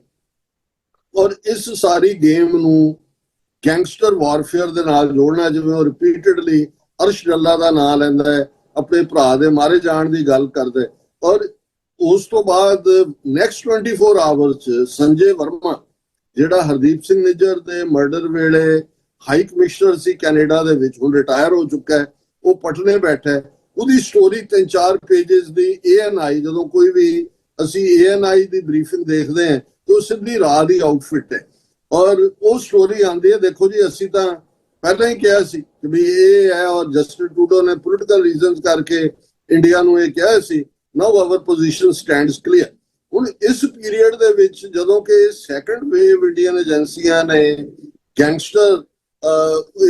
ਔਰ ਇਸ ਸਾਰੀ ਗੇਮ ਨੂੰ ਗੈਂਗਸਟਰ ਵਾਰਫੇਅਰ ਦੇ ਨਾਲ ਜੋੜਨਾ। ਜਿਵੇਂ ਉਹ ਰਿਪੀਟਡਲੀ ਅਰਸ਼ ਡੱਲਾ ਦਾ ਨਾਂ ਲੈਂਦਾ ਹੈ, ਆਪਣੇ ਭਰਾ ਦੇ ਮਾਰੇ ਜਾਣ ਦੀ ਗੱਲ ਕਰਦਾ, ਔਰ ਉਸ ਤੋਂ ਬਾਅਦ ਨੈਕਸਟ 24 ਆਵਰਸ 'ਚ ਸੰਜੇ ਵਰਮਾ ਜਿਹੜਾ ਹਰਦੀਪ ਸਿੰਘ ਨਿੱਜਰ ਦੇ ਮਰਡਰ ਵੇਲੇ ਹਾਈ ਕਮਿਸ਼ਨਰ ਸੀ ਕੈਨੇਡਾ ਦੇ ਵਿੱਚ, ਹੁਣ ਰਿਟਾਇਰ ਹੋ ਚੁੱਕਾ ਹੈ, ਉਹ ਪਟਨੇ ਬੈਠਾ ਹੈ। ਉਹਦੀ ਸਟੋਰੀ 3-4 ਪੇਜਸ ਦੀ ANI, ਜਦੋਂ ਕੋਈ ਵੀ ਅਸੀਂ ANI ਦੀ ਬਰੀਫਿੰਗ ਦੇਖਦੇ ਹਾਂ ਤਾਂ ਉਹ ਸਿੱਧੀ ਰਾਹ ਦੀ ਆਊਟਫਿਟ ਹੈ। ਔਰ ਉਹ ਸਟੋਰੀ ਆਉਂਦੀ ਹੈ, ਦੇਖੋ ਜੀ ਅਸੀਂ ਤਾਂ ਪਹਿਲਾਂ ਹੀ ਕਿਹਾ ਸੀ ਕਿ ਵੀ ਇਹ ਹੈ, ਔਰ ਜਸਟਿਨ ਟਰੂਡੋ ਨੇ ਪੋਲੀਟੀਕਲ ਰੀਜ਼ਨਸ ਕਰਕੇ ਇੰਡੀਆ ਨੂੰ ਇਹ ਕਿਹਾ ਸੀ, ਨਾਓ ਆਵਰ ਪੋਜੀਸ਼ਨ ਸਟੈਂਡਸ ਕਲੀਅਰ। ਹੁਣ ਇਸ ਪੀਰੀਅਡ ਦੇ ਵਿੱਚ ਜਦੋਂ ਕਿ ਸੈਕੰਡ ਵੇਵ ਇੰਡੀਅਨ ਏਜੰਸੀਆਂ ਨੇ ਗੈਂਗਸਟਰ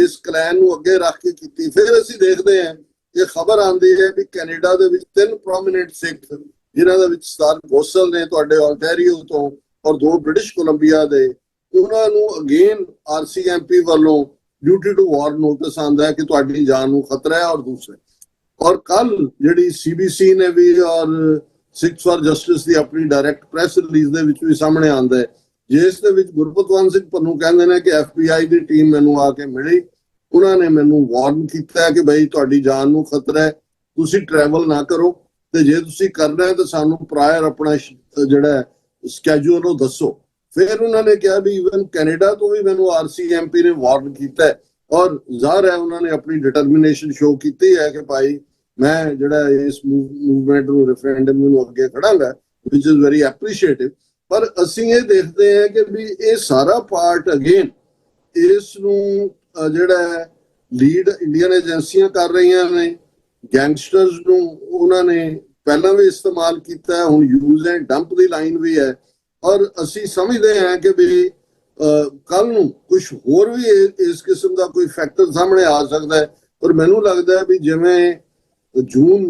ਇਸ ਕਲੈਨ ਨੂੰ ਅੱਗੇ ਰੱਖ ਕੇ ਕੀਤੀ, ਫਿਰ ਅਸੀਂ ਦੇਖਦੇ ਹਾਂ ਕਿ ਖਬਰ ਆਉਂਦੀ ਹੈ ਵੀ ਕੈਨੇਡਾ ਦੇ ਵਿੱਚ 3 ਪ੍ਰੋਮਿਨੈਂਟ ਸਿੱਖ, ਜਿਨ੍ਹਾਂ ਦੇ ਵਿੱਚ ਸਰ ਗੋਸਲ ਨੇ ਤੁਹਾਡੇ ਆਂਟੈਰੀਓ ਤੋਂ ਔਰ 2 ਬ੍ਰਿਟਿਸ਼ ਕੋਲੰਬੀਆ ਦੇ, ਉਹਨਾਂ ਨੂੰ ਅਗੇਨ ਆਰਸੀਐਮਪੀ ਵੱਲੋਂ ਡਿਊਟੀ ਟੂ ਵਾਰ ਨੋਟਿਸ ਆਉਂਦਾ ਹੈ ਕਿ ਤੁਹਾਡੀ ਜਾਨ ਨੂੰ ਖਤਰਾ ਹੈ। ਔਰ ਦੂਸਰੇ, ਔਰ ਕੱਲ ਜਿਹੜੀ ਸੀਬੀਸੀ ਨੇ ਵੀ ਔਰ ਸਿੱਖਸ ਫਾਰ ਜਸਟਿਸ ਦੀ ਆਪਣੀ ਡਾਇਰੈਕਟ ਪ੍ਰੈਸ ਰਿਲੀਜ਼ ਦੇ ਵਿੱਚ ਵੀ ਸਾਹਮਣੇ ਆਉਂਦਾ ਹੈ, ਜਿਸ ਦੇ ਵਿੱਚ ਗੁਰਪਤਵੰਤ ਸਿੰਘ ਪੰਨੂ ਕਹਿੰਦੇ ਨੇ ਕਿ FBI ਦੀ ਟੀਮ ਮੈਨੂੰ ਆ ਕੇ ਮਿਲੀ, ਉਹਨਾਂ ਨੇ ਮੈਨੂੰ ਵਾਰਨ ਕੀਤਾ ਹੈ ਕਿ ਬਈ ਤੁਹਾਡੀ ਜਾਨ ਨੂੰ ਖਤਰਾ ਹੈ, ਤੁਸੀਂ ਟਰੈਵਲ ਨਾ ਕਰੋ, ਤੇ ਜੇ ਤੁਸੀਂ ਕਰਨਾ ਹੈ ਤਾਂ ਸਾਨੂੰ ਪ੍ਰਾਇਰ ਆਪਣਾ ਜਿਹੜਾ ਸਕੇਜੂਲ ਉਹ ਦੱਸੋ। ਫਿਰ ਉਹਨਾਂ ਨੇ ਕਿਹਾ ਵੀ ਇਵਨ ਕੈਨੇਡਾ ਤੋਂ ਵੀ ਮੈਨੂੰ ਆਰਸੀਐਮਪੀ ਨੇ ਵਾਰਨ ਕੀਤਾ ਹੈ, ਔਰ ਜ਼ਾਹਰ ਹੈ ਉਹਨਾਂ ਨੇ ਆਪਣੀ ਡਿਟਰਮੀਨੇਸ਼ਨ ਸ਼ੋ ਕੀਤੀ ਹੈ ਕਿ ਭਾਈ ਮੈਂ ਜਿਹੜਾ ਇਸ ਮੂਵਮੈਂਟ ਨੂੰ, ਰੈਫਰੈਂਡਮ ਨੂੰ ਅੱਗੇ ਖੜਾਂਗਾ, ਵਿਚ ਇਜ਼ ਵੈਰੀ ਐਪਰੀਸ਼ੀਏਟਿਵ। ਪਰ ਅਸੀਂ ਇਹ ਦੇਖਦੇ ਹਾਂ ਕਿ ਵੀ ਇਹ ਸਾਰਾ ਪਾਰਟ ਅਗੇਨ ਇਸ ਨੂੰ ਜਿਹੜਾ ਲੀਡ ਇੰਡੀਅਨ ਏਜੰਸੀਆਂ ਕਰ ਰਹੀਆਂ ਨੇ, ਗੈਂਗਸਟਰਸ ਨੂੰ ਉਹਨਾਂ ਨੇ ਪਹਿਲਾਂ ਵੀ ਇਸਤੇਮਾਲ ਕੀਤਾ, ਹੁਣ use and dump the line ਵੀ ਹੈ। ਔਰ ਅਸੀਂ ਸਮਝਦੇ ਹਾਂ ਕਿ ਵੀ ਕੱਲ ਨੂੰ ਕੁਝ ਹੋਰ ਵੀ ਇਸ ਕਿਸਮ ਦਾ ਕੋਈ ਫੈਕਟਰ ਸਾਹਮਣੇ ਆ ਸਕਦਾ ਹੈ। ਪਰ ਮੈਨੂੰ ਲੱਗਦਾ ਹੈ ਵੀ ਜਿਵੇਂ ਜੂਨ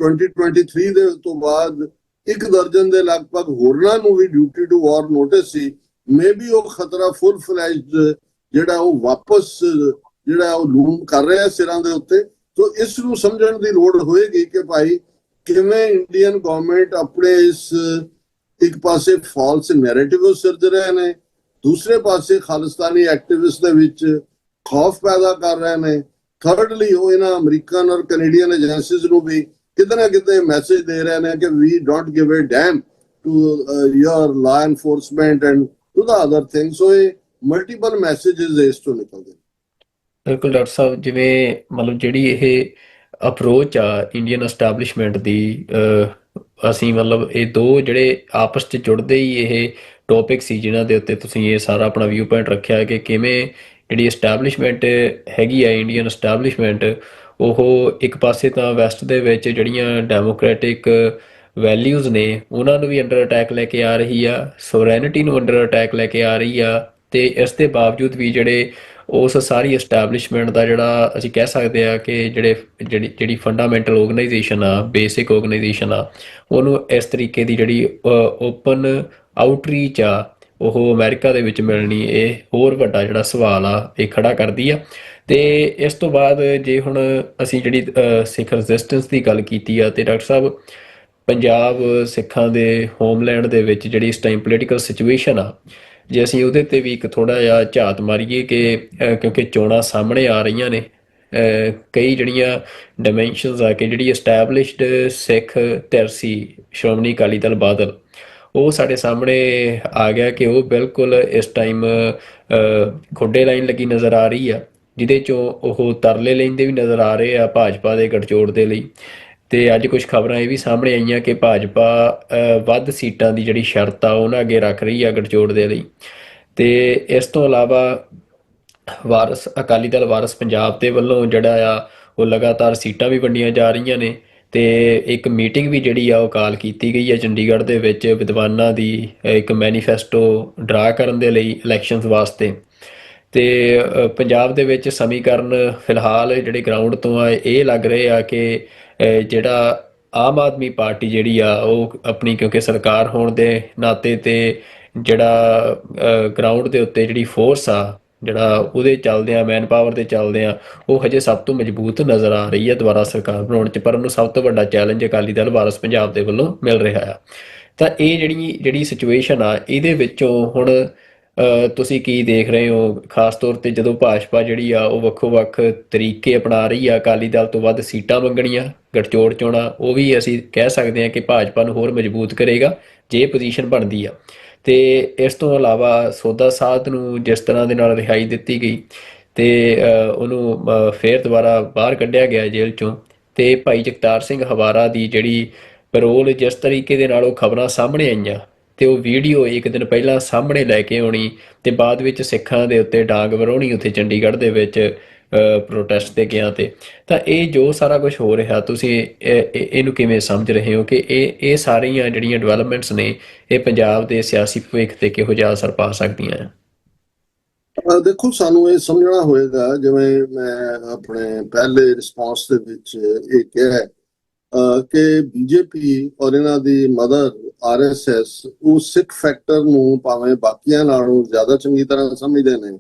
2023 ਦੇ ਤੋਂ ਬਾਅਦ 1 ਦਰਜਨ ਦੇ ਲਗਭਗ ਹੋਰਨਾਂ ਨੂੰ ਵੀ ਡਿਊਟੀ ਟੂ ਵਾਰ ਨੋਟਿਸ ਸੀ, ਮੇਬੀ ਉਹ ਖਤਰਾ ਫੁੱਲ ਫਲੈਜਡ ਜਿਹੜਾ ਉਹ ਵਾਪਸ ਜਿਹੜਾ ਉਹ ਲੂਮ ਕਰ ਰਿਹਾ ਸਿਰਾਂ ਦੇ ਉੱਤੇ। ਤੋ ਇਸ ਨੂੰ ਸਮਝਣ ਦੀ ਲੋੜ ਹੋਏਗੀ ਕਿ ਭਾਈ ਕਿਵੇਂ ਇੰਡੀਅਨ ਗਵਰਨਮੈਂਟ ਆਪਣੇ ਇਸ ਇੱਕ ਪਾਸੇ ਫਾਲਸ ਨੈਰੇਟਿਵ ਸਿਰਜ ਰਹੇ ਨੇ, ਦੂਸਰੇ ਪਾਸੇ ਖਾਲਿਸਤਾਨੀ ਐਕਟਿਵਿਸਟ ਦੇ ਵਿੱਚ ਖੌਫ ਪੈਦਾ ਕਰ ਰਹੇ ਨੇ, ਥਰਡਲੀ ਉਹ ਇਹਨਾਂ ਅਮਰੀਕਨ ਔਰ ਕੈਨੇਡੀਅਨ ਏਜੰਸੀਜ਼ ਨੂੰ ਵੀ ਕਿਤੇ ਨਾ ਕਿਤੇ ਮੈਸੇਜ ਦੇ ਰਹੇ ਨੇ ਕਿ we don't give a damn to your law enforcement and to the other thing. So ਇਹ ਮਲਟੀਪਲ ਮੈਸੇजेस ਇਸ ਤੋਂ ਨਿਕਲਦੇ। ਬਿਲਕੁਲ ਡਾਕਟਰ ਸਾਹਿਬ, ਜਿਵੇਂ ਮਤਲਬ ਜਿਹੜੀ ਇਹ ਅਪਰੋਚ ਆ ਇੰਡੀਅਨ ਐਸਟੈਬਲਿਸ਼ਮੈਂਟ ਦੀ, ਅਸੀਂ ਮਤਲਬ ਇਹ ਦੋ ਜਿਹੜੇ ਆਪਸ 'ਚ ਜੁੜਦੇ ਹੀ ਇਹ ਟੌਪਿਕ ਸੀ ਜਿਨ੍ਹਾਂ ਦੇ ਉੱਤੇ ਤੁਸੀਂ ਇਹ ਸਾਰਾ ਆਪਣਾ ਵਿਊ ਪੁਆਇੰਟ ਰੱਖਿਆ ਕਿ ਕਿਵੇਂ ਜਿਹੜੀ ਐਸਟੈਬਲਿਸ਼ਮੈਂਟ ਹੈਗੀ ਆ ਇੰਡੀਅਨ ਐਸਟੈਬਲਿਸ਼ਮੈਂਟ, ਉਹ ਇੱਕ ਪਾਸੇ ਤਾਂ ਵੈਸਟ ਦੇ ਵਿੱਚ ਜਿਹੜੀਆਂ ਡੈਮੋਕ੍ਰੈਟਿਕ ਵੈਲਿਊਜ਼ ਨੇ ਉਹਨਾਂ ਨੂੰ ਵੀ ਅੰਡਰ ਅਟੈਕ ਲੈ ਕੇ ਆ ਰਹੀ ਆ, ਸੋਵਰੈਨਿਟੀ ਨੂੰ ਅੰਡਰ ਅਟੈਕ ਲੈ ਕੇ ਆ ਰਹੀ ਆ, ਤੇ ਇਸ ਦੇ ਬਾਵਜੂਦ ਵੀ ਜਿਹੜੇ ਉਸ ਸਾਰੀ ਐਸਟੈਬਲਿਸ਼ਮੈਂਟ ਦਾ ਜਿਹੜਾ ਅਸੀਂ ਕਹਿ ਸਕਦੇ ਆ ਕਿ ਜਿਹੜੀ ਫੰਡਾਮੈਂਟਲ ਆਰਗੇਨਾਈਜੇਸ਼ਨ ਆ, ਬੇਸਿਕ ਆਰਗੇਨਾਈਜੇਸ਼ਨ ਆ, ਉਹਨੂੰ ਇਸ ਤਰੀਕੇ ਦੀ ਜਿਹੜੀ ਓਪਨ ਆਊਟਰੀਚ ਆ ਉਹ ਅਮਰੀਕਾ ਦੇ ਵਿੱਚ ਮਿਲਣੀ, ਇਹ ਹੋਰ ਵੱਡਾ ਜਿਹੜਾ ਸਵਾਲ ਆ ਇਹ ਖੜਾ ਕਰਦੀ ਆ। ਤੇ ਇਸ ਤੋਂ ਬਾਅਦ ਜੇ ਹੁਣ ਅਸੀਂ ਜਿਹੜੀ ਸਿੱਖ ਰੈਜ਼ਿਸਟੈਂਸ ਦੀ ਗੱਲ ਕੀਤੀ ਆ, ਤੇ ਡਾਕਟਰ ਸਾਹਿਬ ਪੰਜਾਬ ਸਿੱਖਾਂ ਦੇ ਹੋਮਲੈਂਡ ਦੇ ਵਿੱਚ ਜਿਹੜੀ ਇਸ ਟਾਈਮ ਪੋਲੀਟੀਕਲ ਸਿਚੁਏਸ਼ਨ ਆ, ਜੇ ਅਸੀਂ ਉਹਦੇ ਤੇ ਵੀ ਇੱਕ ਥੋੜ੍ਹਾ ਜਿਹਾ ਝਾਤ ਮਾਰੀਏ ਕਿ ਕਿਉਂਕਿ ਚੋਣਾਂ ਸਾਹਮਣੇ ਆ ਰਹੀਆਂ ਨੇ, ਕਈ ਜਿਹੜੀਆਂ ਡਾਇਮੈਂਸ਼ਨਸ ਆ ਕਿ ਜਿਹੜੀ ਐਸਟੈਬਲਿਸ਼ਡ ਸਿੱਖ ਧਿਰ ਸੀ ਸ਼੍ਰੋਮਣੀ ਅਕਾਲੀ ਦਲ ਬਾਦਲ, ਉਹ ਸਾਡੇ ਸਾਹਮਣੇ ਆ ਗਿਆ ਕਿ ਉਹ ਬਿਲਕੁਲ ਇਸ ਟਾਈਮ ਖੁੱਡੇ ਲਾਈਨ ਲੱਗੀ ਨਜ਼ਰ ਆ ਰਹੀ ਆ, ਜਿਹਦੇ 'ਚੋਂ ਉਹ ਤਰਲੇ ਲੈਂਦੇ ਵੀ ਨਜ਼ਰ ਆ ਰਹੇ ਆ ਭਾਜਪਾ ਦੇ ਗਠਜੋੜ ਦੇ ਲਈ। ਤੇ ਅੱਜ ਕੁਝ ਖਬਰਾਂ ਇਹ ਵੀ ਸਾਹਮਣੇ ਆਈਆਂ ਕਿ ਭਾਜਪਾ ਵੱਧ ਸੀਟਾਂ ਦੀ ਜਿਹੜੀ ਸ਼ਰਤ ਆ ਉਹਨਾਂ ਅੱਗੇ ਰੱਖ ਰਹੀ ਆ ਗਠਜੋੜ ਦੇ ਲਈ। ਤੇ ਇਸ ਤੋਂ ਇਲਾਵਾ ਵਾਰਸ ਅਕਾਲੀ ਦਲ ਵਾਰਸ ਪੰਜਾਬ ਦੇ ਵੱਲੋਂ ਜਿਹੜਾ ਆ ਉਹ ਲਗਾਤਾਰ ਸੀਟਾਂ ਵੀ ਵੰਡੀਆਂ ਜਾ ਰਹੀਆਂ ਨੇ, ਤੇ ਇੱਕ ਮੀਟਿੰਗ ਵੀ ਜਿਹੜੀ ਆ ਉਹ ਕਾਲ ਕੀਤੀ ਗਈ ਹੈ ਚੰਡੀਗੜ੍ਹ ਦੇ ਵਿੱਚ ਵਿਦਵਾਨਾਂ ਦੀ ਇੱਕ ਮੈਨੀਫੈਸਟੋ ਡਰਾ ਕਰਨ ਦੇ ਲਈ ਇਲੈਕਸ਼ਨਸ ਵਾਸਤੇ। ਤੇ ਪੰਜਾਬ ਦੇ ਵਿੱਚ ਸਮੀਕਰਨ ਫਿਲਹਾਲ ਜਿਹੜੇ ਗਰਾਊਂਡ ਤੋਂ ਆ ਇਹ ਲੱਗ ਰਹੇ ਆ ਕਿ ਜਿਹੜਾ ਆਮ ਆਦਮੀ ਪਾਰਟੀ ਜਿਹੜੀ ਆ ਉਹ ਆਪਣੀ, ਕਿਉਂਕਿ ਸਰਕਾਰ ਹੋਣ ਦੇ ਨਾਤੇ ਤੇ ਜਿਹੜਾ ਗਰਾਊਂਡ ਦੇ ਉੱਤੇ ਜਿਹੜੀ ਫੋਰਸ ਆ, ਜਿਹੜਾ ਉਹਦੇ ਚੱਲਦੇ ਆ, ਮੈਨ ਪਾਵਰ ਦੇ ਚੱਲਦੇ ਆ, ਉਹ ਹਜੇ ਸਭ ਤੋਂ ਮਜ਼ਬੂਤ ਨਜ਼ਰ ਆ ਰਹੀ ਹੈ ਦੁਬਾਰਾ ਸਰਕਾਰ ਬਣਾਉਣ 'ਚ। ਪਰ ਉਹਨੂੰ ਸਭ ਤੋਂ ਵੱਡਾ ਚੈਲੰਜ ਅਕਾਲੀ ਦਲ ਵਾਰਸ ਪੰਜਾਬ ਦੇ ਵੱਲੋਂ ਮਿਲ ਰਿਹਾ ਆ। ਤਾਂ ਇਹ ਜਿਹੜੀ ਸਿਚੁਏਸ਼ਨ ਆ ਇਹਦੇ ਵਿੱਚੋਂ ਹੁਣ ਤੁਸੀਂ ਕੀ ਦੇਖ ਰਹੇ ਹੋ, ਖਾਸ ਤੌਰ ਤੇ ਜਦੋਂ ਭਾਜਪਾ ਜਿਹੜੀ ਆ ਉਹ ਵੱਖੋ ਵੱਖ ਤਰੀਕੇ ਅਪਣਾ ਰਹੀ ਆ, ਅਕਾਲੀ ਦਲ ਤੋਂ ਵੱਧ ਸੀਟਾਂ ਮੰਗਣੀਆਂ, ਗਠਜੋੜ ਚੋਣਾਂ, ਉਹ ਵੀ ਅਸੀਂ ਕਹਿ ਸਕਦੇ ਹਾਂ ਕਿ ਭਾਜਪਾ ਨੂੰ ਹੋਰ ਮਜ਼ਬੂਤ ਕਰੇਗਾ ਜੇ ਇਹ ਪੋਜੀਸ਼ਨ ਬਣਦੀ ਆ। ਤੇ ਇਸ ਤੋਂ ਇਲਾਵਾ ਸੌਦਾ ਸਾਧ ਨੂੰ ਜਿਸ ਤਰ੍ਹਾਂ ਦੇ ਨਾਲ ਰਿਹਾਈ ਦਿੱਤੀ ਗਈ ਤੇ ਉਹਨੂੰ ਫੇਰ ਦੁਬਾਰਾ ਬਾਹਰ ਕੱਢਿਆ ਗਿਆ ਜੇਲ੍ਹ ਚੋਂ, ਤੇ ਭਾਈ ਜਗਤਾਰ ਸਿੰਘ ਹਵਾਰਾ ਦੀ ਜਿਹੜੀ ਪੈਰੋਲ ਜਿਸ ਤਰੀਕੇ ਦੇ ਨਾਲ ਉਹ ਖਬਰਾਂ ਸਾਹਮਣੇ ਆਈਆਂ, ਤੇ ਉਹ ਵੀਡੀਓ ਇੱਕ ਦਿਨ ਪਹਿਲਾਂ ਸਾਹਮਣੇ ਲੈ ਕੇ ਆਉਣੀ ਤੇ ਬਾਅਦ ਵਿੱਚ ਸਿੱਖਾਂ ਦੇ ਉੱਤੇ ਡਾਂਗ ਵਰਾਉਣੀ ਉੱਥੇ ਚੰਡੀਗੜ੍ਹ ਦੇ ਵਿੱਚ ਪ੍ਰੋਟੈਸਟ ਤੇ ਗਿਆ ਤੇ। ਤਾਂ ਇਹ ਜੋ ਸਾਰਾ ਕੁਝ ਹੋ ਰਿਹਾ, ਤੁਸੀਂ ਇਹਨੂੰ ਕਿਵੇਂ ਸਮਝ ਰਹੇ ਹੋ ਕਿ ਇਹ ਸਾਰੀਆਂ ਜਿਹੜੀਆਂ ਡਿਵੈਲਪਮੈਂਟਸ ਨੇ ਇਹ ਪੰਜਾਬ ਦੇ ਸਿਆਸੀ ਭਵਿੱਖ ਤੇ ਕਿਹੋ ਜਿਹਾ ਅਸਰ ਪਾ ਸਕਦੀਆਂ ਹੈ? ਦੇਖੋ, ਸਾਨੂੰ ਇਹ ਸਮਝਣਾ ਹੋਏਗਾ, ਜਿਵੇਂ ਮੈਂ ਆਪਣੇ ਪਹਿਲੇ ਰਿਸਪੌਂਸ ਦੇ ਵਿੱਚ ਇਹ ਕਿਹਾ ਹੈ, ਕਿ ਬੀਜੇਪੀ ਔਰ ਇਹਨਾਂ ਦੀ ਮਦਰ ਆਰਐਸਐਸ ਉਹ ਸਿੱਖ ਫੈਕਟਰ ਨੂੰ ਭਾਵੇਂ ਬਾਕੀਆਂ ਨਾਲੋਂ ਜ਼ਿਆਦਾ ਚੰਗੀ ਤਰ੍ਹਾਂ ਸਮਝਦੇ ਨੇ,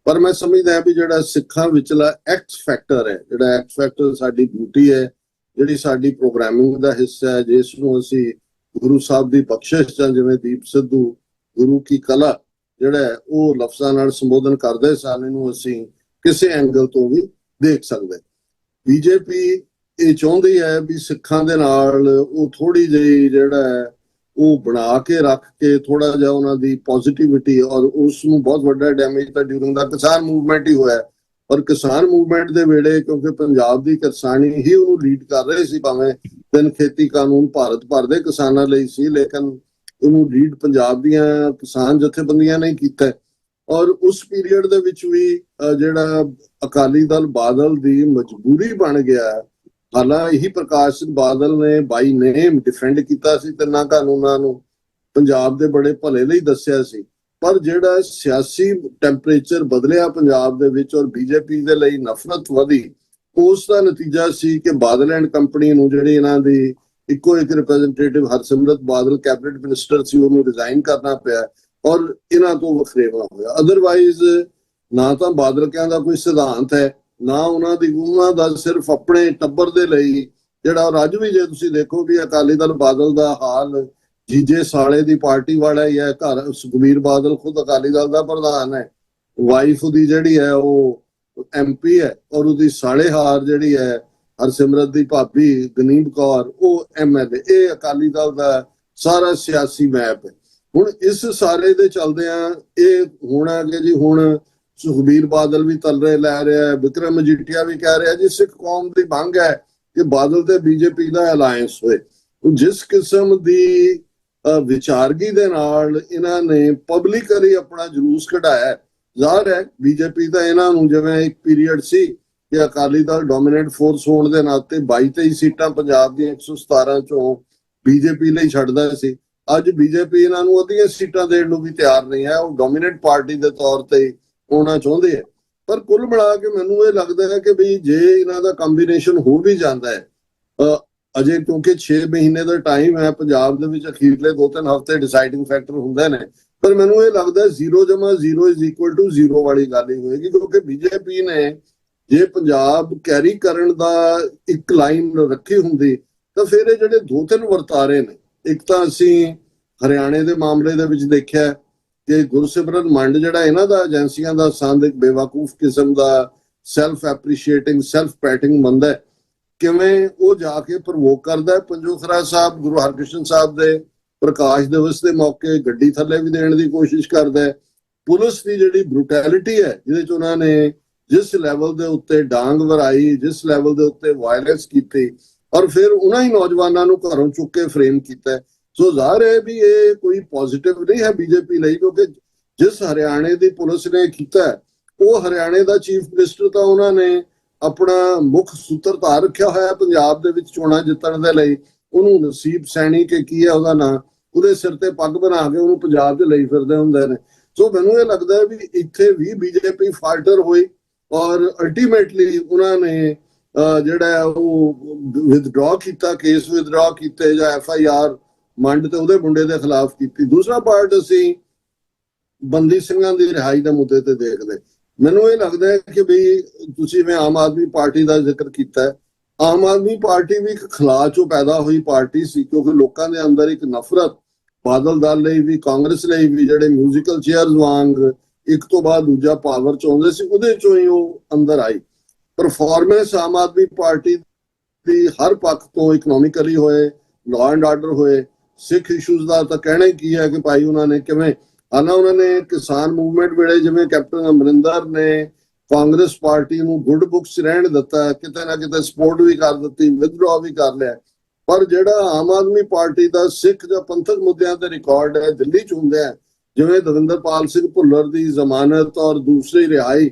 ਪਰ ਮੈਂ ਸਮਝਦਾ ਵੀ ਜਿਹੜਾ ਸਿੱਖਾਂ ਵਿਚਲਾ ਐਕਸ ਫੈਕਟਰ ਹੈ, ਜਿਹੜਾ ਐਕਸ ਫੈਕਟਰ ਸਾਡੀ ਬਿਊਟੀ ਹੈ, ਜਿਹੜੀ ਸਾਡੀ ਪ੍ਰੋਗਰਾਮਿੰਗ ਦਾ ਹਿੱਸਾ ਹੈ, ਜਿਸ ਨੂੰ ਅਸੀਂ ਗੁਰੂ ਸਾਹਿਬ ਦੀ ਬਖਸ਼ਿਸ਼ ਜਾਂ ਜਿਵੇਂ ਦੀਪ ਸਿੱਧੂ ਗੁਰੂ ਕੀ ਕਲਾ ਜਿਹੜਾ ਉਹ ਲਫ਼ਜ਼ਾਂ ਨਾਲ ਸੰਬੋਧਨ ਕਰਦੇ ਸਨ, ਇਹਨੂੰ ਅਸੀਂ ਕਿਸੇ ਐਂਗਲ ਤੋਂ ਵੀ ਦੇਖ ਸਕਦੇ। ਬੀਜੇਪੀ ਇਹ ਚਾਹੁੰਦੀ ਹੈ ਵੀ ਸਿੱਖਾਂ ਦੇ ਨਾਲ ਉਹ ਥੋੜੀ ਜਿਹੀ ਜਿਹੜਾ ਹੈ ਉਹ ਬਣਾ ਕੇ ਰੱਖ ਕੇ ਥੋੜਾ ਜਿਹਾ ਉਹਨਾਂ ਦੀ ਪੋਜ਼ਿਟਿਵਿਟੀ, ਔਰ ਉਸ ਨੂੰ ਬਹੁਤ ਵੱਡਾ ਡੈਮੇਜ ਤਾਂ ਡਿਊਰਿੰਗ ਦਾ ਕਿਸਾਨ ਮੂਵਮੈਂਟ ਹੀ ਹੋਇਆ। ਔਰ ਕਿਸਾਨ ਮੂਵਮੈਂਟ ਦੇ ਵੇਲੇ ਕਿਉਂਕਿ ਪੰਜਾਬ ਦੀ ਕਿਸਾਨੀ ਹੀ ਉਹਨੂੰ ਲੀਡ ਕਰ ਰਹੇ ਸੀ, ਭਾਵੇਂ ਤਿੰਨ ਖੇਤੀ ਕਾਨੂੰਨ ਭਾਰਤ ਭਰ ਦੇ ਕਿਸਾਨਾਂ ਲਈ ਸੀ, ਲੇਕਿਨ ਉਹਨੂੰ ਲੀਡ ਪੰਜਾਬ ਦੀਆਂ ਕਿਸਾਨ ਜਥੇਬੰਦੀਆਂ ਨੇ ਕੀਤਾ। ਔਰ ਉਸ ਪੀਰੀਅਡ ਦੇ ਵਿੱਚ ਵੀ ਜਿਹੜਾ ਅਕਾਲੀ ਦਲ ਬਾਦਲ ਦੀ ਮਜਬੂਰੀ ਬਣ ਗਿਆ, ਹਾਲਾਂਕਿ ਇਹੀ ਪ੍ਰਕਾਸ਼ ਸਿੰਘ ਬਾਦਲ ਨੇ ਬਾਈ ਨੇਮ ਡਿਫੈਂਡ ਕੀਤਾ ਸੀ ਤਿੰਨਾਂ ਕਾਨੂੰਨਾਂ ਨੂੰ, ਪੰਜਾਬ ਦੇ ਬੜੇ ਭਲੇ ਲਈ ਦੱਸਿਆ ਸੀ, ਪਰ ਜਿਹੜਾ ਸਿਆਸੀ ਟੈਂਪਰੇਚਰ ਬਦਲਿਆ ਪੰਜਾਬ ਦੇ ਵਿੱਚ ਔਰ ਬੀਜੇਪੀ ਦੇ ਲਈ ਨਫ਼ਰਤ ਵਧੀ, ਉਸ ਦਾ ਨਤੀਜਾ ਸੀ ਕਿ ਬਾਦਲ ਐਂਡ ਕੰਪਨੀ ਨੂੰ, ਜਿਹੜੀ ਇਹਨਾਂ ਦੀ ਇੱਕੋ ਇੱਕ representative Harsimrat Badal cabinet minister ਸੀ, ਉਹਨੂੰ ਰਿਜ਼ਾਈਨ ਕਰਨਾ ਪਿਆ ਔਰ ਇਹਨਾਂ ਤੋਂ ਵਖਰੇਵਾ ਹੋਇਆ। ਅਦਰਵਾਈਜ਼ ਨਾ ਤਾਂ ਬਾਦਲ ਕਿਆਂ ਦਾ ਕੋਈ ਸਿਧਾਂਤ ਹੈ, ਨਾ ਉਹਨਾਂ ਦਾ ਸਿਰਫ ਆਪਣੇ ਟੱਬਰ ਦੇ ਲਈ ਜਿਹੜਾ ਅੱਜ ਵੀ ਜੇ ਤੁਸੀਂ ਦੇਖੋ ਵੀ ਅਕਾਲੀ ਦਲ ਬਾਦਲ ਦਾ ਹਾਲ ਜੀਜੇ ਸਾਲੇ ਦੀ ਪਾਰਟੀ ਵਾਲਾ ਹੀ ਹੈ। ਘਰ ਸੁਖਬੀਰ ਬਾਦਲ ਖੁਦ ਅਕਾਲੀ ਦਲ ਦਾ ਪ੍ਰਧਾਨ ਹੈ, ਵਾਈਫ ਦੀ ਜਿਹੜੀ ਹੈ ਉਹ MP ਹੈ, ਔਰ ਉਹਦੀ ਸਾਲੇਹਾਰ ਜਿਹੜੀ ਹੈ ਹਰਸਿਮਰਤ ਦੀ ਭਾਬੀ ਗਨੀਮ ਕੌਰ ਉਹ MLA। ਇਹ ਅਕਾਲੀ ਦਲ ਦਾ ਸਾਰਾ ਸਿਆਸੀ ਮੈਪ ਹੈ। ਹੁਣ ਇਸ ਸਾਰੇ ਦੇ ਚਲਦਿਆਂ ਇਹ ਹੋਣਾ ਕਿ ਜੀ ਹੁਣ ਸੁਖਬੀਰ ਬਾਦਲ ਵੀ ਤਲਰੇ ਲੈ ਰਿਹਾ, ਵਿਕਰਮ ਮਜੀਠੀਆ ਵੀ ਕਹਿ ਰਿਹਾ ਜੀ ਸਿੱਖ ਕੌਮ ਦੀ ਮੰਗ ਹੈ ਕਿ ਬਾਦਲ ਤੇ ਬੀਜੇਪੀ ਦਾ ਅਲਾਇੰਸ ਹੋਏ। ਜਿਸ ਕਿਸਮ ਦੀ ਵਿਚਾਰਗੀ ਦੇ ਨਾਲ ਇਹਨਾਂ ਨੇ ਪਬਲਿਕਲੀ ਆਪਣਾ ਜਲੂਸ ਕਢਾਇਆ, ਜ਼ਾਹਰ ਹੈ ਬੀਜੇਪੀ ਤਾਂ ਇਹਨਾਂ ਨੂੰ, ਜਿਵੇਂ ਇੱਕ ਪੀਰੀਅਡ ਸੀ ਕਿ ਅਕਾਲੀ ਦਲ ਡੋਮੀਨੇਟ ਫੋਰਸ ਹੋਣ ਦੇ ਨਾਤੇ 22-23 ਸੀਟਾਂ ਪੰਜਾਬ ਦੀਆਂ 117 ਚੋਂ ਬੀਜੇਪੀ ਲਈ ਛੱਡਦਾ ਸੀ, ਅੱਜ ਬੀਜੇਪੀ ਇਹਨਾਂ ਨੂੰ ਅੱਧੀਆਂ ਸੀਟਾਂ ਦੇਣ ਨੂੰ ਵੀ ਤਿਆਰ ਨਹੀਂ ਹੈ। ਉਹ ਡੋਮੀਨੇਟ ਪਾਰਟੀ ਦੇ ਤੌਰ ਤੇ ਹੋਣਾ ਚਾਹੁੰਦੇ ਹੈ। ਪਰ ਕੁੱਲ ਮਿਲਾ ਕੇ ਮੈਨੂੰ ਇਹ ਲੱਗਦਾ ਹੈ ਕਿ ਵੀ ਜੇ ਇਹਨਾਂ ਦਾ ਕੰਬੀਨੇਸ਼ਨ ਹੋ ਵੀ ਜਾਂਦਾ ਹੈ, ਅਜੇ ਕਿਉਂਕਿ 6 ਮਹੀਨੇ ਦਾ ਟਾਈਮ ਹੈ, ਪੰਜਾਬ ਦੇ ਵਿੱਚ ਅਖੀਰਲੇ 2-3 ਹਫ਼ਤੇ ਡਿਸਾਈਡਿੰਗ ਫੈਕਟਰ ਹੁੰਦੇ ਨੇ, ਪਰ ਮੈਨੂੰ ਇਹ ਲੱਗਦਾ 0+0 ਵਾਲੀ ਗੱਲ ਹੀ ਹੋਏਗੀ, ਕਿਉਂਕਿ ਬੀਜੇਪੀ ਨੇ ਜੇ ਪੰਜਾਬ ਕੈਰੀ ਕਰਨ ਦਾ ਇੱਕ ਲਾਈਨ ਰੱਖੀ ਹੁੰਦੀ ਤਾਂ ਫਿਰ ਇਹ ਜਿਹੜੇ 2-3 ਵਰਤਾਰੇ ਨੇ, ਇੱਕ ਤਾਂ ਅਸੀਂ ਹਰਿਆਣੇ ਦੇ ਮਾਮਲੇ ਦੇ ਵਿੱਚ ਦੇਖਿਆ ਕਿ ਗੁਰਸਿਮਰਨ ਮੰਡ ਜਿਹੜਾ ਇਹਨਾਂ ਦਾ ਏਜੰਸੀਆਂ ਦਾ ਸੰਦ ਇੱਕ ਬੇਵਕੂਫ ਕਿਸਮ ਦਾ ਸੈਲਫ ਐਪਰੀਸ਼ੀਏਟਿੰਗ ਸੈਲਫ ਪੈਟਿੰਗ ਬੰਦਾ, ਕਿਵੇਂ ਉਹ ਜਾ ਕੇ ਪ੍ਰਵੋਕ ਕਰਦਾ। ਪੰਜੋਖਰਾ ਸਾਹਿਬ ਗੁਰੂ ਹਰਕ੍ਰਿਸ਼ਨ ਸਾਹਿਬ ਦੇ ਪ੍ਰਕਾਸ਼ ਦਿਵਸ ਦੇ ਮੌਕੇ ਗੱਡੀ ਥੱਲੇ ਵੀ ਦੇਣ ਦੀ ਕੋਸ਼ਿਸ਼ ਕਰਦਾ ਹੈ। ਪੁਲਿਸ ਦੀ ਜਿਹੜੀ ਬਰੂਟੈਲਿਟੀ ਹੈ, ਜਿਹਦੇ ਚ ਉਹਨਾਂ ਨੇ ਜਿਸ ਲੈਵਲ ਦੇ ਉੱਤੇ ਡਾਂਗ ਵਰਾਈ, ਜਿਸ ਲੈਵਲ ਦੇ ਉੱਤੇ ਵਾਇਲੈਂਸ ਕੀਤੀ, ਔਰ ਫਿਰ ਉਹਨਾਂ ਹੀ ਨੌਜਵਾਨਾਂ ਨੂੰ ਘਰੋਂ ਚੁੱਕ ਕੇ ਫਰੇਮ ਕੀਤਾ। ਸੋ ਜ਼ਾਹਰ ਹੈ ਵੀ ਇਹ ਕੋਈ ਪੋਜ਼ਿਟਿਵ ਨਹੀਂ ਹੈ ਬੀਜੇਪੀ ਲਈ, ਕਿਉਂਕਿ ਜਿਸ ਹਰਿਆਣੇ ਦੀ ਪੁਲਿਸ ਨੇ ਕੀਤਾ ਉਹ ਹਰਿਆਣੇ ਦਾ ਚੀਫ ਮਿਨਿਸਟਰ ਤਾਂ ਉਹਨਾਂ ਨੇ ਆਪਣਾ ਮੁੱਖ ਸੂਤਰਧਾਰ ਰੱਖਿਆ ਹੋਇਆ ਪੰਜਾਬ ਦੇ ਵਿੱਚ ਚੋਣਾਂ ਜਿੱਤਣ ਦੇ ਲਈ, ਉਹਨੂੰ ਨਸੀਬ ਸੈਣੀ ਕੇ ਕੀ ਹੈ ਉਹਦਾ ਨਾਂ, ਉਹਦੇ ਸਿਰ ਤੇ ਪੱਗ ਬਣਾ ਕੇ ਉਹਨੂੰ ਪੰਜਾਬ 'ਚ ਲਈ ਫਿਰਦੇ ਹੁੰਦੇ ਨੇ। ਸੋ ਮੈਨੂੰ ਇਹ ਲੱਗਦਾ ਵੀ ਇੱਥੇ ਵੀ ਬੀਜੇਪੀ ਫਾਲਟਰ ਹੋਈ ਔਰ ਅਲਟੀਮੇਟਲੀ ਉਹਨਾਂ ਨੇ ਜਿਹੜਾ ਉਹ ਵਿਦਡਰਾ ਕੀਤਾ, ਕੇਸ ਵਿਦਡਰਾ ਕੀਤੇ ਜਾਂ FIR ਮੰਡ ਤੇ ਉਹਦੇ ਮੁੰਡੇ ਦੇ ਖਿਲਾਫ ਕੀਤੀ। ਦੂਸਰਾ ਪਾਰਟ ਅਸੀਂ ਬੰਦੀ ਸਿੰਘਾਂ ਦੀ ਰਿਹਾਈ ਦੇ ਮੁੱਦੇ ਤੇ ਦੇਖਦੇ, ਮੈਨੂੰ ਇਹ ਲੱਗਦਾ ਹੈ ਕਿ ਵੀ ਤੁਸੀਂ ਮੈਂ ਆਮ ਆਦਮੀ ਪਾਰਟੀ ਦਾ ਜ਼ਿਕਰ ਕੀਤਾ, ਆਮ ਆਦਮੀ ਪਾਰਟੀ ਵੀ ਇੱਕ ਖਲਾਅ ਚੋਂ ਪੈਦਾ ਹੋਈ ਪਾਰਟੀ ਸੀ, ਕਿਉਂਕਿ ਲੋਕਾਂ ਦੇ ਅੰਦਰ ਇੱਕ ਨਫ਼ਰਤ ਬਾਦਲ ਦਲ ਲਈ ਵੀ ਕਾਂਗਰਸ ਲਈ ਵੀ, ਜਿਹੜੇ ਮਿਊਜ਼ੀਕਲ ਚੇਅਰਸ ਵਾਂਗ ਇੱਕ ਤੋਂ ਬਾਅਦ ਦੂਜਾ ਪਾਵਰ ਚ ਆਉਂਦੇ ਸੀ, ਉਹਦੇ ਚੋਂ ਹੀ ਉਹ ਅੰਦਰ ਆਈ। ਪਰਫਾਰਮੈਂਸ ਆਮ ਆਦਮੀ ਪਾਰਟੀ ਦੀ ਹਰ ਪੱਖ ਤੋਂ, ਇਕਨੋਮਿਕਲੀ ਹੋਏ, ਲਾਅ ਐਂਡ ਆਰਡਰ ਹੋਏ, ਸਿੱਖ ਇਸ਼ੂਜ਼ ਦਾ ਤਾਂ ਕਹਿਣਾ ਹੀ ਕੀ ਹੈ ਕਿ ਭਾਈ ਉਹਨਾਂ ਨੇ ਕਿਵੇਂ ਉਹਨਾਂ ਨੇ ਕਿਸਾਨ ਮੂਵਮੈਂਟ ਵੇਲੇ ਜਿਵੇਂ ਕੈਪਟਨ ਅਮਰਿੰਦਰ ਨੇ ਕਾਂਗਰਸ ਪਾਰਟੀ ਨੂੰ ਗੁੱਡ ਬੁੱਕਸ ਰਹਿਣ ਦਿੱਤਾ, ਕਿਤੇ ਨਾ ਕਿਤੇ ਸਪੋਰਟ ਵੀ ਕਰ ਦਿੱਤੀ, ਵਿਦਡਰਾ ਵੀ ਕਰ ਲਿਆ, ਪਰ ਜਿਹੜਾ ਆਮ ਆਦਮੀ ਪਾਰਟੀ ਦਾ ਸਿੱਖ ਜਾਂ ਪੰਥਕ ਮੁੱਦਿਆਂ ਤੇ ਰਿਕਾਰਡ ਹੈ ਦਿੱਲੀ ਚ ਹੁੰਦੇ ਆ, ਜਿਵੇਂ ਦਵਿੰਦਰਪਾਲ ਸਿੰਘ ਭੁੱਲਰ ਦੀ ਜ਼ਮਾਨਤ ਔਰ ਦੂਸਰੀ ਰਿਹਾਈ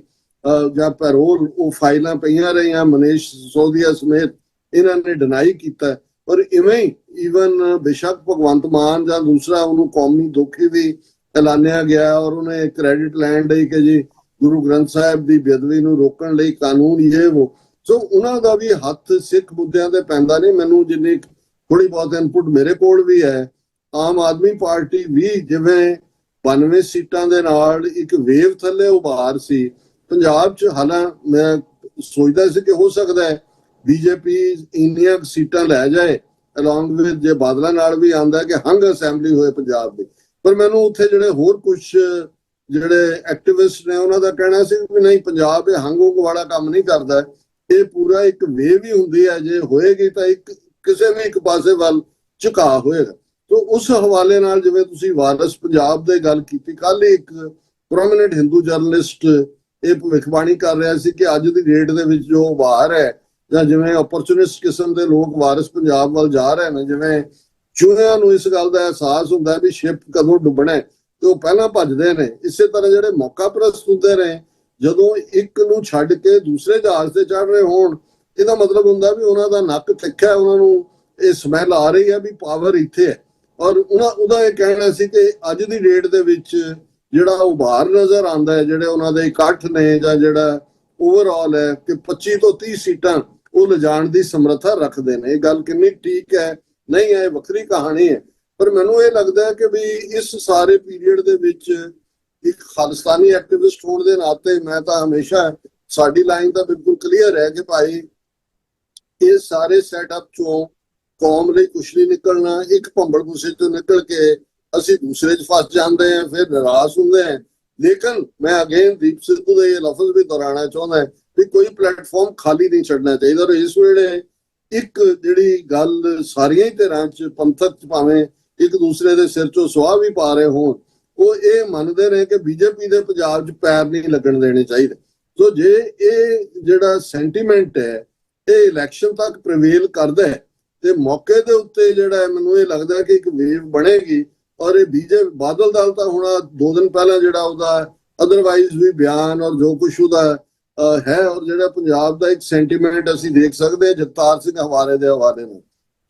ਜਾਂ ਪੈਰੋਲ, ਉਹ ਫਾਈਲਾਂ ਪਈਆਂ ਰਹੀਆਂ ਮਨੀਸ਼ ਸਿਸੋਦੀਆ ਸਮੇਤ, ਇਹਨਾਂ ਨੇ ਡਿਨਾਈ ਕੀਤਾ। ਪਰ ਇਵੇਂ ਹੀ ਈਵਨ ਬੇਸ਼ੱਕ ਭਗਵੰਤ ਮਾਨ ਜਾਂ ਦੂਸਰਾ ਉਹਨੂੰ ਕੌਮੀ ਦੋਖੀ ਵੀ ਐਲਾਨਿਆ ਗਿਆ ਔਰ ਉਹਨੇ ਕ੍ਰੈਡਿਟ ਲੈਣ ਲਈ ਕਿ ਜੀ ਗੁਰੂ ਗ੍ਰੰਥ ਸਾਹਿਬ ਦੀ ਬੇਅਦਬੀ ਨੂੰ ਰੋਕਣ ਲਈ ਕਾਨੂੰਨ ਇਹ ਉਹ, ਸੋ ਉਹਨਾਂ ਦਾ ਵੀ ਹੱਥ ਸਿੱਖ ਮੁੱਦਿਆਂ ਤੇ ਪੈਂਦਾ ਨਹੀਂ। ਮੈਨੂੰ ਜਿੰਨੀ ਥੋੜੀ ਬਹੁਤ ਇਨਪੁਟ ਮੇਰੇ ਕੋਲ ਵੀ ਹੈ, ਆਮ ਆਦਮੀ ਪਾਰਟੀ ਵੀ ਜਿਵੇਂ 92 ਸੀਟਾਂ ਦੇ ਨਾਲ ਇੱਕ ਵੇਵ ਥੱਲੇ ਉਭਾਰ ਸੀ ਪੰਜਾਬ 'ਚ, ਹਾਲਾਂ ਮੈਂ ਸੋਚਦਾ ਸੀ ਕਿ ਹੋ ਸਕਦਾ ਹੈ ਬੀਜੇਪੀ ਇੰਨੀਆਂ ਸੀਟਾਂ ਲੈ ਜਾਏ ਅਲੋਂਗ ਵਿਦ, ਜੇ ਬਾਦਲਾਂ ਨਾਲ ਵੀ ਆਉਂਦਾ ਕਿ ਹੰਗ ਅਸੈਂਬਲੀ ਹੋਏ ਪੰਜਾਬ ਦੀ। ਪਰ ਮੈਨੂੰ ਉੱਥੇ ਜਿਹੜੇ ਹੋਰ ਕੁਝ ਜਿਹੜੇ ਐਕਟਿਵਿਸਟ ਨੇ ਉਹਨਾਂ ਦਾ ਕਹਿਣਾ ਸੀ ਵੀ ਨਹੀਂ, ਪੰਜਾਬ ਇਹ ਹੰਗ ਵਾਲਾ ਕੰਮ ਨਹੀਂ ਕਰਦਾ, ਇਹ ਪੂਰਾ ਇੱਕ ਵੇਵ ਹੀ ਹੁੰਦੀ ਹੈ, ਜੇ ਹੋਏਗੀ ਤਾਂ ਇੱਕ ਕਿਸੇ ਵੀ ਇੱਕ ਪਾਸੇ ਵੱਲ ਝੁਕਾ ਹੋਏਗਾ। ਤੋ ਉਸ ਹਵਾਲੇ ਨਾਲ ਜਿਵੇਂ ਤੁਸੀਂ ਵਾਰਸ ਪੰਜਾਬ ਦੇ ਗੱਲ ਕੀਤੀ, ਕੱਲ ਇੱਕ ਪ੍ਰੋਮਿਨੈਂਟ ਹਿੰਦੂ ਜਰਨਲਿਸਟ ਇਹ ਭਵਿੱਖਬਾਣੀ ਕਰ ਰਿਹਾ ਸੀ ਕਿ ਅੱਜ ਦੀ ਡੇਟ ਦੇ ਵਿੱਚ ਜੋ ਉਭਾਰ ਹੈ ਜਾਂ ਜਿਵੇਂ ਓਪਰਚੁਨਿਸਟ ਕਿਸਮ ਦੇ ਲੋਕ ਵਾਰਸ ਪੰਜਾਬ ਵੱਲ ਜਾ ਰਹੇ ਨੇ, ਜਿਵੇਂ ਚੂਹਿਆਂ ਨੂੰ ਇਸ ਗੱਲ ਦਾ ਅਹਿਸਾਸ ਹੁੰਦਾ ਵੀ ਸ਼ਿਪ ਕਦੋਂ ਡੁੱਬਣਾ ਤੇ ਉਹ ਪਹਿਲਾਂ ਭੱਜਦੇ ਨੇ, ਇਸੇ ਤਰ੍ਹਾਂ ਜਿਹੜੇ ਮੌਕਾ ਪ੍ਰਸਤ ਹੁੰਦੇ ਨੇ ਜਦੋਂ ਇੱਕ ਨੂੰ ਛੱਡ ਕੇ ਦੂਸਰੇ ਜਹਾਜ਼ ਤੇ ਚੜ ਰਹੇ ਹੋਣ, ਇਹਦਾ ਮਤਲਬ ਹੁੰਦਾ ਵੀ ਉਹਨਾਂ ਦਾ ਨੱਕ ਤਿੱਖਾ, ਉਹਨਾਂ ਨੂੰ ਇਹ ਸਮੈਲ ਆ ਰਹੀ ਹੈ ਵੀ ਪਾਵਰ ਇੱਥੇ ਹੈ। ਔਰ ਉਹਦਾ ਇਹ ਕਹਿਣਾ ਸੀ ਕਿ ਅੱਜ ਦੀ ਡੇਟ ਦੇ ਵਿੱਚ ਜਿਹੜਾ ਉਭਾਰ ਨਜ਼ਰ ਆਉਂਦਾ ਹੈ, ਜਿਹੜੇ ਉਹਨਾਂ ਦੇ ਇਕੱਠ ਨੇ ਜਾਂ ਜਿਹੜਾ ਓਵਰਆਲ ਹੈ ਕਿ 25 ਤੋਂ 30 ਸੀਟਾਂ ਉਹ ਲਿਜਾਣ ਦੀ ਸਮਰੱਥਾ ਰੱਖਦੇ ਨੇ। ਇਹ ਗੱਲ ਕਿੰਨੀ ਠੀਕ ਹੈ ਨਹੀਂ ਹੈ, ਵੱਖਰੀ ਕਹਾਣੀ ਹੈ, ਪਰ ਮੈਨੂੰ ਇਹ ਲੱਗਦਾ ਹੈ ਕਿ ਵੀ ਇਸ ਸਾਰੇ ਪੀਰੀਅਡ ਦੇ ਵਿੱਚ ਇੱਕ ਖਾਲਿਸਤਾਨੀ ਐਕਟਿਵਿਸਟ ਹੋਣ ਦੇ ਨਾਤੇ ਮੈਂ ਤਾਂ ਹਮੇਸ਼ਾ, ਸਾਡੀ ਲਾਈਨ ਤਾਂ ਬਿਲਕੁਲ ਕਲੀਅਰ ਹੈ ਕਿ ਭਾਈ ਇਹ ਸਾਰੇ ਸੈਟਅਪ ਚੋਂ ਕੌਮ ਲਈ ਕੁਛ ਨਹੀਂ ਨਿਕਲਣਾ, ਇੱਕ ਭੰਬਲ ਭੁਸੇ ਤੋਂ ਨਿਕਲ ਕੇ ਅਸੀਂ ਦੂਸਰੇ 'ਚ ਫਸ ਜਾਂਦੇ ਹਾਂ, ਫਿਰ ਨਿਰਾਸ਼ ਹੁੰਦੇ ਹਾਂ। ਲੇਕਿਨ ਮੈਂ ਅਗੇਨ ਦੀਪ ਸਿੱਧੂ ਦੇ ਇਹ ਲਫ਼ਜ਼ ਵੀ ਦੁਹਰਾਉਣਾ ਚਾਹੁੰਦਾ ਵੀ ਕੋਈ ਪਲੇਟਫਾਰਮ ਖਾਲੀ ਨਹੀਂ ਛੱਡਣਾ ਚਾਹੀਦਾ। ਔਰ ਇਸ ਵੇਲੇ ਇੱਕ ਜਿਹੜੀ ਗੱਲ ਸਾਰੀਆਂ ਹੀ ਧਿਰਾਂ 'ਚ ਪੰਥਕ 'ਚ ਭਾਵੇਂ ਇੱਕ ਦੂਸਰੇ ਦੇ ਸਿਰ 'ਚੋਂ ਸੁਆਹ ਵੀ ਪਾ ਰਹੇ ਹੋਣ, ਉਹ ਇਹ ਮੰਨਦੇ ਨੇ ਕਿ ਬੀਜੇਪੀ ਦੇ ਪੰਜਾਬ 'ਚ ਪੈਰ ਨਹੀਂ ਲੱਗਣ ਦੇਣੇ ਚਾਹੀਦੇ। ਸੋ ਜੇ ਇਹ ਜਿਹੜਾ ਸੈਂਟੀਮੈਂਟ ਹੈ ਇਹ ਇਲੈਕਸ਼ਨ ਤੱਕ ਪ੍ਰਵੇਲ ਕਰਦਾ ਹੈ ਤੇ ਮੌਕੇ ਦੇ ਉੱਤੇ ਜਿਹੜਾ ਮੈਨੂੰ ਇਹ ਲੱਗਦਾ ਕਿ ਇੱਕ ਵੇਵ ਬਣੇਗੀ। ਔਰ ਇਹ ਬਾਦਲ ਦਲ ਤਾਂ ਹੁਣ 2 ਦਿਨ ਪਹਿਲਾਂ ਜਿਹੜਾ ਉਹਦਾ ਅਦਰਵਾਈਜ਼ ਵੀ ਬਿਆਨ ਔਰ ਜੋ ਕੁਛ ਉਹਦਾ ਹੈ, ਔਰ ਜਿਹੜਾ ਪੰਜਾਬ ਦਾ ਇੱਕ ਸੈਂਟੀਮੈਂਟ ਅਸੀਂ ਦੇਖ ਸਕਦੇ ਹਾਂ ਜਗਤਾਰ ਸਿੰਘ ਹਵਾਰੇ ਦੇ ਹਵਾਲੇ ਨਾਲ,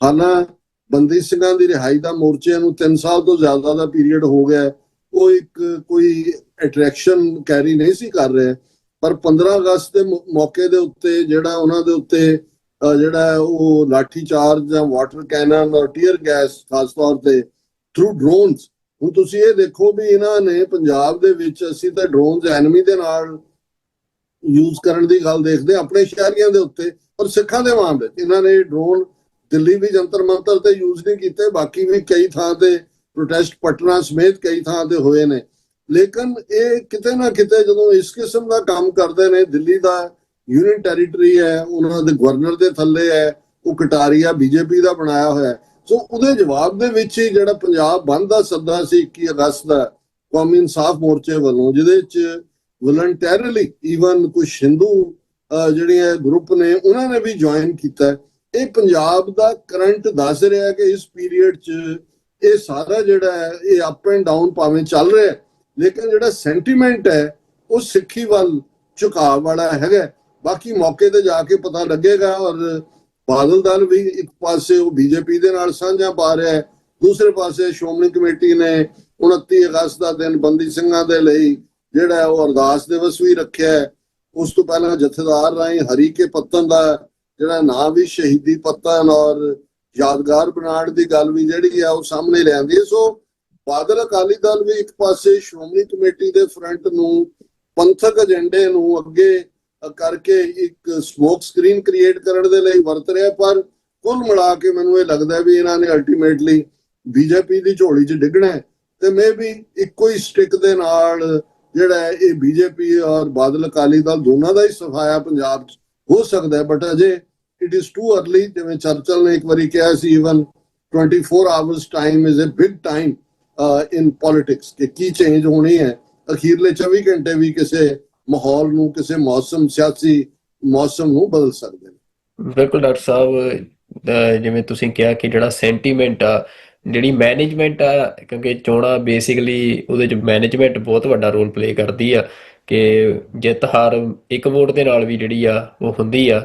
ਹਾਲਾਂ ਬੰਦੀ ਸਿੰਘਾਂ ਦੀ ਰਿਹਾਈ ਦਾ ਮੋਰਚੇ ਨੂੰ 3 ਸਾਲ ਤੋਂ ਜ਼ਿਆਦਾ ਦਾ ਪੀਰੀਅਡ ਹੋ ਗਿਆ, ਉਹ ਇੱਕ ਕੋਈ ਅਟਰੈਕਸ਼ਨ ਕੈਰੀ ਨਹੀਂ ਸੀ ਕਰ ਰਿਹਾ। ਪਰ 15 ਅਗਸਤ ਦੇ ਮੌਕੇ ਦੇ ਉੱਤੇ ਜਿਹੜਾ ਉਹਨਾਂ ਦੇ ਉੱਤੇ ਜਿਹੜਾ ਉਹ ਲਾਠੀ ਚਾਰਜ ਜਾਂ ਵਾਟਰ ਕੈਨਨ ਔਰ ਟੀਅਰ ਗੈਸ ਖਾਸ ਤੌਰ ਤੇ ਥਰੂ ਡਰੋਨਸ, ਹੁਣ ਤੁਸੀਂ ਇਹ ਦੇਖੋ ਵੀ ਇਹਨਾਂ ਨੇ ਪੰਜਾਬ ਦੇ ਵਿੱਚ, ਅਸੀਂ ਤਾਂ ਡਰੋਨਸ ਐਨਮੀ ਦੇ ਨਾਲ ਯੂਜ਼ ਕਰਨ ਦੀ ਗੱਲ ਦੇਖਦੇ ਆਪਣੇ ਸ਼ਹਿਰੀਆਂ ਦੇ ਉੱਤੇ, ਪਰ ਸਿੱਖਾਂ ਦੇ ਮਾਮਲੇ ਇਹਨਾਂ ਨੇ ਡਰੋਨ ਦਿੱਲੀ ਵੀ ਜੰਤਰ ਮੰਤਰ ਤੇ ਯੂਜ਼ ਨਹੀਂ ਕੀਤੇ, ਬਾਕੀ ਵੀ ਕਈ ਥਾਂ ਤੇ ਪ੍ਰੋਟੈਸਟ ਪਟਨਾ ਸਮੇਤ ਕਈ ਥਾਂ ਤੇ ਹੋਏ ਨੇ। ਲੇਕਿਨ ਇਹ ਕਿਤੇ ਨਾ ਕਿਤੇ ਜਦੋਂ ਇਸ ਕਿਸਮ ਦਾ ਕੰਮ ਕਰਦੇ ਨੇ, ਦਿੱਲੀ ਦਾ ਯੂਨੀਅਨ ਟੈਰੀਟਰੀ ਹੈ, ਉਹਨਾਂ ਦੇ ਗਵਰਨਰ ਦੇ ਥੱਲੇ ਹੈ, ਉਹ ਕਟਾਰੀਆ ਬੀਜੇਪੀ ਦਾ ਬਣਾਇਆ ਹੋਇਆ, ਸੋ ਉਹਦੇ ਜਵਾਬ ਦੇ ਵਿੱਚ ਹੀ ਜਿਹੜਾ ਪੰਜਾਬ ਬੰਦ ਦਾ ਸੱਦਾ ਸੀ 21 ਅਗਸਤ ਦਾ ਕੌਮੀ ਇਨਸਾਫ ਮੋਰਚੇ ਵੱਲੋਂ, ਜਿਹਦੇ 'ਚ ਵਲੰਟੈਰਲੀ ਈਵਨ ਕੁਝ ਹਿੰਦੂ ਜਿਹੜੀਆਂ ਗਰੁੱਪ ਨੇ ਉਹਨਾਂ ਨੇ ਵੀ ਜੁਆਇਨ ਕੀਤਾ। ਇਹ ਪੰਜਾਬ ਦਾ ਕਰੰਟ ਦੱਸ ਰਿਹਾ ਕਿ ਇਸ ਪੀਰੀਅਡ 'ਚ ਇਹ ਸਾਰਾ ਜਿਹੜਾ ਹੈ ਇਹ ਅਪ ਐਂਡ ਡਾਊਨ ਭਾਵੇਂ ਚੱਲ ਰਿਹਾ, ਲੇਕਿਨ ਜਿਹੜਾ ਸੈਂਟੀਮੈਂਟ ਹੈ ਉਹ ਸਿੱਖੀ ਵੱਲ ਝੁਕਾਅ ਵਾਲਾ ਹੈਗਾ। ਬਾਕੀ ਮੌਕੇ ਤੇ ਜਾ ਕੇ ਪਤਾ ਲੱਗੇਗਾ। ਔਰ ਬਾਦਲ ਦਲ ਵੀ ਇੱਕ ਪਾਸੇ ਉਹ ਬੀਜੇਪੀ ਦੇ ਨਾਲ ਸਾਂਝਾ ਪਾ ਰਿਹਾ ਹੈ, ਦੂਸਰੇ ਪਾਸੇ ਸ਼੍ਰੋਮਣੀ ਕਮੇਟੀ ਨੇ 29 ਅਗਸਤ ਦਾ ਦਿਨ ਬੰਦੀ ਸਿੰਘਾਂ ਦੇ ਲਈ ਜਿਹੜਾ ਉਹ ਅਰਦਾਸ ਦਿਵਸ ਵੀ ਰੱਖਿਆ ਹੈ। ਉਸ ਤੋਂ ਪਹਿਲਾਂ ਜਥੇਦਾਰ ਰਾਹੀਂ ਹਰੀ ਕੇ ਪੱਤਨ ਦਾ ਜਿਹੜਾ ਨਾਂ ਵੀ ਸ਼ਹੀਦੀ ਪੱਤਨ ਔਰ ਯਾਦਗਾਰ ਬਣਾਉਣ ਦੀ ਗੱਲ ਵੀ ਜਿਹੜੀ ਆ ਉਹ ਸਾਹਮਣੇ ਲਿਆਂਦੀ ਹੈ। ਸੋ ਬਾਦਲ ਅਕਾਲੀ ਦਲ ਵੀ ਇੱਕ ਪਾਸੇ ਸ਼੍ਰੋਮਣੀ ਕਮੇਟੀ ਦੇ ਫਰੰਟ ਨੂੰ ਪੰਥਕ ਏਜੰਡੇ ਨੂੰ ਅੱਗੇ ਕਰਕੇ ਇੱਕ ਸਮੋਕ ਸਕਰੀਨ ਕ੍ਰੀਏਟ ਕਰਨ ਦੇ ਲਈ ਵਰਤ ਰਿਹਾ, ਪਰ ਕੁੱਲ ਮਿਲਾ ਕੇ ਮੈਨੂੰ ਇਹ ਲੱਗਦਾ ਵੀ ਇਹਨਾਂ ਨੇ ਅਲਟੀਮੇਟਲੀ ਬੀਜੇਪੀ ਦੀ ਝੋਲੀ 'ਚ ਡਿੱਗਣਾ ਹੈ ਤੇ ਮੇ ਵੀ ਇੱਕੋ ਹੀ ਸਟਿਕ ਦੇ ਨਾਲ ਜਿਹੜਾ ਇਹ ਬੀਜੇਪੀ ਔਰ ਬਾਦਲ ਅਕਾਲੀ ਦਲ ਦੋਨਾਂ ਦਾ ਹੀ ਸਫਾਇਆ ਪੰਜਾਬ 'ਚ ਹੋ ਸਕਦਾ ਹੈ। ਬਟ ਅਜੇ ਇਟ ਇਜ਼ ਟੂ ਅਰਲੀ, ਜਿਵੇਂ ਚਰਚਲ ਨੇ ਇੱਕ ਵਾਰੀ ਕਿਹਾ ਸੀ, even 24 hours time is a big time in politics, ਕਿ ਕੀ ਚੇਂਜ ਹੋਣੀ ਹੈ ਅਖੀਰਲੇ 24 ਘੰਟੇ ਵੀ ਕਿਸੇ ਮਾਹੌਲ ਨੂੰ, ਕਿਸੇ ਮੌਸਮ, ਸਿਆਸੀ ਮੌਸਮ ਨੂੰ ਬਦਲ ਸਕਦੇ ਨੇ। ਬਿਲਕੁਲ ਡਾਕਟਰ ਸਾਹਿਬ, ਜਿਵੇਂ ਤੁਸੀਂ ਕਿਹਾ ਕਿ ਜਿਹੜਾ ਸੈਂਟੀਮੈਂਟ ਆ, ਜਿਹੜੀ ਮੈਨੇਜਮੈਂਟ ਆ, ਕਿਉਂਕਿ ਚੋਣਾਂ ਬੇਸਿਕਲੀ ਉਹਦੇ 'ਚ ਮੈਨੇਜਮੈਂਟ ਬਹੁਤ ਵੱਡਾ ਰੋਲ ਪਲੇ ਕਰਦੀ ਆ ਕਿ ਜਿੱਤ ਹਾਰ ਇੱਕ ਵੋਟ ਦੇ ਨਾਲ ਵੀ ਜਿਹੜੀ ਆ ਉਹ ਹੁੰਦੀ ਆ।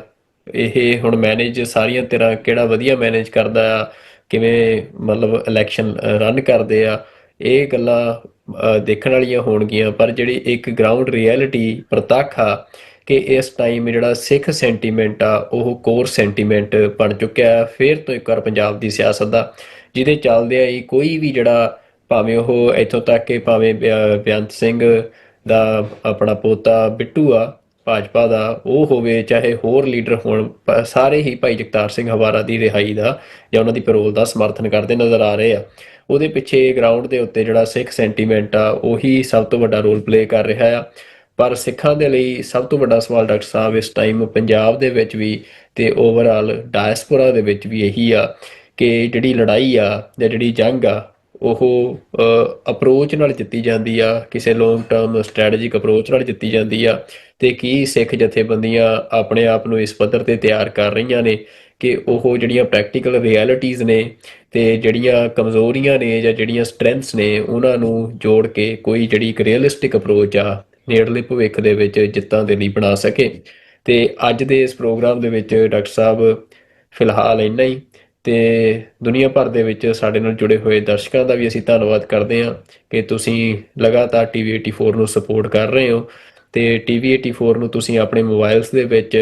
ਇਹ ਹੁਣ ਮੈਨੇਜ ਸਾਰੀਆਂ ਤਰ੍ਹਾਂ ਕਿਹੜਾ ਵਧੀਆ ਮੈਨੇਜ ਕਰਦਾ ਆ, ਕਿਵੇਂ ਮਤਲਬ ਇਲੈਕਸ਼ਨ ਰਨ ਕਰਦੇ ਆ, ਇਹ ਗੱਲਾਂ ਦੇਖਣ ਵਾਲੀਆਂ ਹੋਣਗੀਆਂ। ਪਰ ਜਿਹੜੀ ਇੱਕ ਗਰਾਊਂਡ ਰਿਐਲਿਟੀ ਪ੍ਰਤੱਖ ਆ ਕਿ ਇਸ ਟਾਈਮ ਜਿਹੜਾ ਸਿੱਖ ਸੈਂਟੀਮੈਂਟ ਆ ਉਹ ਕੋਰ ਸੈਂਟੀਮੈਂਟ ਬਣ ਚੁੱਕਿਆ ਫਿਰ ਤੋਂ ਇੱਕ ਵਾਰ ਪੰਜਾਬ ਦੀ ਸਿਆਸਤ ਦਾ, ਜਿਹਦੇ ਚੱਲਦੇ ਆ ਹੀ ਕੋਈ ਵੀ ਜਿਹੜਾ, ਭਾਵੇਂ ਉਹ ਇੱਥੋਂ ਤੱਕ ਕਿ ਭਾਵੇਂ ਬੇਅੰਤ ਸਿੰਘ ਦਾ ਆਪਣਾ ਪੋਤਾ ਬਿੱਟੂ ਆ ਭਾਜਪਾ ਦਾ, ਉਹ ਹੋਵੇ ਚਾਹੇ ਹੋਰ ਲੀਡਰ ਹੋਣ, ਸਾਰੇ ਹੀ ਭਾਈ ਜਗਤਾਰ ਸਿੰਘ ਹਵਾਰਾ ਦੀ ਰਿਹਾਈ ਦਾ ਜਾਂ ਉਹਨਾਂ ਦੀ ਪੈਰੋਲ ਦਾ ਸਮਰਥਨ ਕਰਦੇ ਨਜ਼ਰ ਆ ਰਹੇ ਆ। ਉਹਦੇ ਪਿੱਛੇ ਗਰਾਊਂਡ ਦੇ ਉੱਤੇ ਜਿਹੜਾ ਸਿੱਖ ਸੈਂਟੀਮੈਂਟ ਆ ਉਹੀ ਸਭ ਤੋਂ ਵੱਡਾ ਰੋਲ ਪਲੇ ਕਰ ਰਿਹਾ ਆ। ਪਰ ਸਿੱਖਾਂ ਦੇ ਲਈ ਸਭ ਤੋਂ ਵੱਡਾ ਸਵਾਲ ਡਾਕਟਰ ਸਾਹਿਬ ਇਸ ਟਾਈਮ ਪੰਜਾਬ ਦੇ ਵਿੱਚ ਵੀ ਤੇ ਓਵਰਆਲ ਡਾਇਸਪੋਰਾ ਦੇ ਵਿੱਚ ਵੀ ਇਹੀ ਆ ਕਿ ਜਿਹੜੀ ਲੜਾਈ ਆ ਜਾਂ ਜਿਹੜੀ ਜੰਗ ਆ ਉਹ ਅਪਰੋਚ ਨਾਲ ਜਿੱਤੀ ਜਾਂਦੀ ਆ, ਕਿਸੇ ਲੌਂਗ ਟਰਮ ਸਟ੍ਰੈਟਜਿਕ ਅਪਰੋਚ ਨਾਲ ਜਿੱਤੀ ਜਾਂਦੀ ਆ। ਤੇ ਕੀ ਸਿੱਖ ਜਥੇਬੰਦੀਆਂ ਆਪਣੇ ਆਪ ਨੂੰ ਇਸ ਪੱਧਰ ਤੇ ਤਿਆਰ ਕਰ ਰਹੀਆਂ ਨੇ ਕਿ ਉਹ ਜਿਹੜੀਆਂ ਪ੍ਰੈਕਟੀਕਲ ਰਿਐਲਿਟੀਜ਼ ਨੇ ਤੇ ਜਿਹੜੀਆਂ ਕਮਜ਼ੋਰੀਆਂ ਨੇ ਜਾਂ ਜਿਹੜੀਆਂ ਸਟਰੈਂਥਸ ਨੇ ਉਹਨਾਂ ਨੂੰ ਜੋੜ ਕੇ ਕੋਈ ਜਿਹੜੀ ਇੱਕ ਰੀਅਲਿਸਟਿਕ ਅਪਰੋਚ ਆ ਨੇੜਲੇ ਭਵਿੱਖ ਦੇ ਵਿੱਚ ਜਿੱਤਾਂ ਦੇ ਲਈ ਬਣਾ ਸਕੇ। ਤੇ ਅੱਜ ਦੇ ਇਸ ਪ੍ਰੋਗਰਾਮ ਦੇ ਵਿੱਚ ਡਾਕਟਰ ਸਾਹਿਬ ਫਿਲਹਾਲ ਇੰਨਾ ਹੀ। ਤੇ ਦੁਨੀਆ ਭਰ ਦੇ ਵਿੱਚ ਸਾਡੇ ਨਾਲ ਜੁੜੇ ਹੋਏ ਦਰਸ਼ਕਾਂ ਦਾ ਵੀ ਅਸੀਂ ਧੰਨਵਾਦ ਕਰਦੇ ਹਾਂ ਕਿ ਤੁਸੀਂ ਲਗਾਤਾਰ ਟੀਵੀ 84 ਨੂੰ ਸਪੋਰਟ ਕਰ ਰਹੇ ਹੋ। ਤੇ ਟੀਵੀ 84 ਨੂੰ ਤੁਸੀਂ ਆਪਣੇ ਮੋਬਾਈਲਸ ਦੇ ਵਿੱਚ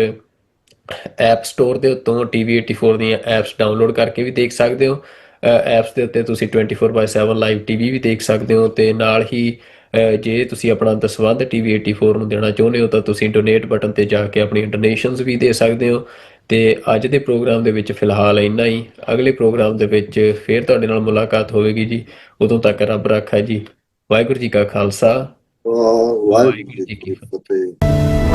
ਐਪ ਸਟੋਰ ਦੇ ਉੱਤੋਂ ਟੀਵੀ 84 ਦੀਆਂ ਐਪਸ ਡਾਊਨਲੋਡ ਕਰਕੇ ਵੀ ਦੇਖ ਸਕਦੇ ਹੋ। ਐਪਸ ਦੇ ਉੱਤੇ ਤੁਸੀਂ 24/7 ਲਾਈਵ ਟੀਵੀ ਵੀ ਦੇਖ ਸਕਦੇ ਹੋ। ਤੇ ਨਾਲ ਹੀ ਜੇ ਤੁਸੀਂ ਆਪਣਾ ਦਸਵੰਧ ਟੀਵੀ 84 ਨੂੰ ਦੇਣਾ ਚਾਹੁੰਦੇ ਹੋ ਤਾਂ ਤੁਸੀਂ ਡੋਨੇਟ ਬਟਨ ਤੇ ਜਾ ਕੇ ਆਪਣੀ ਡੋਨੇਸ਼ਨਸ ਵੀ ਦੇ ਸਕਦੇ ਹੋ। ਤੇ ਅੱਜ ਦੇ ਪ੍ਰੋਗਰਾਮ ਦੇ ਵਿੱਚ ਫਿਲਹਾਲ ਇੰਨਾ ਹੀ। ਅਗਲੇ ਪ੍ਰੋਗਰਾਮ ਦੇ ਵਿੱਚ ਫੇਰ ਤੁਹਾਡੇ ਨਾਲ ਮੁਲਾਕਾਤ ਹੋਵੇਗੀ ਜੀ। ਉਦੋਂ ਤੱਕ ਰੱਬ ਰਾਖਾ ਜੀ। ਵਾਹਿਗੁਰੂ ਜੀ ਕਾ ਖਾਲਸਾ, ਵਾਹਿਗੁਰੂ ਵਾਹਿਗੁਰੂ ਜੀ ਜੀ ਕੀ ਕੀ ਫਤਿਹ। ਫਤਿਹ।